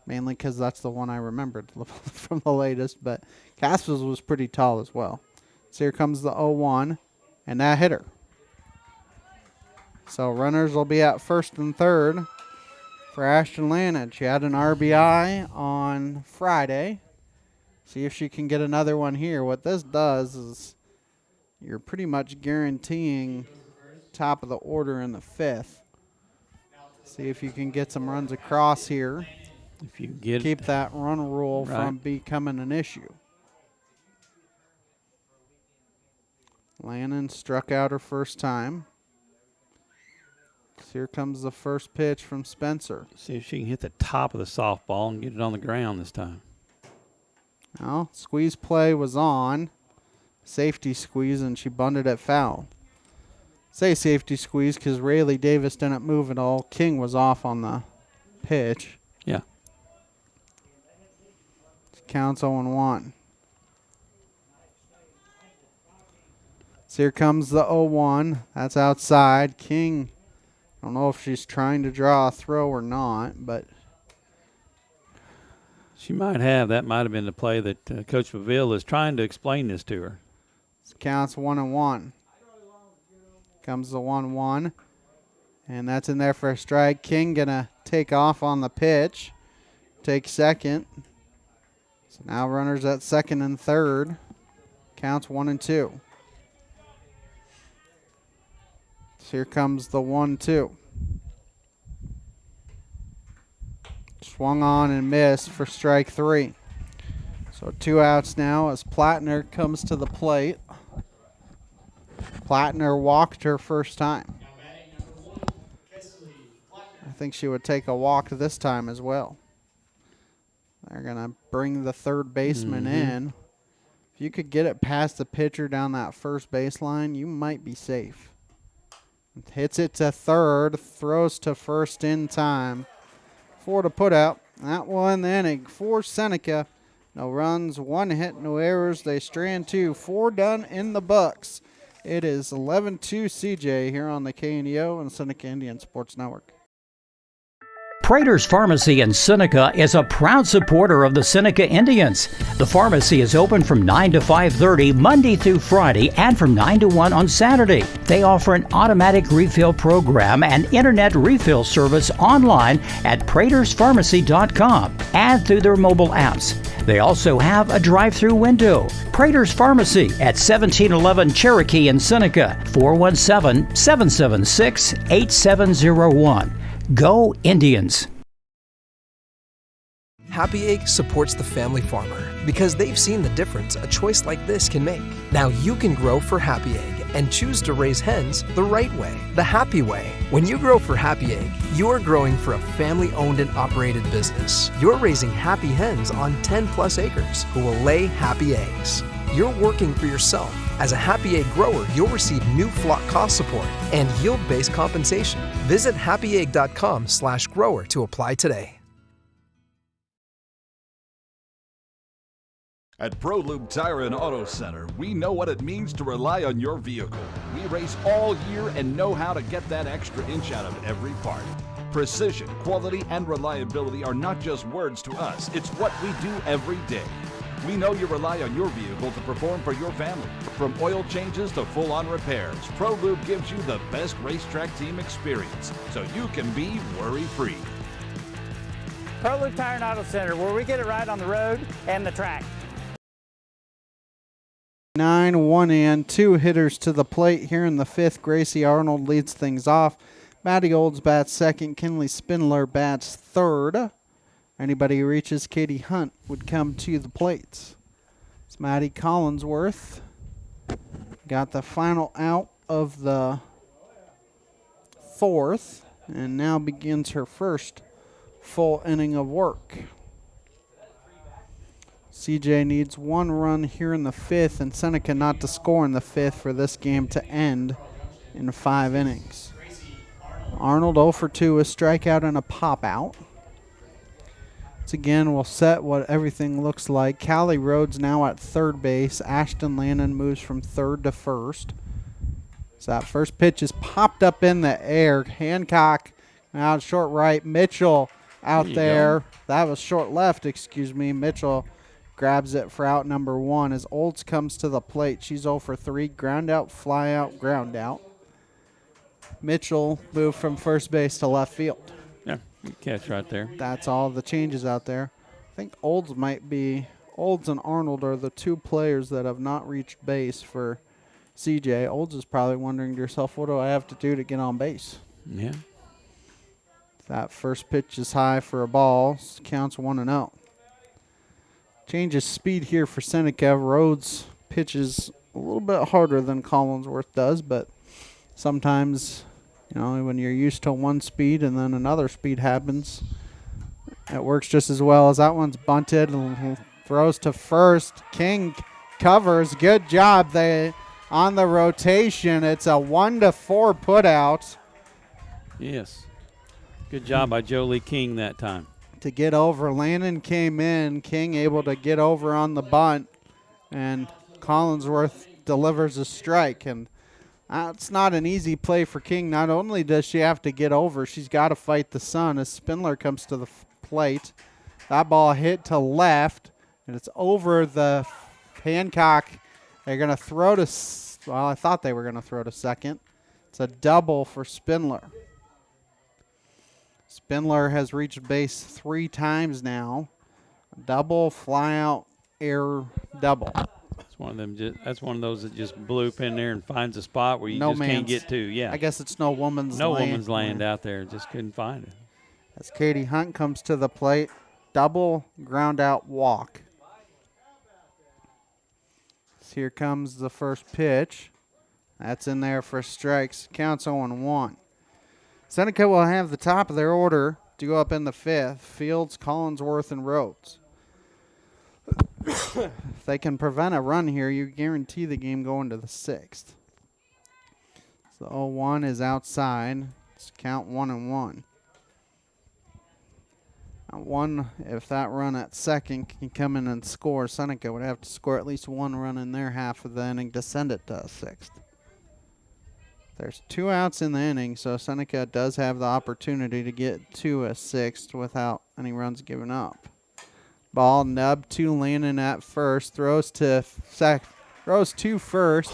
Mainly because that's the one I remembered from the latest, but Cassville's was pretty tall as well. So here comes the 0-1, and that hit her. So runners will be at first and third for Ashton Lanage. She had an RBI on Friday. See if she can get another one here. What this does is you're pretty much guaranteeing top of the order in the 5th. See if you can get some runs across here. If you get keep that run rule from becoming an issue. Lannon struck out her first time. So here comes the first pitch from Spencer. See if she can hit the top of the softball and get it on the ground this time. Well, squeeze play was on. Safety squeeze, and she bunted it foul. Say safety squeeze because Rayleigh Davis didn't move at all. King was off on the pitch. Yeah. Counts 0-1. So here comes the 0-1. That's outside. King, I don't know if she's trying to draw a throw or not, but she might have. That might have been the play that Coach Beville is trying to explain this to her. Counts 1-1. Comes the 1-1. And that's in there for a strike. King going to take off on the pitch. Take second. So now runners at second and third. Counts 1-2. So here comes the 1-2. Swung on and missed for strike 3. So 2 outs now as Plattner comes to the plate. Plattner walked her first time. I think she would take a walk this time as well. They're going to bring the third baseman in. If you could get it past the pitcher down that first baseline, you might be safe. Hits it to third, throws to first in time. 4 to put out. That one inning for Seneca. No runs, 1 hit, no errors. They strand 2. 4 done in the books. It is 11-2 CJ here on the KNEO and Seneca Indian Sports Network. Prater's Pharmacy in Seneca is a proud supporter of the Seneca Indians. The pharmacy is open from 9 to 5:30 Monday through Friday and from 9 to 1 on Saturday. They offer an automatic refill program and internet refill service online at praterspharmacy.com and through their mobile apps. They also have a drive-through window. Prater's Pharmacy at 1711 Cherokee in Seneca, 417-776-8701. Go Indians! Happy Egg supports the family farmer because they've seen the difference a choice like this can make. Now you can grow for Happy Egg and choose to raise hens the right way, the happy way. When you grow for Happy Egg, you're growing for a family-owned and operated business. You're raising happy hens on 10+ acres who will lay happy eggs. You're working for yourself. As a Happy Egg grower, you'll receive new flock cost support and yield-based compensation. Visit happyegg.com/grower to apply today. At ProLube Tire and Auto Center, we know what it means to rely on your vehicle. We race all year and know how to get that extra inch out of every part. Precision, quality, and reliability are not just words to us. It's what we do every day. We know you rely on your vehicle to perform for your family. From oil changes to full-on repairs, Pro Lube gives you the best racetrack team experience, so you can be worry-free. Pro Lube Tire and Auto Center, where we get it right on the road and the track. 9-1 and 2 hitters to the plate here in the fifth. Gracie Arnold leads things off. Maddie Olds bats second. Kinley Spindler bats third. Anybody who reaches Katie Hunt would come to the plate. It's Maddie Collinsworth. Got the final out of the fourth and now begins her first full inning of work. CJ needs one run here in the fifth and Seneca not to score in the fifth for this game to end in 5 innings. Arnold 0 for 2, a strikeout and a pop out. Again, we'll set what everything looks like. Callie Rhodes now at third base. Ashton Lannon moves from third to first. So that first pitch is popped up in the air. Hancock out short right. Mitchell out there. That was short left, excuse me. Mitchell grabs it for out number 1 as Olds comes to the plate. She's 0 for 3. Ground out, fly out, ground out. Mitchell moved from first base to left field. Yeah, good catch right there. That's all the changes out there. I think Olds and Arnold are the 2 players that have not reached base for CJ. Olds is probably wondering to herself, what do I have to do to get on base? Yeah. That first pitch is high for a ball. Counts 1-0. Changes speed here for Seneca. Rhodes pitches a little bit harder than Collinsworth does, but sometimes, you know, when you're used to one speed and then another speed happens, it works just as well. As that one's bunted and throws to first. King covers. Good job. They on the rotation. It's a 1-4 put out. Yes. Good job by Jolie King that time. To get over. Lannon came in. King able to get over on the bunt. And Collinsworth delivers a strike. And it's not an easy play for King. Not only does she have to get over, she's got to fight the sun as Spindler comes to the plate. That ball hit to left, and it's over the Hancock. They're going to throw to, well, I thought they were going to throw to second. It's a double for Spindler. Spindler has reached base 3 times now. Double, fly out, error, double. That's one of them. That's one of those that just bloop in there and finds a spot where you just can't get to. Yeah. I guess it's no woman's land. No woman's land out there. Just couldn't find it. As Katie Hunt comes to the plate, double, ground out, walk. So here comes the first pitch. That's in there for strikes. Counts 0-1. Seneca will have the top of their order to go up in the fifth. Fields, Collinsworth, and Rhodes. If they can prevent a run here, you guarantee the game going to the sixth. So 0-1 is outside. It's count 1-1. If that run at second can come in and score, Seneca would have to score at least 1 run in their half of the inning to send it to a sixth. There's 2 outs in the inning, so Seneca does have the opportunity to get to a sixth without any runs given up. Ball nubbed to Lannon at first, throws to first,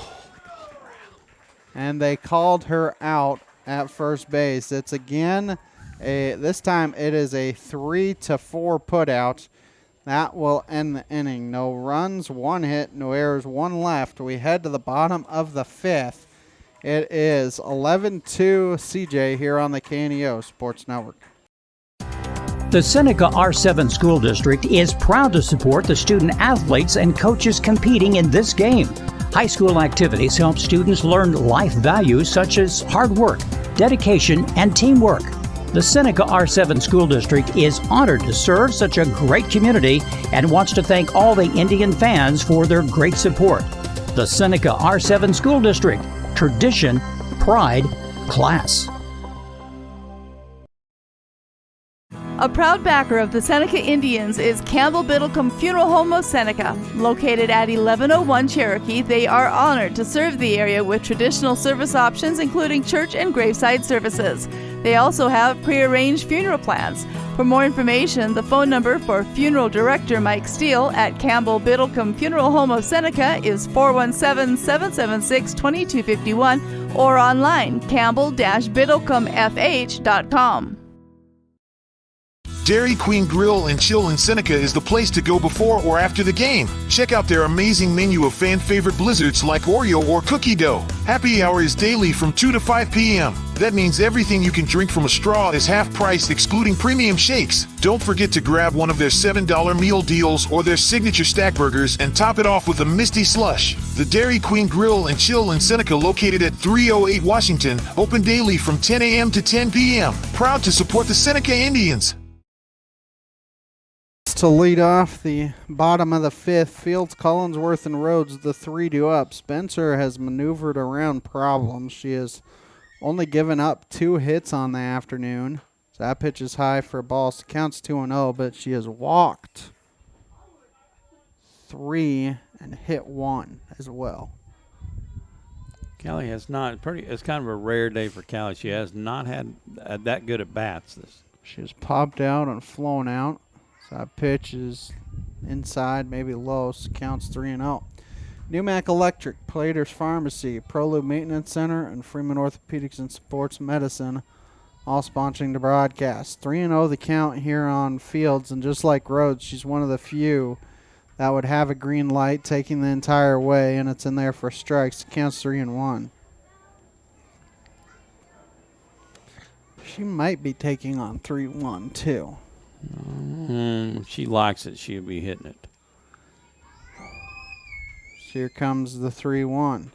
and they called her out at first base. It's again this time it is a 3-4 put out. That will end the inning. No runs, 1 hit, no errors, 1 left. We head to the bottom of the fifth. It is 11-2 CJ here on the KNEO Sports Network. The Seneca R7 School District is proud to support the student athletes and coaches competing in this game. High school activities help students learn life values such as hard work, dedication, and teamwork. The Seneca R7 School District is honored to serve such a great community and wants to thank all the Indian fans for their great support. The Seneca R7 School District. Tradition, pride, class. A proud backer of the Seneca Indians is Campbell Biddlecombe Funeral Home of Seneca. Located at 1101 Cherokee, they are honored to serve the area with traditional service options including church and graveside services. They also have prearranged funeral plans. For more information, the phone number for Funeral Director Mike Steele at Campbell Biddlecombe Funeral Home of Seneca is 417-776-2251 or online campbell-biddlecomefh.com. Dairy Queen Grill and Chill in Seneca is the place to go before or after the game. Check out their amazing menu of fan-favorite blizzards like Oreo or cookie dough. Happy hour is daily from 2 to 5 p.m. That means everything you can drink from a straw is half price, excluding premium shakes. Don't forget to grab one of their $7 meal deals or their signature stack burgers and top it off with a Misty Slush. The Dairy Queen Grill and Chill in Seneca, located at 308 Washington, open daily from 10 a.m. to 10 p.m. Proud to support the Seneca Indians. To lead off the bottom of the fifth, Fields, Collinsworth, and Rhodes, the 3-2 up. Spencer has maneuvered around problems. She has only given up 2 hits on the afternoon. So that pitch is high for a ball. So counts 2-0, but she has walked 3 and hit 1 as well. Callie has not, it's kind of a rare day for Callie. She has not had that good at bats. She has popped out and flown out. So that pitch is inside, maybe low, so counts 3-0. Newmac Electric, Platers Pharmacy, ProLube Maintenance Center, and Freeman Orthopedics and Sports Medicine, all sponsoring the broadcast. 3-0 the count here on Fields, and just like Rhodes, she's one of the few that would have a green light taking the entire way, and it's in there for strikes. It counts 3-1. She might be taking on 3-1 too. She likes it. She'll be hitting it. Here comes the 3-1.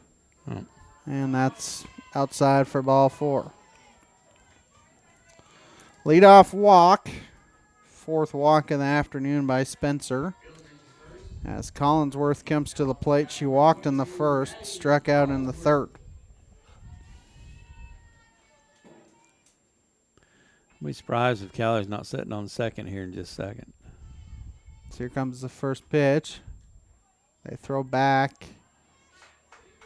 And that's outside for ball 4. Leadoff walk. 4th walk of the afternoon by Spencer. As Collinsworth comes to the plate, she walked in the 1st, struck out in the 3rd. I'll be surprised if Callie's not sitting on second here in just a second. So here comes the first pitch. They throw back.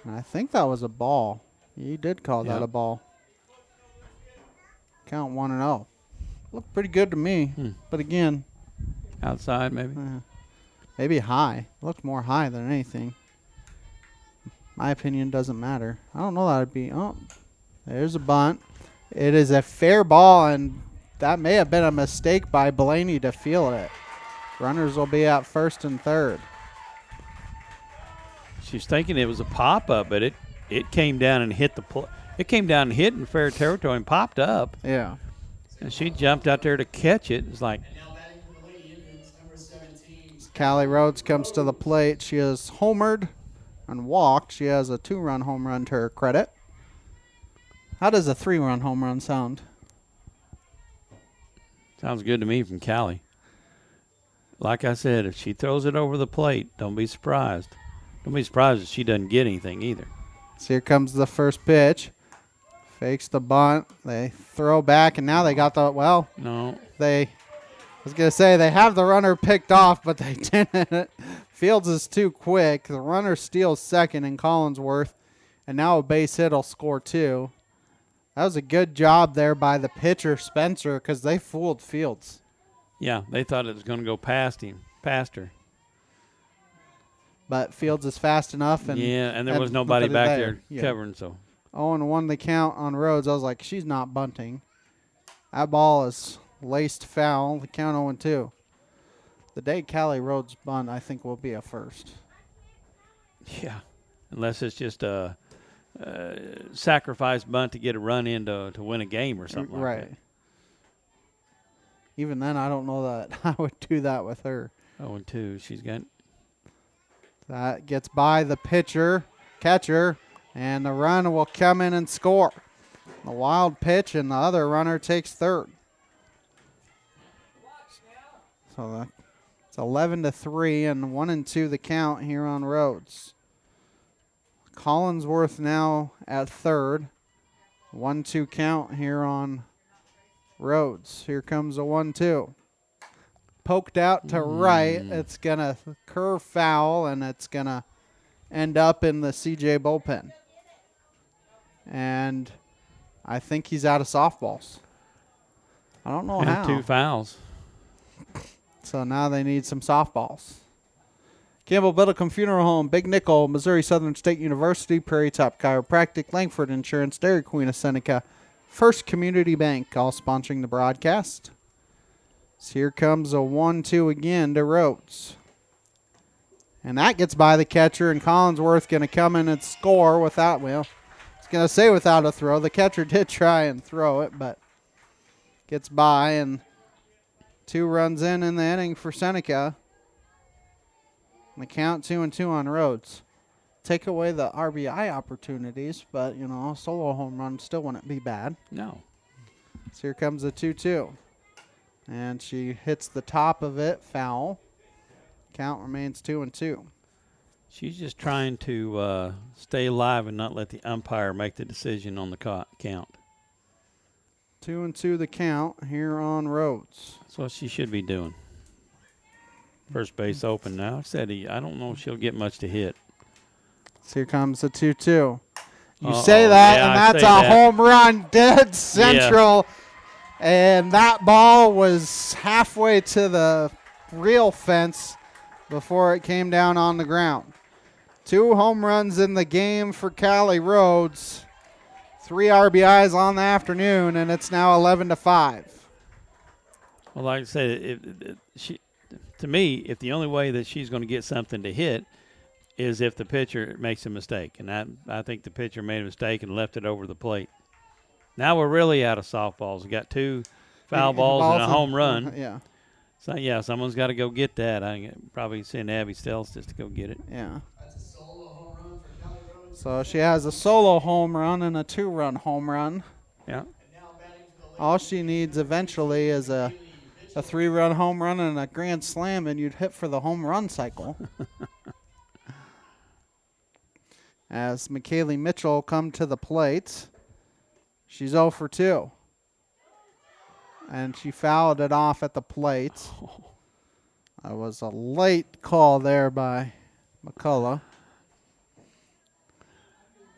And I think that was a ball. He did call that a ball. Count 1-0. Looked pretty good to me. But again. Outside maybe? Maybe high. Looked more high than anything. My opinion doesn't matter. I don't know that it'd be. Oh, there's a bunt. It is a fair ball, and that may have been a mistake by Blaney to field it. Runners will be at 1st and 3rd. She's thinking it was a pop-up, but it came down and hit it came down and hit in fair territory and popped up. Yeah. And she jumped out there to catch it. It's like. Callie Rhodes comes to the plate. She has homered and walked. She has a 2-run home run to her credit. How does a 3-run home run sound? Sounds good to me from Callie. Like I said, if she throws it over the plate, don't be surprised. Don't be surprised if she doesn't get anything either. So here comes the first pitch. Fakes the bunt. They throw back, and now they got the, well. No. I was going to say they have the runner picked off, but they didn't. Fields is too quick. The runner steals second in Collinsworth, and now a base hit will score 2. That was a good job there by the pitcher, Spencer, because they fooled Fields. Yeah, they thought it was going to go past her. But Fields is fast enough. And there was nobody back there covering. So 0-1 the count on Rhodes. I was like, she's not bunting. That ball is laced foul. The count 0-2. The day Callie Rhodes bunt, I think, will be a first. Yeah, unless it's just a sacrifice bunt to get a run in to win a game or something like that. Even then, I don't know that I would do that with her. 0-2. She's got. That gets by the catcher, and the run will come in and score. The wild pitch, and the other runner takes 3rd. So it's 11-3 and 1-2 the count here on Rhodes. Collinsworth now at 3rd. 1-2 count here on Rhodes. Here comes a 1-2. Poked out to right. It's going to curve foul, and it's going to end up in the CJ bullpen. And I think he's out of softballs. I don't know and how. 2 fouls. So now they need some softballs. Campbell Biddlecombe Funeral Home, Big Nickel, Missouri Southern State University, Prairie Top Chiropractic, Langford Insurance, Dairy Queen of Seneca, First Community Bank, all sponsoring the broadcast. So here comes a 1-2 again to Rhodes. And that gets by the catcher, and Collinsworth going to come in and score without, well, I was going to say without a throw. The catcher did try and throw it, but gets by, and 2 runs in the inning for Seneca. And the count 2-2 on Rhodes. Take away the RBI opportunities, but, you know, a solo home run still wouldn't be bad. No. So here comes a 2-2. And she hits the top of it, foul. Count remains 2-2. She's just trying to stay alive and not let the umpire make the decision on the count. 2-2 the count here on Rhodes. That's what she should be doing. First base open now. I don't know if she'll get much to hit. So here comes the 2-2. You say that, yeah, and that's a home run, dead central. Yeah. And that ball was halfway to the real fence before it came down on the ground. 2 home runs in the game for Callie Rhodes. 3 RBIs on the afternoon, and it's now 11-5. Well, like I said, to me, if the only way that she's going to get something to hit is if the pitcher makes a mistake. And I think the pitcher made a mistake and left it over the plate. Now we're really out of softballs. We got 2 foul balls and a home run. Yeah. So, yeah, someone's got to go get that. I can probably send Abby Stelz just to go get it. Yeah. So she has a solo home run and a 2-run home run. Yeah. All she needs eventually is a 3-run home run and a grand slam, and you'd hit for the home run cycle. As McKaylee Mitchell come to the plate, she's 0 for 2. And she fouled it off at the plate. That was a late call there by McCullough.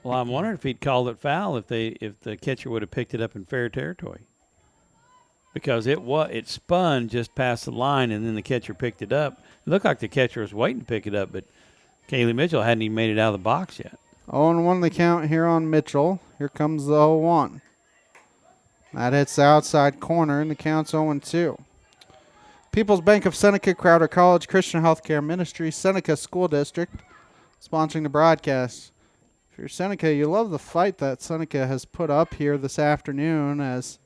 Well, I'm wondering if he'd called it foul if the catcher would have picked it up in fair territory. Because it spun just past the line, and then the catcher picked it up. It looked like the catcher was waiting to pick it up, but Kaylee Mitchell hadn't even made it out of the box yet. 0-1 the count here on Mitchell. Here comes the 0-1. That hits the outside corner, and the count's 0-2. People's Bank of Seneca, Crowder College, Christian Healthcare Ministry, Seneca School District, sponsoring the broadcast. If you're Seneca, you love the fight that Seneca has put up here this afternoon as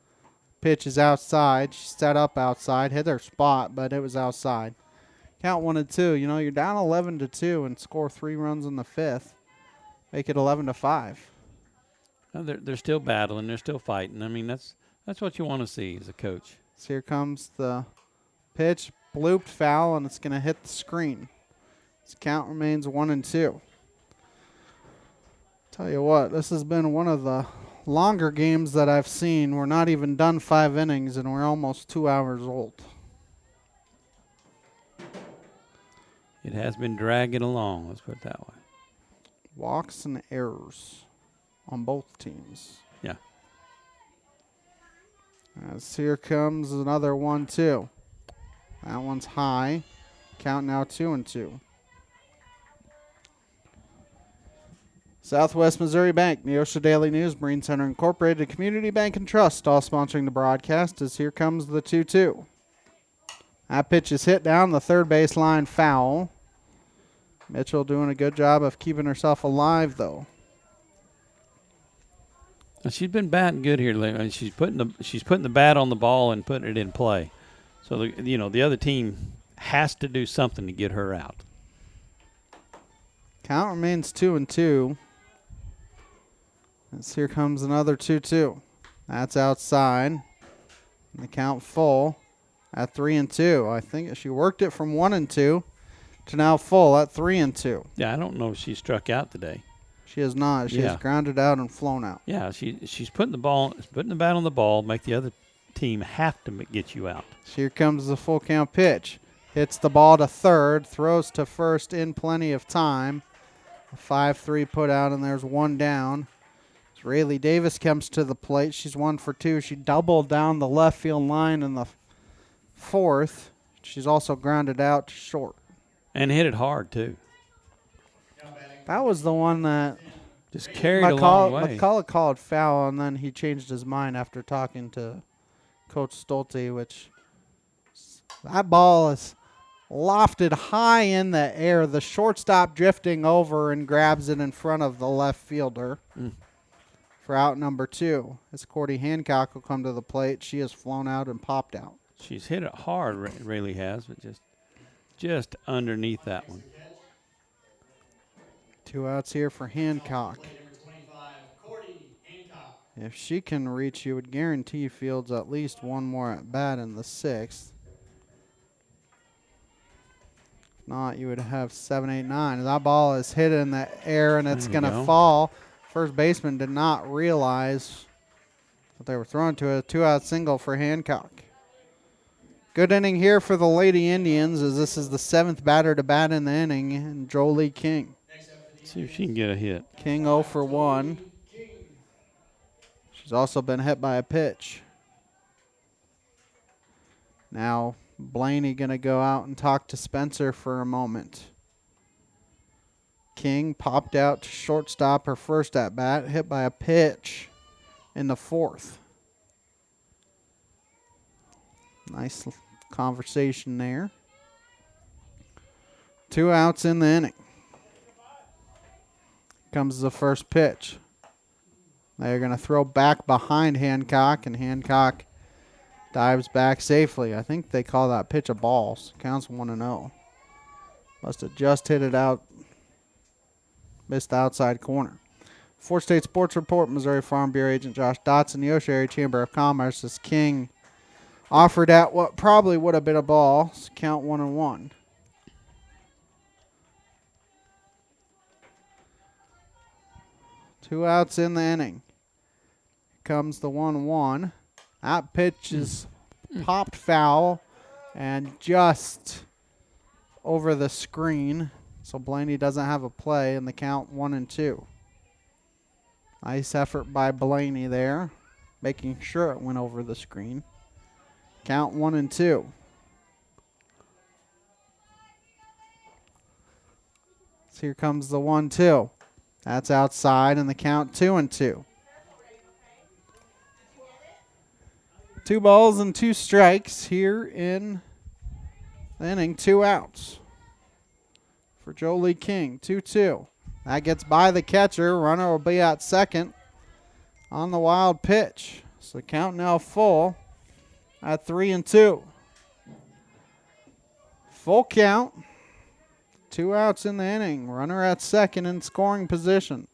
pitch is outside. She set up outside, hit her spot, but it was outside. Count 1-2. You know, you're down 11-2 and score 3 runs in the 5th. Make it 11-5. Well, they're still battling. They're still fighting. I mean, that's what you want to see as a coach. So here comes the pitch, blooped foul, and it's going to hit the screen. This count remains 1-2. Tell you what, this has been one of the longer games that I've seen. We're not even done 5 innings, and we're almost 2 hours old. It has been dragging along, let's put it that way. Walks and errors on both teams. Yeah. As here comes another 1-2. That one's high. Count now 2-2. Southwest Missouri Bank, Neosho Daily News, Marine Center Incorporated, Community Bank and Trust, all sponsoring the broadcast as here comes the 2-2. That pitch is hit down the third base line, foul. Mitchell doing a good job of keeping herself alive, though. She's been batting good here lately. She's putting the bat on the ball and putting it in play. So the other team has to do something to get her out. Count remains 2-2. As here comes another 2-2. That's outside. And the count full at 3-2. I think she worked it from 1-2 to now full at 3-2. Yeah, I don't know if she struck out today. She has not. She has grounded out and flown out. Yeah, she's putting the bat on the ball, make the other team have to get you out. Here comes the full count pitch. Hits the ball to third, throws to first in plenty of time. A 5-3 put out, and there's one down. Rayleigh Davis comes to the plate. She's 1 for 2. She doubled down the left field line in the fourth. She's also grounded out to short. And hit it hard, too. That was the one that just carried a long way. McCullough called foul, and then he changed his mind after talking to Coach Stolte, which that ball is lofted high in the air. The shortstop drifting over and grabs it in front of the left fielder for out number 2. As Cordy Hancock will come to the plate. She has flown out and popped out. She's hit it hard, Rayleigh has, but just underneath that one. 2 outs here for Hancock. If she can reach, you would guarantee Fields at least one more at bat in the 6th. If not, you would have 7, 8, 9. That ball is hit in the air and it's going to fall. First baseman did not realize what they were throwing to. A 2-out single for Hancock. Good inning here for the Lady Indians, as this is the 7th batter to bat in the inning, and Jolie King. See if she can get a hit. King 0 for 1. She's also been hit by a pitch. Now Blaney going to go out and talk to Spencer for a moment. King popped out to shortstop her first at bat, hit by a pitch in the 4th. Nice conversation there. 2 outs in the inning. Comes the first pitch. They're going to throw back behind Hancock, and Hancock dives back safely. I think they call that pitch a ball. So counts 1-0. Must have just hit it out. Missed the outside corner. Fourth State Sports Report, Missouri Farm Bureau Agent Josh Dotson, the Osho Area Chamber of Commerce. As King offered at what probably would have been a ball. So count 1-1. Two outs in the inning. Comes the 1-1. That pitch is popped foul and just over the screen. So Blaney doesn't have a play in the count 1-2. Nice effort by Blaney there, making sure it went over the screen. Count 1-2. So here comes the 1-2. That's outside, and the count 2-2. 2 balls and 2 strikes here in the inning. 2 outs for Jolie King. 2-2. That gets by the catcher. Runner will be at second on the wild pitch. So the count now full at 3-2. Full count. 2 outs in the inning. Runner at second in scoring position.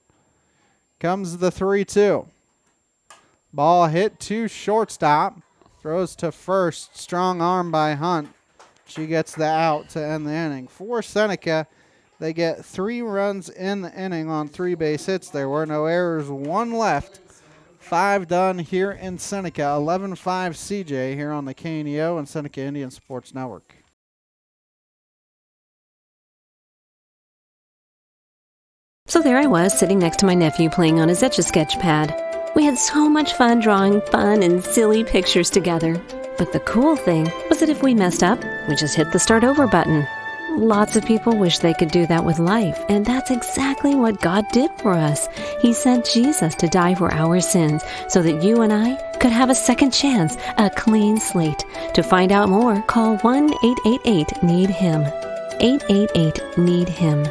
Comes the 3-2. Ball hit to shortstop. Throws to first. Strong arm by Hunt. She gets the out to end the inning. For Seneca, they get 3 runs in the inning on 3 base hits. There were no errors. 1 left. 5 done here in Seneca. 11-5 CJ here on the KNEO and Seneca Indian Sports Network. So there I was, sitting next to my nephew playing on his Etch-a-Sketch pad. We had so much fun drawing fun and silly pictures together. But the cool thing was that if we messed up, we just hit the start over button. Lots of people wish they could do that with life, and that's exactly what God did for us. He sent Jesus to die for our sins so that you and I could have a second chance, a clean slate. To find out more, call 1-888-NEED-HIM. 888-NEED-HIM.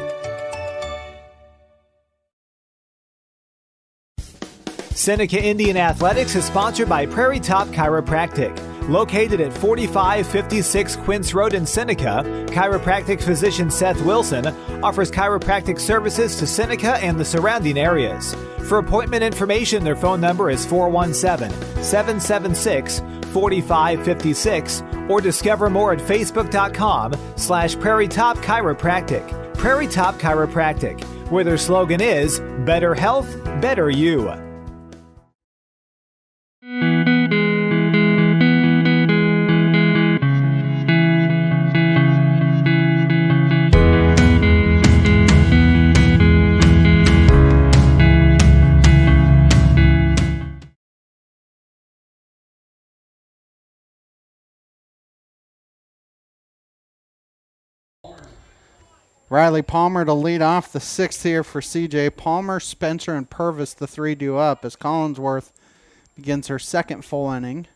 Seneca Indian Athletics is sponsored by Prairie Top Chiropractic. Located at 4556 Quince Road in Seneca, chiropractic physician Seth Wilson offers chiropractic services to Seneca and the surrounding areas. For appointment information, their phone number is 417-776-4556 or discover more at facebook.com/Prairie Top Chiropractic. Prairie Top Chiropractic, where their slogan is better health, better you. Riley Palmer to lead off the sixth here for CJ. Palmer, Spencer, and Purvis, the three due up as Collinsworth begins her second full inning.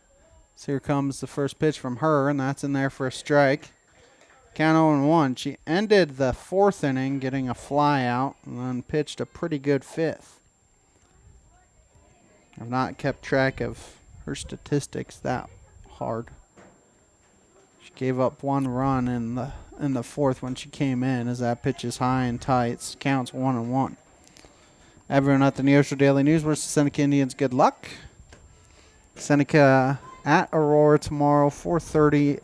So here comes the first pitch from her, and that's in there for a strike. Count 0-1. She ended the fourth inning getting a fly out and then pitched a pretty good fifth. I've not kept track of her statistics that hard. She gave up one run in the fourth when she came in, as that pitch is high and tight. Counts 1-1. Everyone at the Neosho Daily News wishes Seneca Indians good luck. Seneca at Aurora tomorrow, 4:30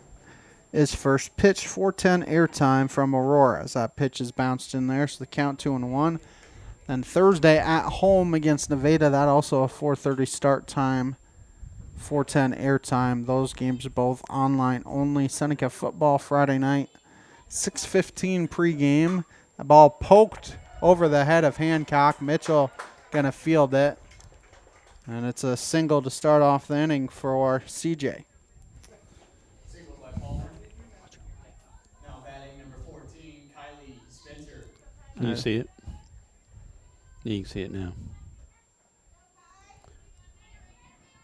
is first pitch. 4:10 airtime from Aurora, as that pitch is bounced in there. So the count 2-1. Then Thursday at home against Nevada, that also a 4:30 start time. 4:10 airtime. Those games are both online only. Seneca football Friday night, 6:15 pregame. The ball poked over the head of Hancock. Mitchell gonna field it, and it's a single to start off the inning for CJ. Single by Palmer. Now batting number 14, Kylie Spencer. Can you see it? You can see it now.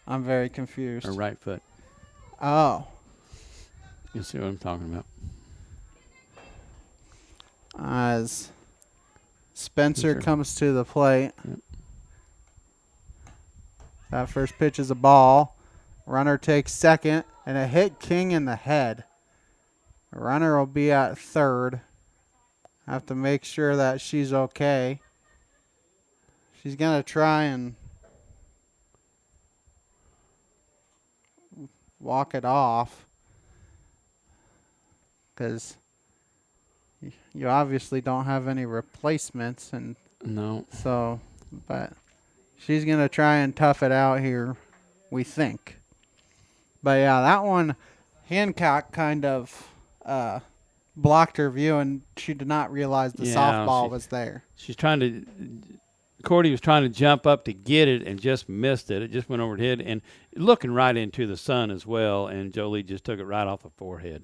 I'm very confused. Her right foot. Oh. You see what I'm talking about? As Spencer comes to the plate. Yep. That first pitch is a ball. Runner takes second, and it hit King in the head. The runner will be at third. Have to make sure that she's okay. She's going to try and walk it off, because you obviously don't have any replacements, and no. So, but she's gonna try and tough it out here, we think. But yeah, that one, Hancock kind of blocked her view, and she did not realize the softball was there. She's trying to. Cordy was trying to jump up to get it and just missed it. It just went over her head and looking right into the sun as well, and Jolie just took it right off the forehead.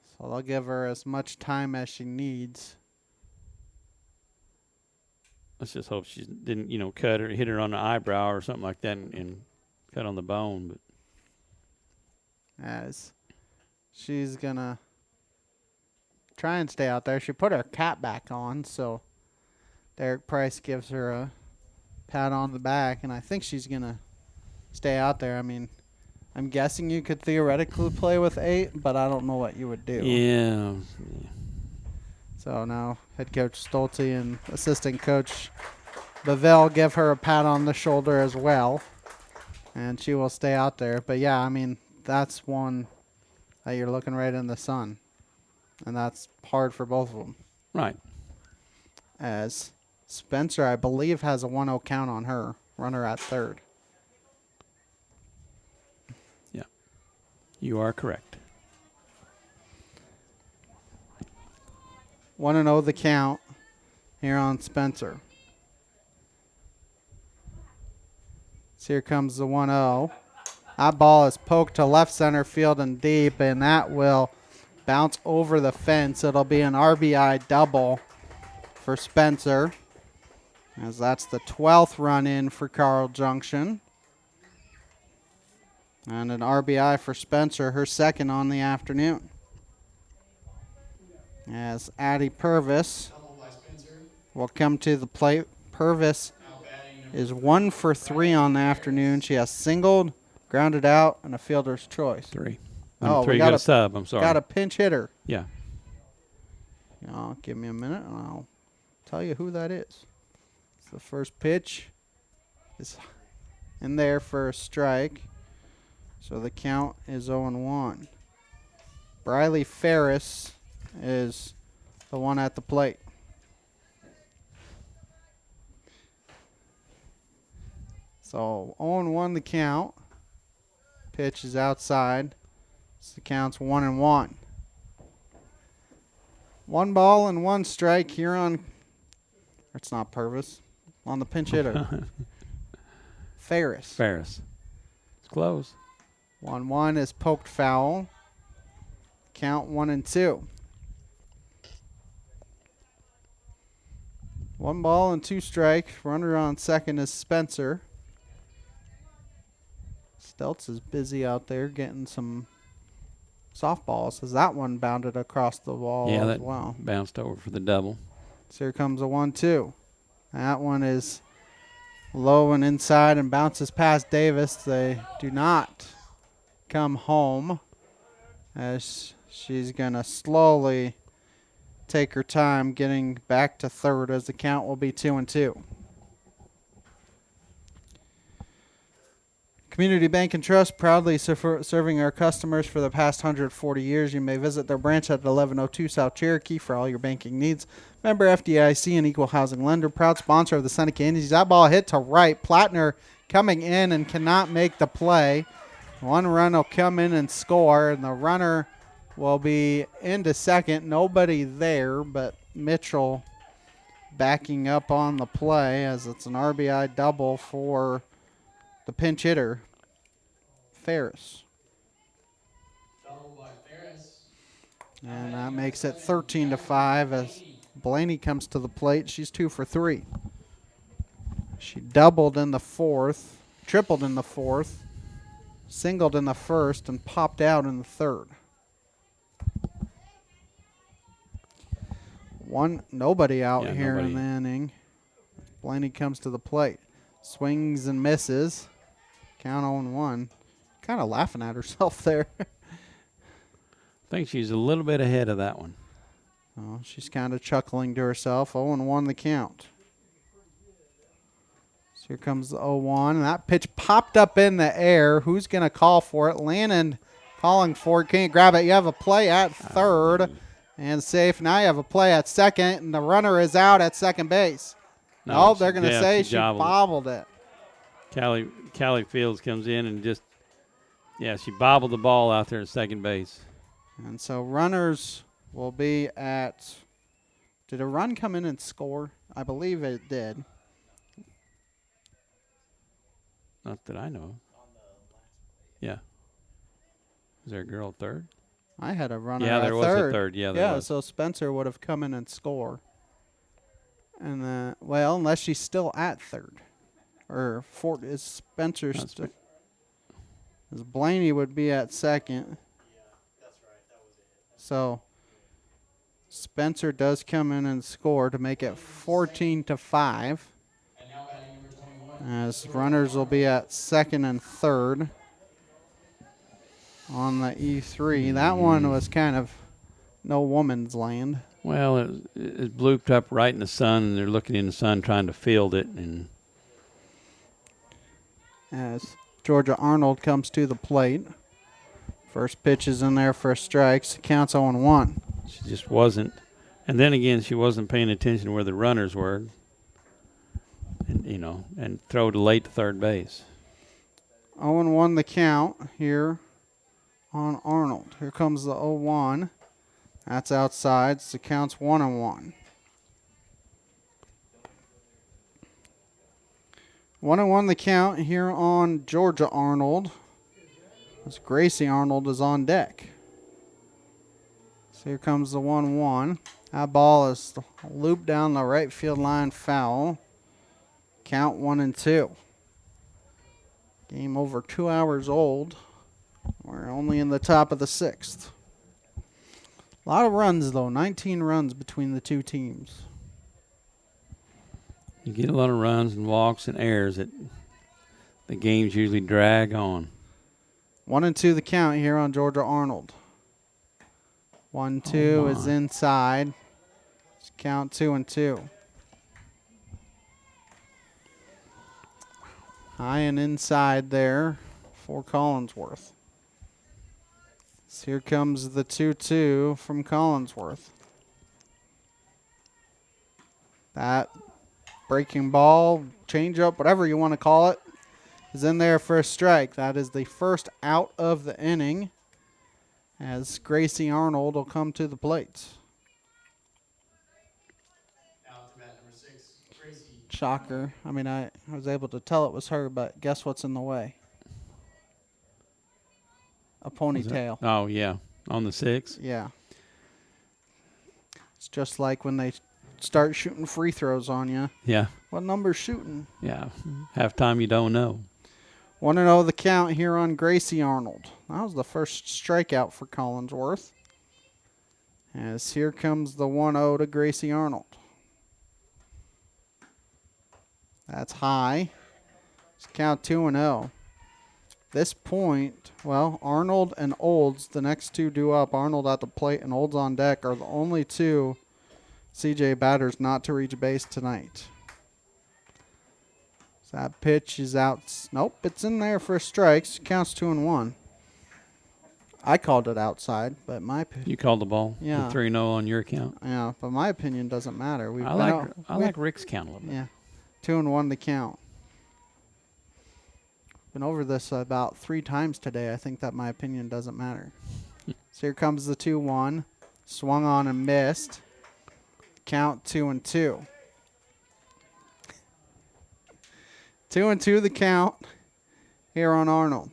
So they'll give her as much time as she needs. Let's just hope she didn't, hit her on the eyebrow or something like that and cut on the bone. But as she's going to try and stay out there. She put her cap back on, so Derek Price gives her a pat on the back, and I think she's going to stay out there. I mean, I'm guessing you could theoretically play with 8, but I don't know what you would do. Yeah. So now head coach Stolte and assistant coach Bavell give her a pat on the shoulder as well, and she will stay out there. But, yeah, I mean, that's one that you're looking right in the sun, and that's hard for both of them. Right. As Spencer, I believe, has a 1-0 count on her. Runner at third. Yeah. You are correct. 1-0 the count here on Spencer. So here comes the 1-0. That ball is poked to left center field and deep, and that will bounce over the fence. It'll be an RBI double for Spencer, as that's the 12th run in for Carl Junction. And an RBI for Spencer, her second on the afternoon. As Addie Purvis will come to the plate. Purvis is 1 for 3 on the afternoon. She has singled, grounded out, and a fielder's choice. 3. We got a sub. I'm sorry. Got a pinch hitter. Yeah. Give me a minute, and I'll tell you who that is. The first pitch is in there for a strike. So the count is 0-1. Briley Ferris is the one at the plate. So 0-1 the count. Pitch is outside. So the count's 1-1. 1 ball and 1 strike here on. It's not Purvis. On the pinch hitter. Ferris. It's close. 1-1 is poked foul. Count 1-2. 1 ball and 2 strikes. Runner on second is Spencer. Stelz is busy out there getting some softballs as that one bounded across the wall as well. Bounced over for the double. So here comes a 1-2. That one is low and inside and bounces past Davis. They do not come home as she's going to slowly take her time getting back to third as the count will be 2-2. Community Bank and Trust, proudly serving our customers for the past 140 years. You may visit their branch at 1102 South Cherokee for all your banking needs. Member FDIC and equal housing lender, proud sponsor of the Seneca Indians. That ball hit to right. Plattner coming in and cannot make the play. One run will come in and score, and the runner will be into second. Nobody there but Mitchell backing up on the play as it's an RBI double for the pinch hitter, Ferris. Double by Ferris. And that makes it 13-5 as Blaney comes to the plate. She's 2 for 3. She doubled in the fourth, tripled in the fourth, singled in the first, and popped out in the third. Nobody out here in the inning. Blaney comes to the plate. Swings and misses. Count 0-1. Kind of laughing at herself there. I think she's a little bit ahead of that one. Oh, she's kind of chuckling to herself. 0-1 the count. So here comes the 0-1. That pitch popped up in the air. Who's going to call for it? Lannon calling for it. Can't grab it. You have a play at third and safe. Now you have a play at second, and the runner is out at second base. No, they're going to say she bobbled it. Callie Fields comes in and just, she bobbled the ball out there at second base. And so runners will be at, did a run come in and score? I believe it did. Not that I know. Yeah. Is there a girl at third? I had a runner at third. Yeah, there was a third. Yeah, there was. So Spencer would have come in and score. And then, unless she's still at third. Or fourth, is Spencer still? As Blaney would be at second. Yeah, that's right. That was it. So Spencer does come in and score to make it 14-5. And now batting number 21. As runners will be at second and third on the E3. That one was kind of no woman's land. Well, it blooped up right in the sun, and they're looking in the sun trying to field it. And as Georgia Arnold comes to the plate. First pitch is in there for a strike. So counts 0-1. She just wasn't. And then again, she wasn't paying attention to where the runners were. And, and throw to late to third base. 0-1 the count here on Arnold. Here comes the 0-1. That's outside, so counts 1-1. 1-1 the count here on Georgia Arnold. As Gracie Arnold is on deck. So here comes the 1-1. That ball is looped down the right field line, foul. Count 1-2. Game over 2 hours old. We're only in the top of the sixth. A lot of runs, though. 19 runs between the two teams. You get a lot of runs and walks and errors. The games usually drag on. 1-2 the count here on Georgia Arnold. 1-2 is inside. It's count 2-2. High and inside there for Collinsworth. So here comes the 2-2 from Collinsworth. That breaking ball, changeup, whatever you want to call it, is in there for a strike. That is the first out of the inning as Gracie Arnold will come to the plate. Now to bat number 6, Gracie. Shocker. I mean, I was able to tell it was her, but guess what's in the way? A ponytail. Oh, yeah. On the 6? Yeah. It's just like when they start shooting free throws on you. Yeah. What number's shooting? Yeah. Halftime, you don't know. 1-0 the count here on Gracie Arnold. That was the first strikeout for Collinsworth. As here comes the 1-0 to Gracie Arnold. That's high. It's count 2-0. This point, well, Arnold and Olds, the next two due up, Arnold at the plate and Olds on deck, are the only two CJ batters not to reach base tonight. So that pitch is out. Nope, it's in there for strikes. Counts 2-1. I called it outside, but my opinion. You called the ball. Yeah. 3-0 on your count. Yeah, but my opinion doesn't matter. I like Rick's count a little bit. Yeah, 2-1 the count. Been over this about 3 times today. I think that my opinion doesn't matter. So here comes the 2-1. Swung on and missed. Count 2-2. 2-2 the count here on Arnold.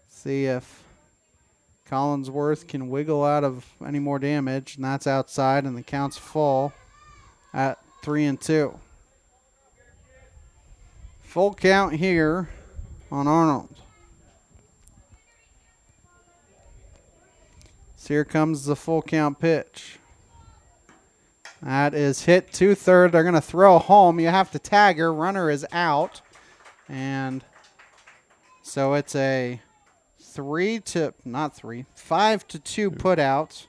See if Collinsworth can wiggle out of any more damage, and that's outside, and the count's full at 3-2. Full count here on Arnold. So here comes the full count pitch. That is hit to third. They're going to throw home. You have to tag her. Runner is out. And so it's a 5-2 put out.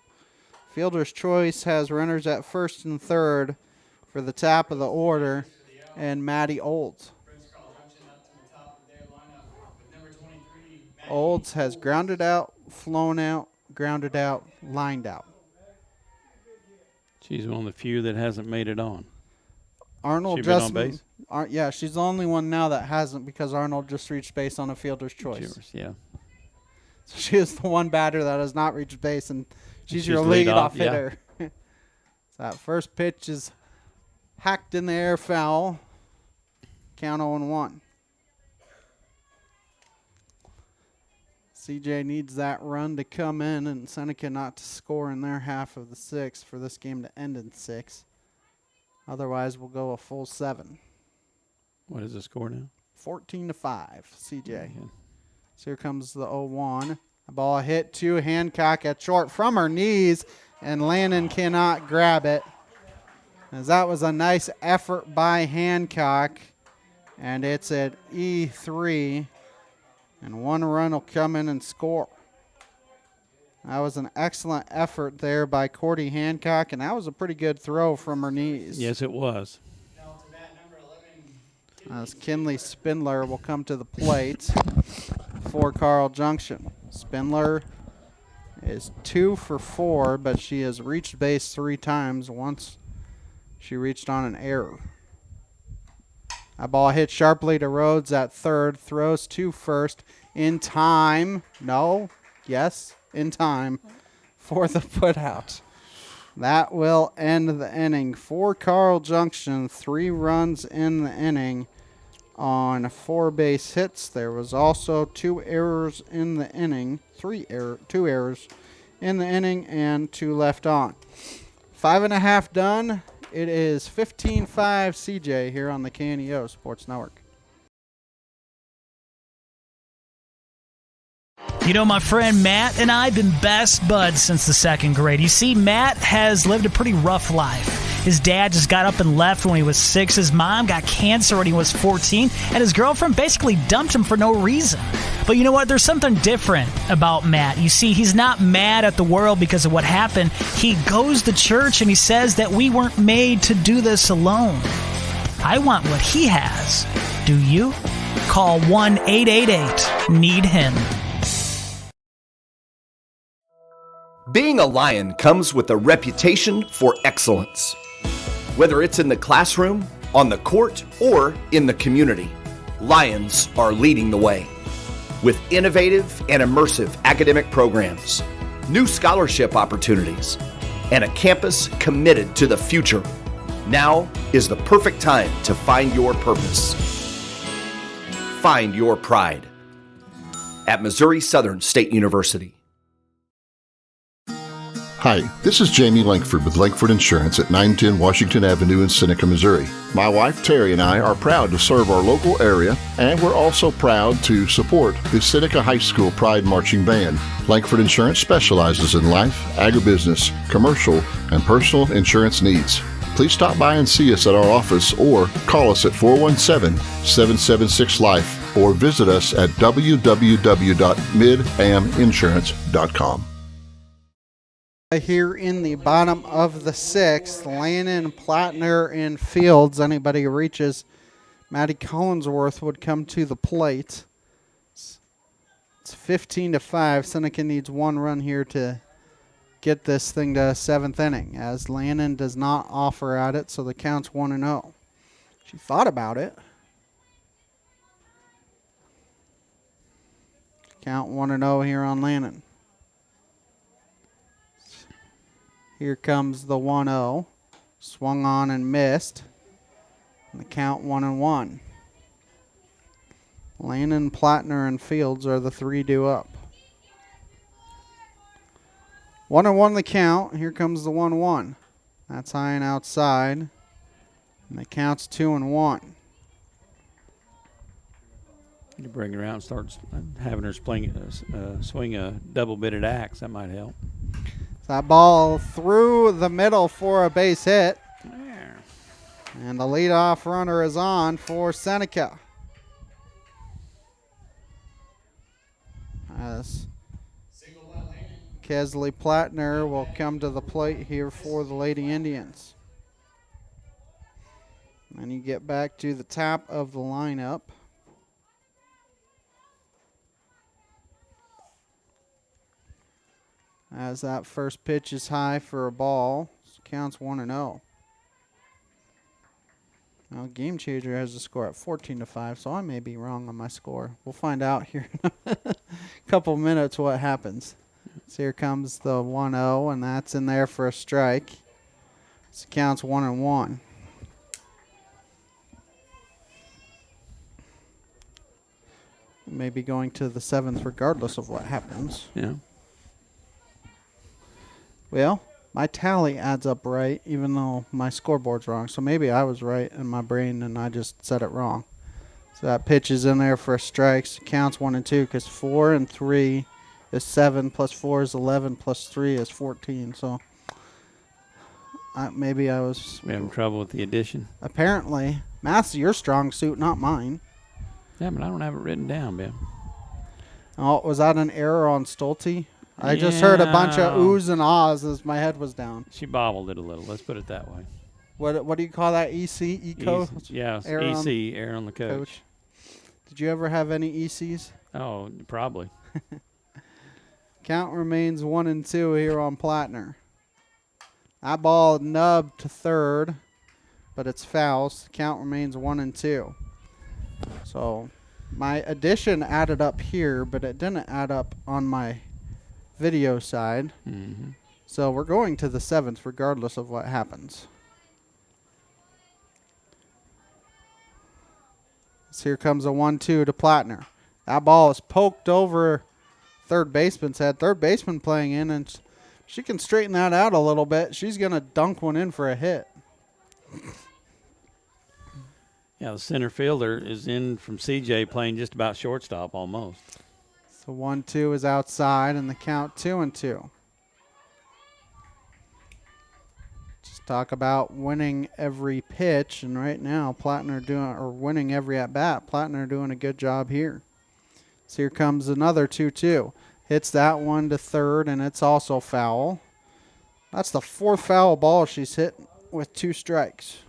Fielder's choice has runners at first and third for the top of the order, and Maddie Olds. Olds has grounded out, flown out, grounded out, lined out. She's one of the few that hasn't made it on. Arnold she just been on base? Yeah, she's the only one now that hasn't because Arnold just reached base on a fielder's choice. Yeah. So she is the one batter that has not reached base, and she's your lead leadoff off, hitter. So that first pitch is hacked in the air, foul. Count 0-1. CJ needs that run to come in and Seneca not to score in their half of the 6th for this game to end in 6. Otherwise, we'll go a full 7. What is the score now? 14-5, CJ. Yeah. So here comes the 0-1. The ball hit to Hancock at short from her knees, and Lannon cannot grab it. As that was a nice effort by Hancock, and it's at E3. And one run will come in and score. That was an excellent effort there by Cordy Hancock, and that was a pretty good throw from her knees. Yes, it was. As Kinley Spindler will come to the plate for Carl Junction. Spindler is 2 for 4, but she has reached base 3 times. Once she reached on an error. That ball hit sharply to Rhodes at third. Throws to first in time. No. Yes, in time for the putout. That will end the inning. For Carl Junction, 3 runs in the inning on 4 base hits. There was also 2 errors in the inning. 2 errors in the inning and 2 left on. 5.5 done. It is 15-5 CJ here on the KNEO Sports Network. You know, my friend Matt and I have been best buds since the 2nd grade. You see, Matt has lived a pretty rough life. His dad just got up and left when he was 6. His mom got cancer when he was 14. And his girlfriend basically dumped him for no reason. But you know what? There's something different about Matt. You see, he's not mad at the world because of what happened. He goes to church and he says that we weren't made to do this alone. I want what he has. Do you? Call 1-888-NEED-HIM. Being a Lion comes with a reputation for excellence. Whether it's in the classroom, on the court, or in the community, Lions are leading the way. With innovative and immersive academic programs, new scholarship opportunities, and a campus committed to the future, now is the perfect time to find your purpose. Find your pride at Missouri Southern State University. Hi, this is Jamie Lankford with Lankford Insurance at 910 Washington Avenue in Seneca, Missouri. My wife Terry and I are proud to serve our local area, and we're also proud to support the Seneca High School Pride Marching Band. Lankford Insurance specializes in life, agribusiness, commercial, and personal insurance needs. Please stop by and see us at our office or call us at 417-776-LIFE or visit us at www.midaminsurance.com. Here in the bottom of the sixth, Lannon, Plattner, and Fields. Anybody who reaches Maddie Collinsworth would come to the plate. It's 15-5. Seneca needs one run here to get this thing to seventh inning, as Lannon does not offer at it, so the count's 1-0. She thought about it. Count 1-0 here on Lannon. Here comes the 1-0. Swung on and missed. And the count 1-1. Lannon, Plattner, and Fields are the three due up. 1-1 the count. Here comes the 1-1. That's high and outside. And the count's 2-1. You bring her out and start having her swing a double-bitted axe. That might help. That ball through the middle for a base hit. There. And the leadoff runner is on for Seneca. As Kesley Plattner will come to the plate here for the Lady Indians. And you get back to the top of the lineup. As that first pitch is high for a ball. Counts 1-0. Now, Game Changer has the score at 14-5, so I may be wrong on my score. We'll find out here in a couple minutes what happens. So here comes the 1-0, and that's in there for a strike. So counts 1-1. Maybe going to the seventh regardless of what happens. Yeah. Well, my tally adds up right, even though my scoreboard's wrong. So maybe I was right in my brain and I just said it wrong. So that pitch is in there for a strike. So counts 1 and 2 because 4 and 3 is 7 plus 4 is 11 plus 3 is 14. So maybe I was... We having trouble with the addition? Apparently. Math's your strong suit, not mine. Yeah, but I don't have it written down, Ben. Oh, was that an error on Stolte? I just heard a bunch of oohs and ahs as my head was down. She bobbled it a little. Let's put it that way. What do you call that? EC? Eco? Yeah, EC, error on the coach. Did you ever have any ECs? Oh, probably. Count remains 1 and 2 here on Plattner. That ball nubbed to third, but it's foul. So count remains 1 and 2. So my addition added up here, but it didn't add up on my video side. Mm-hmm. So we're going to the seventh regardless of what happens. So here comes a 1-2 to Plattner. That ball is poked over third baseman's head. Third baseman playing in, and she can straighten that out a little bit. She's going to dunk one in for a hit. Yeah, the center fielder is in from CJ playing just about shortstop almost. So 1-2 is outside, and the count 2 and 2. Just talk about winning every pitch, and right now Plattner winning every at bat. Plattner doing a good job here. So here comes another 2-2. Hits that one to third, and it's also foul. That's the fourth foul ball she's hit with 2 strikes.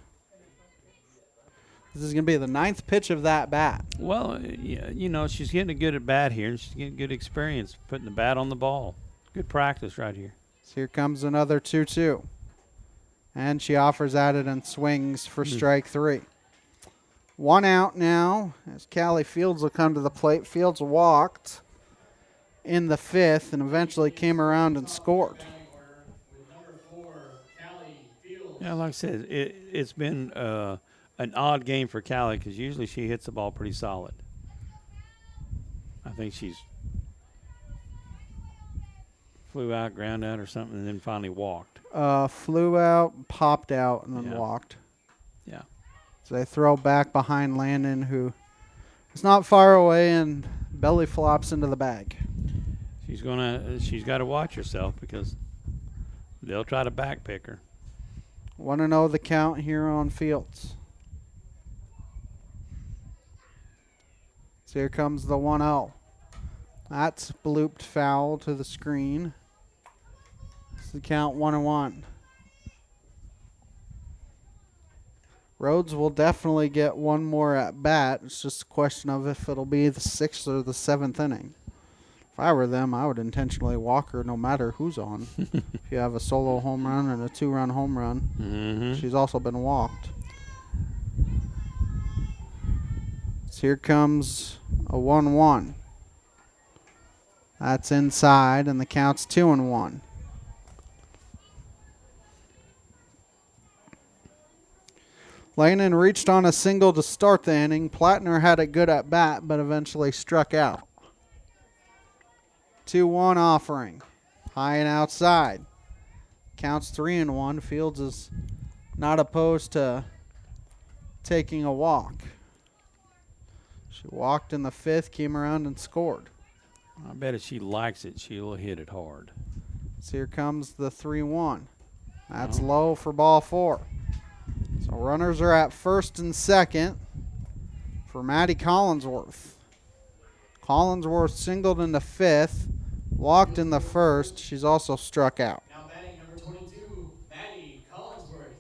This is going to be the 9th pitch of that bat. Well, yeah, you know, she's getting a good at bat here, and she's getting good experience putting the bat on the ball. Good practice right here. So here comes another 2-2. And she offers at it and swings for strike 3. 1 out now as Callie Fields will come to the plate. Fields walked in the 5th and eventually came around and scored. Yeah, like I said, it's been an odd game for Callie because usually she hits the ball pretty solid. I think she's Flew out, ground out or something, and then finally walked. Flew out, popped out, and then walked. Yeah. So they throw back behind Landon, who is not far away, and belly flops into the bag. She's got to watch herself because they'll try to backpick her. Want to know the count here on Fields. So here comes the 1-0. That's blooped foul to the screen. It's the count 1-1. Rhodes will definitely get one more at bat. It's just a question of if it'll be the 6th or the 7th inning. If I were them, I would intentionally walk her no matter who's on. If you have a solo home run and a 2-run home run, she's also been walked. So here comes a 1-1. That's inside, and the count's 2-1. Lannon reached on a single to start the inning. Plattner had a good at bat, but eventually struck out. 2-1 offering. High and outside. Counts 3-1. Fields is not opposed to taking a walk. She walked in the 5th, came around and scored. I bet if she likes it, she'll hit it hard. So here comes the 3-1. That's low for ball 4. So runners are at 1st and 2nd for Maddie Collinsworth. Collinsworth singled in the 5th, walked in the 1st. She's also struck out. Now batting number 22, Maddie Collinsworth.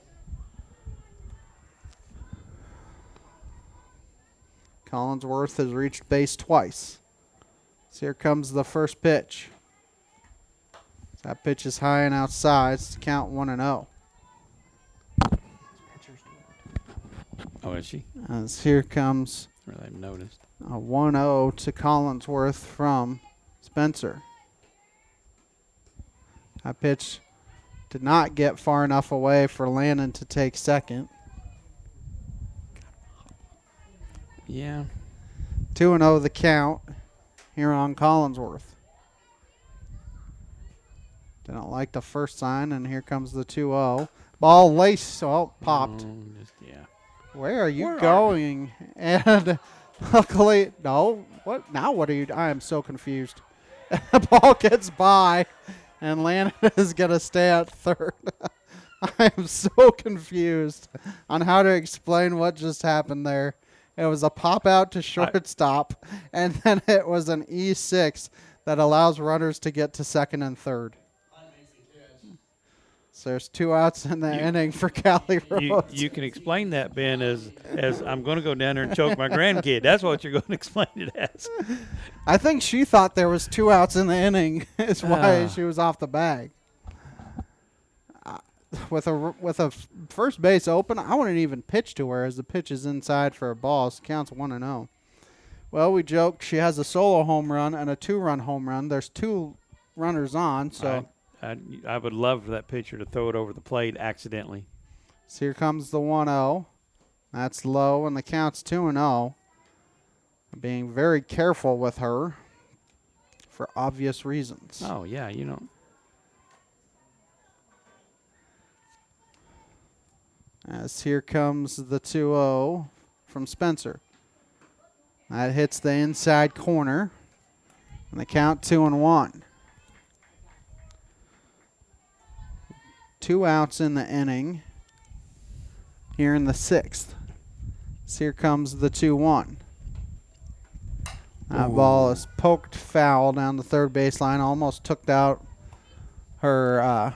Collinsworth has reached base twice. So here comes the first pitch. That pitch is high and outside. It's the count 1-0. Oh, is she? As here comes Really noticed. a 1-0 to Collinsworth from Spencer. That pitch did not get far enough away for Lannon to take second. Yeah. 2-0 the count here on Collinsworth. Didn't like the first sign, and here comes the 2-0. Ball laced, popped. Yeah. Where are you going? And luckily, no. What? Now what are you? I am so confused. The ball gets by, and Landon is going to stay at 3rd. I am so confused on how to explain what just happened there. It was a pop out to shortstop, and then it was an E6 that allows runners to get to 2nd and 3rd. So there's 2 outs in the inning for Callie Rhodes. You can explain that, Ben, as I'm going to go down there and choke my grandkid. That's what you're going to explain it as. I think she thought there was 2 outs in the inning. Is why she was off the bag. With a first base open, I wouldn't even pitch to her as the pitch is inside for a ball. So counts 1-0. Well, we joked she has a solo home run and a 2-run home run. There's 2 runners on, so. I would love for that pitcher to throw it over the plate accidentally. So here comes the 1-0. That's low, and the count's 2-0. Being very careful with her for obvious reasons. Oh, yeah, you know. As here comes the 2-0 from Spencer. That hits the inside corner, and the count 2-1. 2 outs in the inning here in the 6th. So here comes the 2-1. That ball is poked foul down the 3rd baseline. Almost took out her.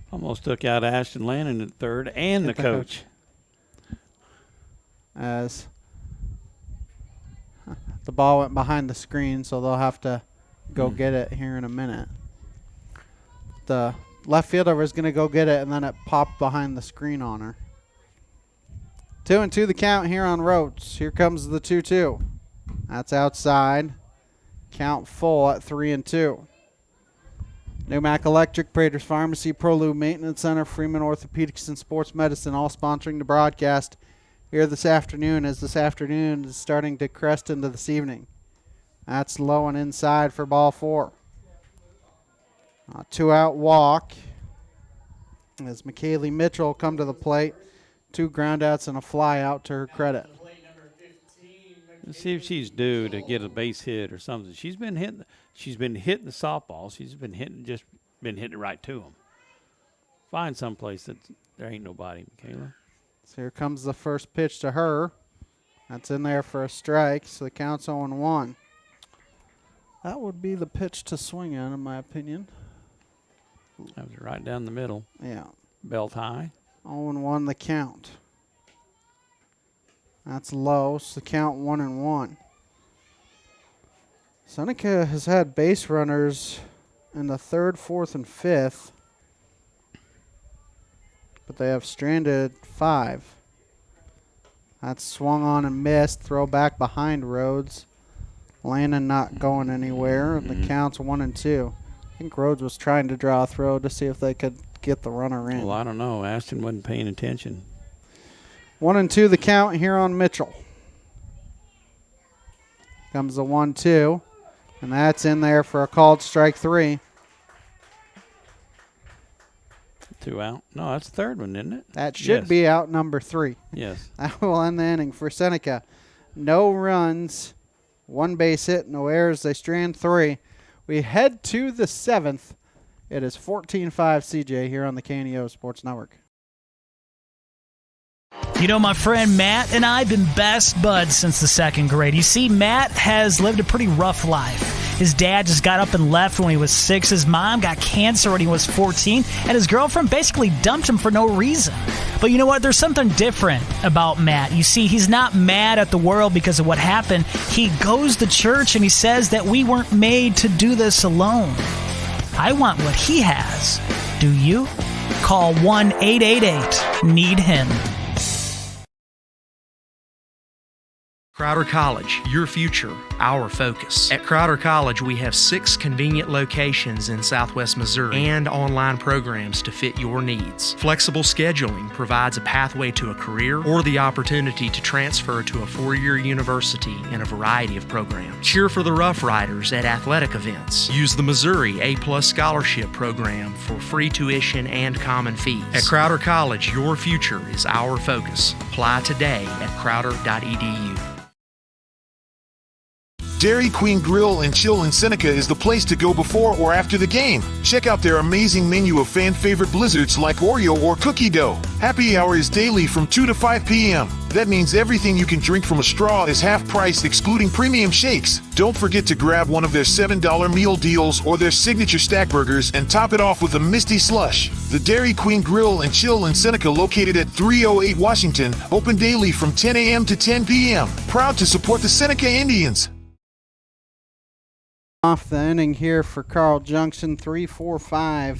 Almost took out Ashton Lannon at 3rd and the coach. As the ball went behind the screen, so they'll have to go get it here in a minute. The left fielder was going to go get it, and then it popped behind the screen on her. 2-2 the count here on Rhodes. Here comes the 2-2. That's outside. Count full at 3-2. Newmac Electric, Prater's Pharmacy, ProLube Maintenance Center, Freeman Orthopedics and Sports Medicine, all sponsoring the broadcast here this afternoon, as this afternoon is starting to crest into this evening. That's low and inside for ball 4. 2-out walk as McKaylee Mitchell come to the plate. 2 groundouts and a fly out to her credit. Let's see if she's due to get a base hit or something. She's been hitting the softball. She's been hitting it right to them. Find someplace that there ain't nobody, Michaela. So here comes the first pitch to her. That's in there for a strike, so the count's 0-1. That would be the pitch to swing in my opinion. That was right down the middle. Yeah. Belt high. 0-1 the count. That's low, so the count 1-1. Seneca has had base runners in the 3rd, 4th, and 5th, but they have stranded 5. That's swung on and missed. Throw back behind Rhodes. Landon not going anywhere. The count's 1-2. I think Rhodes was trying to draw a throw to see if they could get the runner in. Well, I don't know. Ashton wasn't paying attention. 1-2 the count here on Mitchell. Comes the 1-2, and that's in there for a called strike 3. 2 out. No, that's the third one, isn't it? That should be out number 3. Yes. That will end the inning for Seneca. No runs, 1 base hit, no errors. They strand 3. We head to the 7th. It is 14-5 CJ here on the KNEO Sports Network. You know, my friend Matt and I have been best buds since the 2nd grade. You see, Matt has lived a pretty rough life. His dad just got up and left when he was 6. His mom got cancer when he was 14. And his girlfriend basically dumped him for no reason. But you know what? There's something different about Matt. You see, he's not mad at the world because of what happened. He goes to church and he says that we weren't made to do this alone. I want what he has. Do you? Call 1-888-NEED-HIM. Crowder College, your future, our focus. At Crowder College, we have 6 convenient locations in Southwest Missouri and online programs to fit your needs. Flexible scheduling provides a pathway to a career or the opportunity to transfer to a 4-year university in a variety of programs. Cheer for the Rough Riders at athletic events. Use the Missouri A+ Scholarship Program for free tuition and common fees. At Crowder College, your future is our focus. Apply today at crowder.edu. Dairy Queen Grill and Chill in Seneca is the place to go before or after the game. Check out their amazing menu of fan-favorite blizzards like Oreo or cookie dough. Happy hour is daily from 2 to 5 p.m. That means everything you can drink from a straw is half price, excluding premium shakes. Don't forget to grab one of their $7 meal deals or their signature stack burgers and top it off with a Misty Slush. The Dairy Queen Grill and Chill in Seneca, located at 308 Washington, open daily from 10 a.m. to 10 p.m. Proud to support the Seneca Indians. Off the inning here for Carl Junction. 3-4-5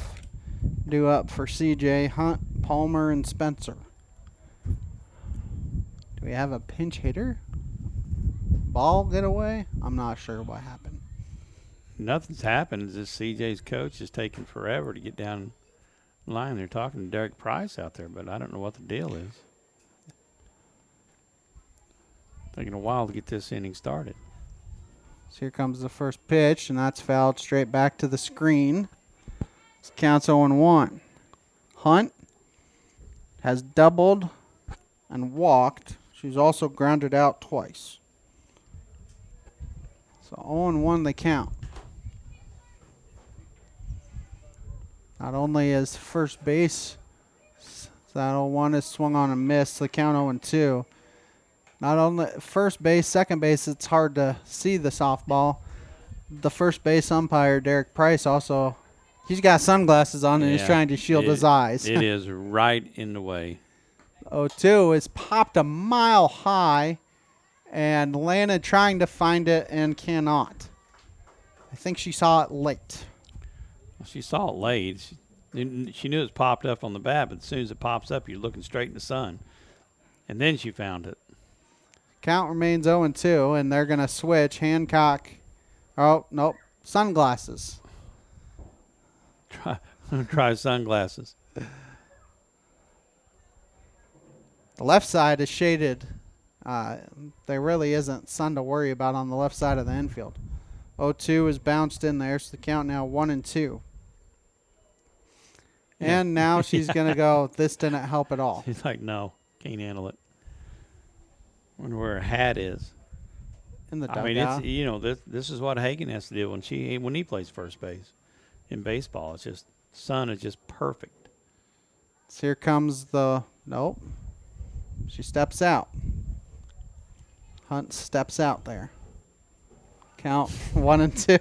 due up for CJ, Hunt, Palmer, and Spencer. Do we have a pinch hitter? Ball get away? I'm not sure what happened. Nothing's happened. This CJ's coach is taking forever to get down the line. They're talking to Derek Price out there, but I don't know what the deal is. Taking a while to get this inning started. So here comes the first pitch, and that's fouled straight back to the screen. This counts 0-1. Hunt has doubled and walked. She's also grounded out twice. So 0-1 they count. Not only is first base, that 0-1 is swung on and missed. The count 0-2. Not only first base, second base, it's hard to see the softball. The first base umpire, Derek Price, also, he's got sunglasses on and he's trying to shield his eyes. It is right in the way. 0-2 is popped a mile high, and Lana trying to find it and cannot. I think she saw it late. Well, she saw it late. She knew it was popped up on the bat, but as soon as it pops up, you're looking straight in the sun. And then she found it. Count remains 0-2, and they're going to switch. Hancock. Oh, nope. Sunglasses. Try sunglasses. The left side is shaded. There really isn't sun to worry about on the left side of the infield. 0-2 is bounced in there, so the count now 1-2. And now she's going to go, this didn't help at all. She's like, no, can't handle it. Wonder where her hat is. In the dugout. I mean, it's this is what Hagen has to do when he plays first base in baseball. It's just sun is just perfect. So here comes nope. She steps out. Hunt steps out there. Count 1-2.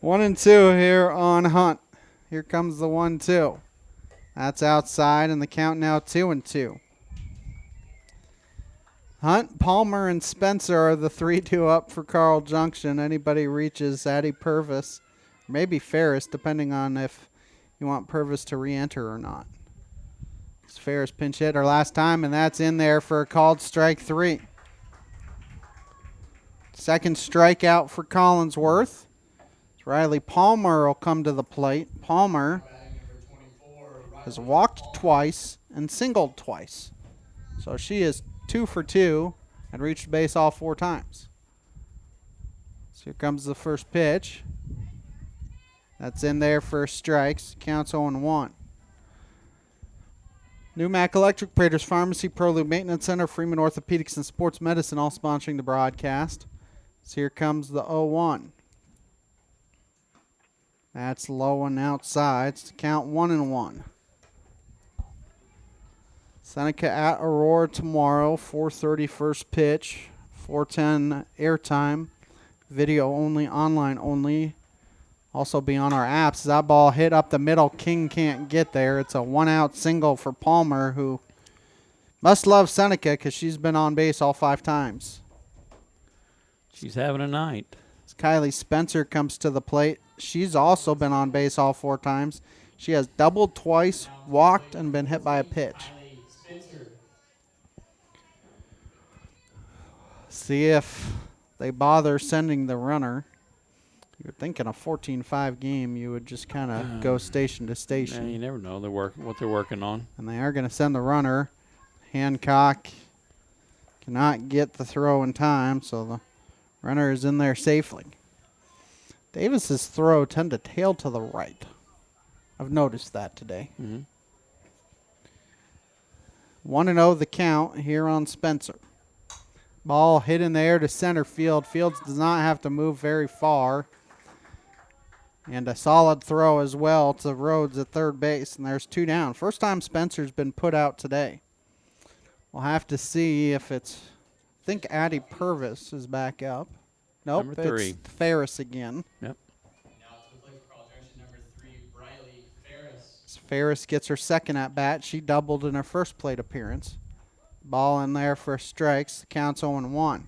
1-2 here on Hunt. Here comes the 1-2. That's outside, and the count now 2-2. Hunt, Palmer, and Spencer are the 3-2 up for Carl Junction. Anybody reaches Addie Purvis, maybe Ferris, depending on if you want Purvis to re-enter or not. Ferris pinch hit her last time, and that's in there for a called strike 3. Second strikeout for Collinsworth. Riley Palmer will come to the plate. Palmer has walked twice and singled twice. So she is 2 for 2 and reached base all 4 times. So here comes the first pitch. That's in there for strikes. Counts 0-1. New Mac Electric, Prater's Pharmacy, ProLube Maintenance Center, Freeman Orthopedics and Sports Medicine, all sponsoring the broadcast. So here comes the 0-1. That's low and outside. It's count 1-1. Seneca at Aurora tomorrow, 4:30 first pitch, 4:10 airtime, video only, online only. Also be on our apps. That ball hit up the middle. King can't get there. It's a 1-out single for Palmer, who must love Seneca because she's been on base all 5 times. She's having a night. As Kylie Spencer comes to the plate, she's also been on base all 4 times. She has doubled twice, walked, and been hit by a pitch. See if they bother sending the runner. You're thinking a 14-5 game, you would just kind of go station to station. Yeah, you never know what they're working on. And they are going to send the runner. Hancock cannot get the throw in time, so the runner is in there safely. Davis's throw tend to tail to the right. I've noticed that today. 1-0 the count here on Spencer. Ball hit in the air to center field. Fields does not have to move very far. And a solid throw as well to Rhodes at third base. And there's 2 down. First time Spencer's been put out today. We'll have to see if it's... I think Addie Purvis is back up. Nope, Number 3. It's Ferris again. Yep. Ferris gets her second at bat. She doubled in her first plate appearance. Ball in there for strikes. The count's 0-1.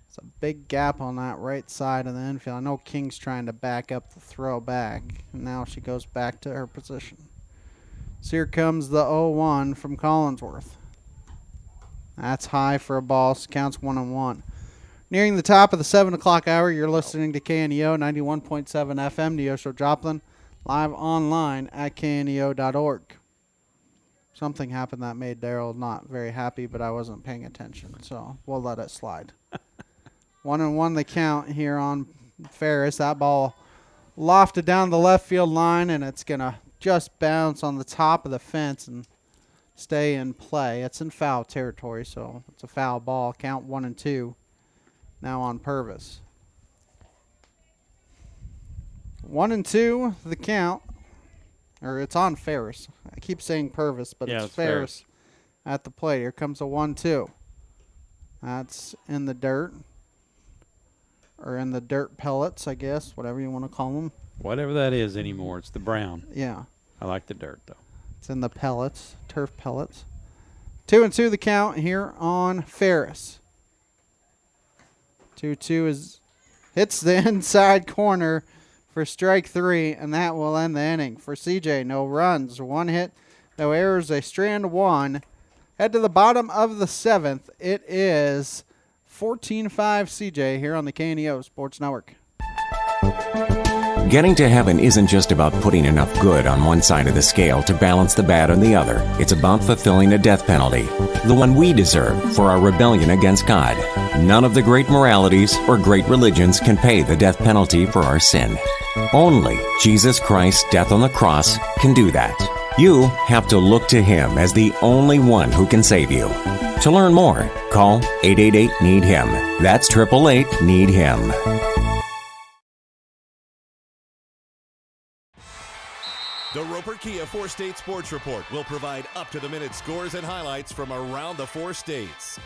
It's a big gap on that right side of the infield. I know King's trying to back up the throw back. And now she goes back to her position. So here comes the 0-1 from Collinsworth. That's high for a ball. So counts 1-1. Nearing the top of the 7 o'clock hour, you're listening to KNEO 91.7 FM, Neosho Joplin, live online at kneo.org. Something happened that made Daryl not very happy, but I wasn't paying attention, so we'll let it slide. 1-1 the count here on Ferris. That ball lofted down the left field line, and it's going to just bounce on the top of the fence and stay in play. It's in foul territory, so it's a foul ball. Count 1-2 now on Purvis. 1-2 the count. Or it's on Ferris. I keep saying Purvis, but it's Ferris at the plate. Here comes a 1-2. That's in the dirt. Or in the dirt pellets, I guess, whatever you want to call them. Whatever that is anymore, it's the brown. Yeah. I like the dirt, though. It's in the pellets, turf pellets. 2-2 the count here on Ferris. 2-2 hits the inside corner for strike 3, and that will end the inning. For CJ, no runs, 1 hit, no errors, a strand 1. Head to the bottom of the 7th. It is 14-5 CJ here on the KNEO Sports Network. Getting to heaven isn't just about putting enough good on one side of the scale to balance the bad on the other. It's about fulfilling a death penalty, the one we deserve for our rebellion against God. None of the great moralities or great religions can pay the death penalty for our sin. Only Jesus Christ's death on the cross can do that. You have to look to Him as the only one who can save you. To learn more, call 888-NEED-HIM. That's 888-NEED-HIM. The Roper Kia 4-State Sports Report will provide up-to-the-minute scores and highlights from around the 4 states.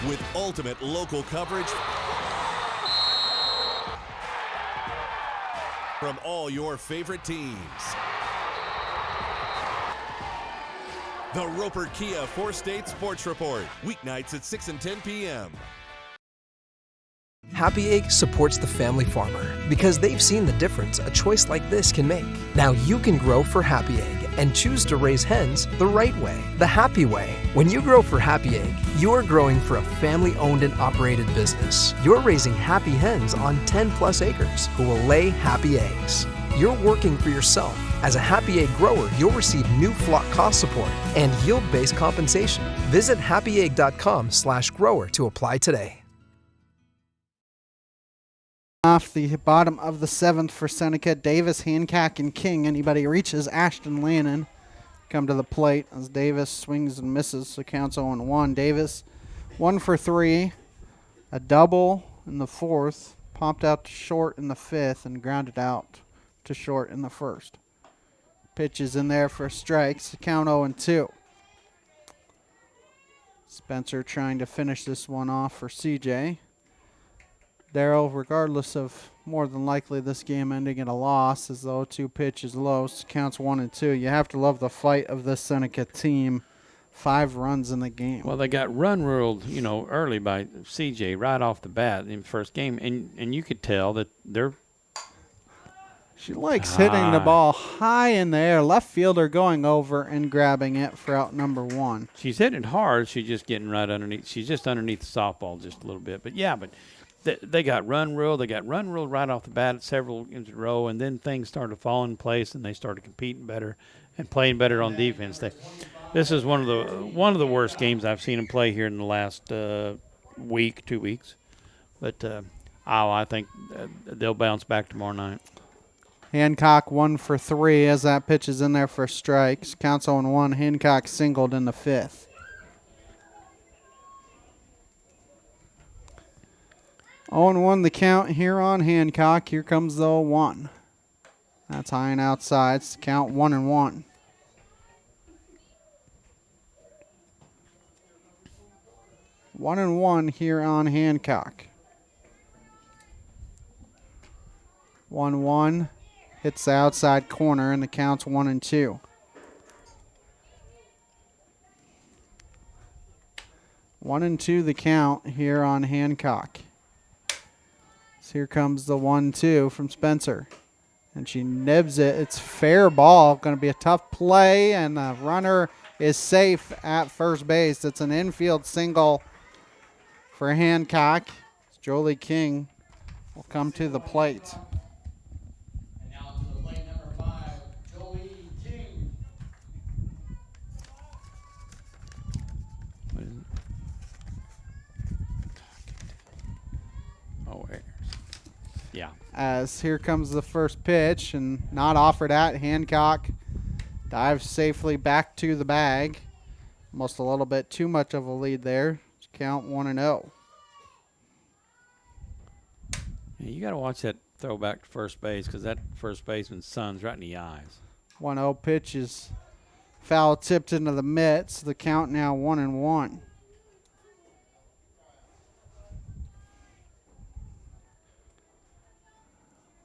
With ultimate local coverage from all your favorite teams. The Roper Kia 4-State Sports Report, weeknights at 6 and 10 p.m. Happy Egg supports the family farmer because they've seen the difference a choice like this can make. Now you can grow for Happy Egg and choose to raise hens the right way, the happy way. When you grow for Happy Egg, you're growing for a family-owned and operated business. You're raising happy hens on 10-plus acres who will lay happy eggs. You're working for yourself. As a Happy Egg grower, you'll receive new flock cost support and yield-based compensation. Visit happyegg.com/grower to apply today. Off the bottom of the 7th for Seneca, Davis, Hancock, and King. Anybody reaches Ashton Lannon. Come to the plate as Davis swings and misses. So counts 0-1. Davis 1 for 3. A double in the 4th. Popped out to short in the 5th and grounded out to short in the 1st. Pitches in there for strikes. Count 0-2. Spencer trying to finish this one off for CJ. Darryl, regardless of more than likely this game ending in a loss, as the 0-2 pitch is low, so counts 1-2. You have to love the fight of this Seneca team. 5 runs in the game. Well, they got run ruled, early by CJ right off the bat in the first game, and you could tell that they're. She likes hitting the ball high in the air. Left fielder going over and grabbing it for out number 1. She's hitting hard. She's just getting right underneath. She's just underneath the softball just a little bit. But they got run ruled. They got run ruled right off the bat at several in a row, and then things started to fall in place, and they started competing better and playing better on defense. This is one of the worst games I've seen them play here in the last week, 2 weeks. But I think they'll bounce back tomorrow night. Hancock 1 for 3 as that pitch is in there for strikes. Counts 0-1. Hancock singled in the 5th. Oh, and 1 the count here on Hancock. Here comes the 0-1. That's high and outside. It's count 1-1. One and 1 here on Hancock. 1-1 hits the outside corner, and the count's 1-2. 1-2 the count here on Hancock. So here comes the 1-2 from Spencer. And she nibs it. It's fair ball. Going to be a tough play, and the runner is safe at first base. It's an infield single for Hancock. Jolie King will come to the plate. And now to the plate number 5, Jolie King. What is it? Oh, wait. Yeah. As here comes the first pitch, and not offered at. Hancock dives safely back to the bag. Almost a little bit too much of a lead there. Count 1-0. Yeah, you got to watch that throw back to first base because that first baseman's sun's right in the eyes. 1-0 pitch is foul tipped into the mitts. The count now 1-1.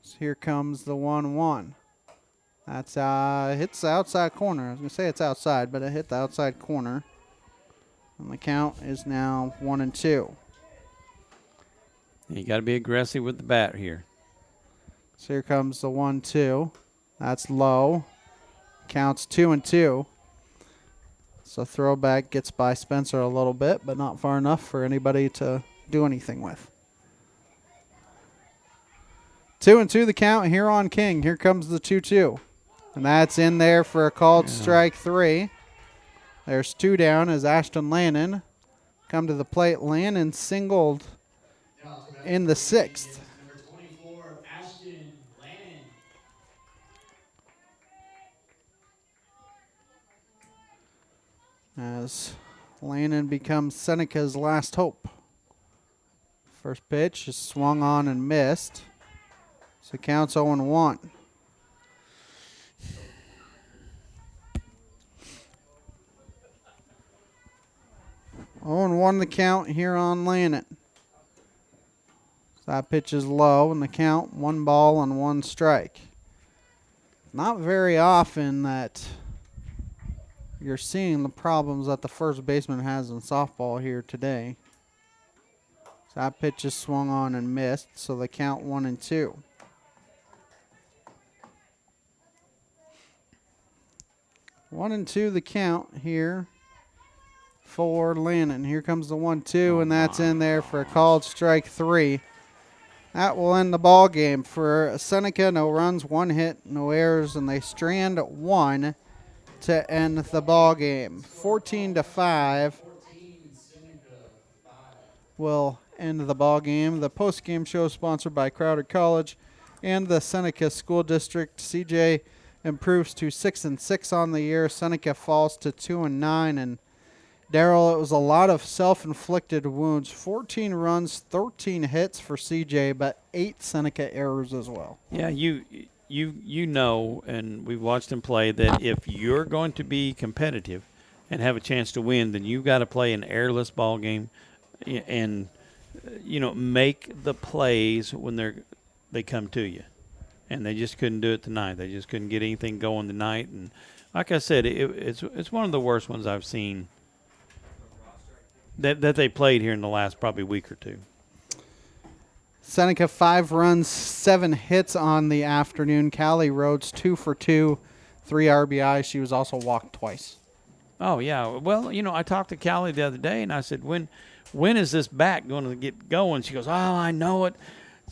So here comes the 1-1. That's hits the outside corner. I was going to say it's outside, but it hit the outside corner. And the count is now 1-2. You got to be aggressive with the bat here. So here comes the 1-2. That's low. Counts 2-2. So throwback gets by Spencer a little bit, but not far enough for anybody to do anything with. 2-2 the count here on King. Here comes the 2-2. And that's in there for a called strike 3. There's 2 down as Ashton Lannon come to the plate. Lannon singled in the 6th. As Lannon becomes Seneca's last hope. First pitch is swung on and missed. So counts 0-1. Oh, 1 the count here on Lannon. So that pitch is low, and the count 1 ball and 1 strike. Not very often that you're seeing the problems that the first baseman has in softball here today. So that pitch is swung on and missed, so they count 1-2. One and two the count here for Lannon. Here comes the 1-2, and that's in there for a called strike 3. That will end the ball game for Seneca. No runs, 1 hit, no errors, and they strand 1 to end the ball game. 14-5 will end the ball game. The post-game show sponsored by Crowder College and the Seneca School District. CJ improves to 6-6 on the year. Seneca falls to 2-9. And Darryl, it was a lot of self-inflicted wounds. 14 runs, 13 hits for CJ, but 8 Seneca errors as well. Yeah, you know, and we've watched him play, that if you're going to be competitive and have a chance to win, then you've got to play an errorless ball game and, you know, make the plays when they come to you. And they just couldn't do it tonight. They just couldn't get anything going tonight. And like I said, it's one of the worst ones I've seen that they played here in the last probably week or two. Seneca 5 runs, 7 hits on the afternoon. Callie Rhodes 2 for 2, 3 RBI. She was also walked twice. Oh, yeah. Well, you know, I talked to Callie the other day, and I said, when is this back going to get going? She goes, oh, I know it.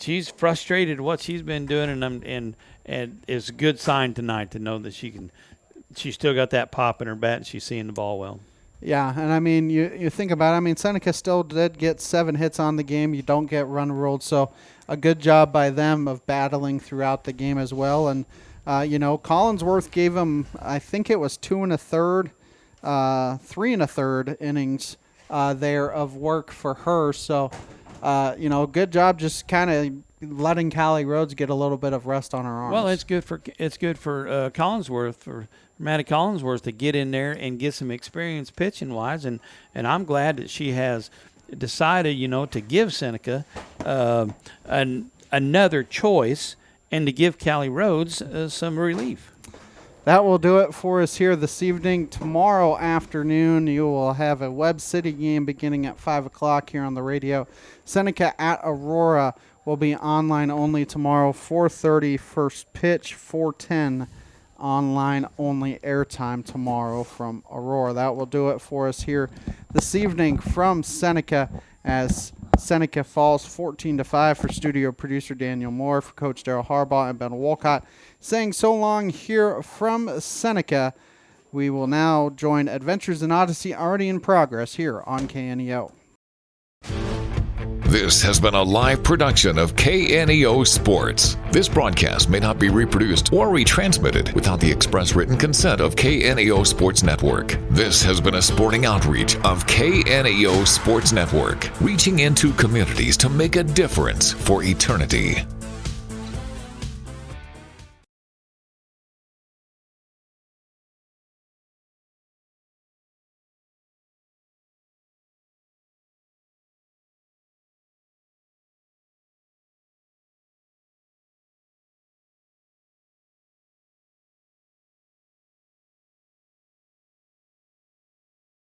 She's frustrated at what she's been doing, and it's a good sign tonight to know that she's still got that pop in her bat and she's seeing the ball well. Yeah, and I mean, you think about it. I mean, Seneca still did get 7 hits on the game. You don't get run ruled, so a good job by them of battling throughout the game as well. And, you know, Collinsworth gave them, I think it was 2 1/3, 3 1/3 innings there of work for her. So, you know, good job just kind of letting Callie Rhodes get a little bit of rest on her arms. Well, it's good for Collinsworth, for Maddie Collinsworth, to get in there and get some experience pitching wise, and I'm glad that she has decided, you know, to give Seneca another choice and to give Callie Rhodes some relief. That will do it for us here this evening. Tomorrow afternoon, you will have a Webb City game beginning at 5 o'clock here on the radio. Seneca at Aurora will be online only tomorrow, 4:30 first pitch, 4:10 online only airtime tomorrow from Aurora. That will do it for us here this evening from Seneca, as Seneca falls 14-5. For studio producer Daniel Moore, for Coach Darryl Harbaugh and Ben Wolcott, saying so long here from Seneca. We will now join Adventures in Odyssey, already in progress here on KNEO. This has been a live production of KNEO Sports. This broadcast may not be reproduced or retransmitted without the express written consent of KNEO Sports Network. This has been a sporting outreach of KNEO Sports Network, reaching into communities to make a difference for eternity.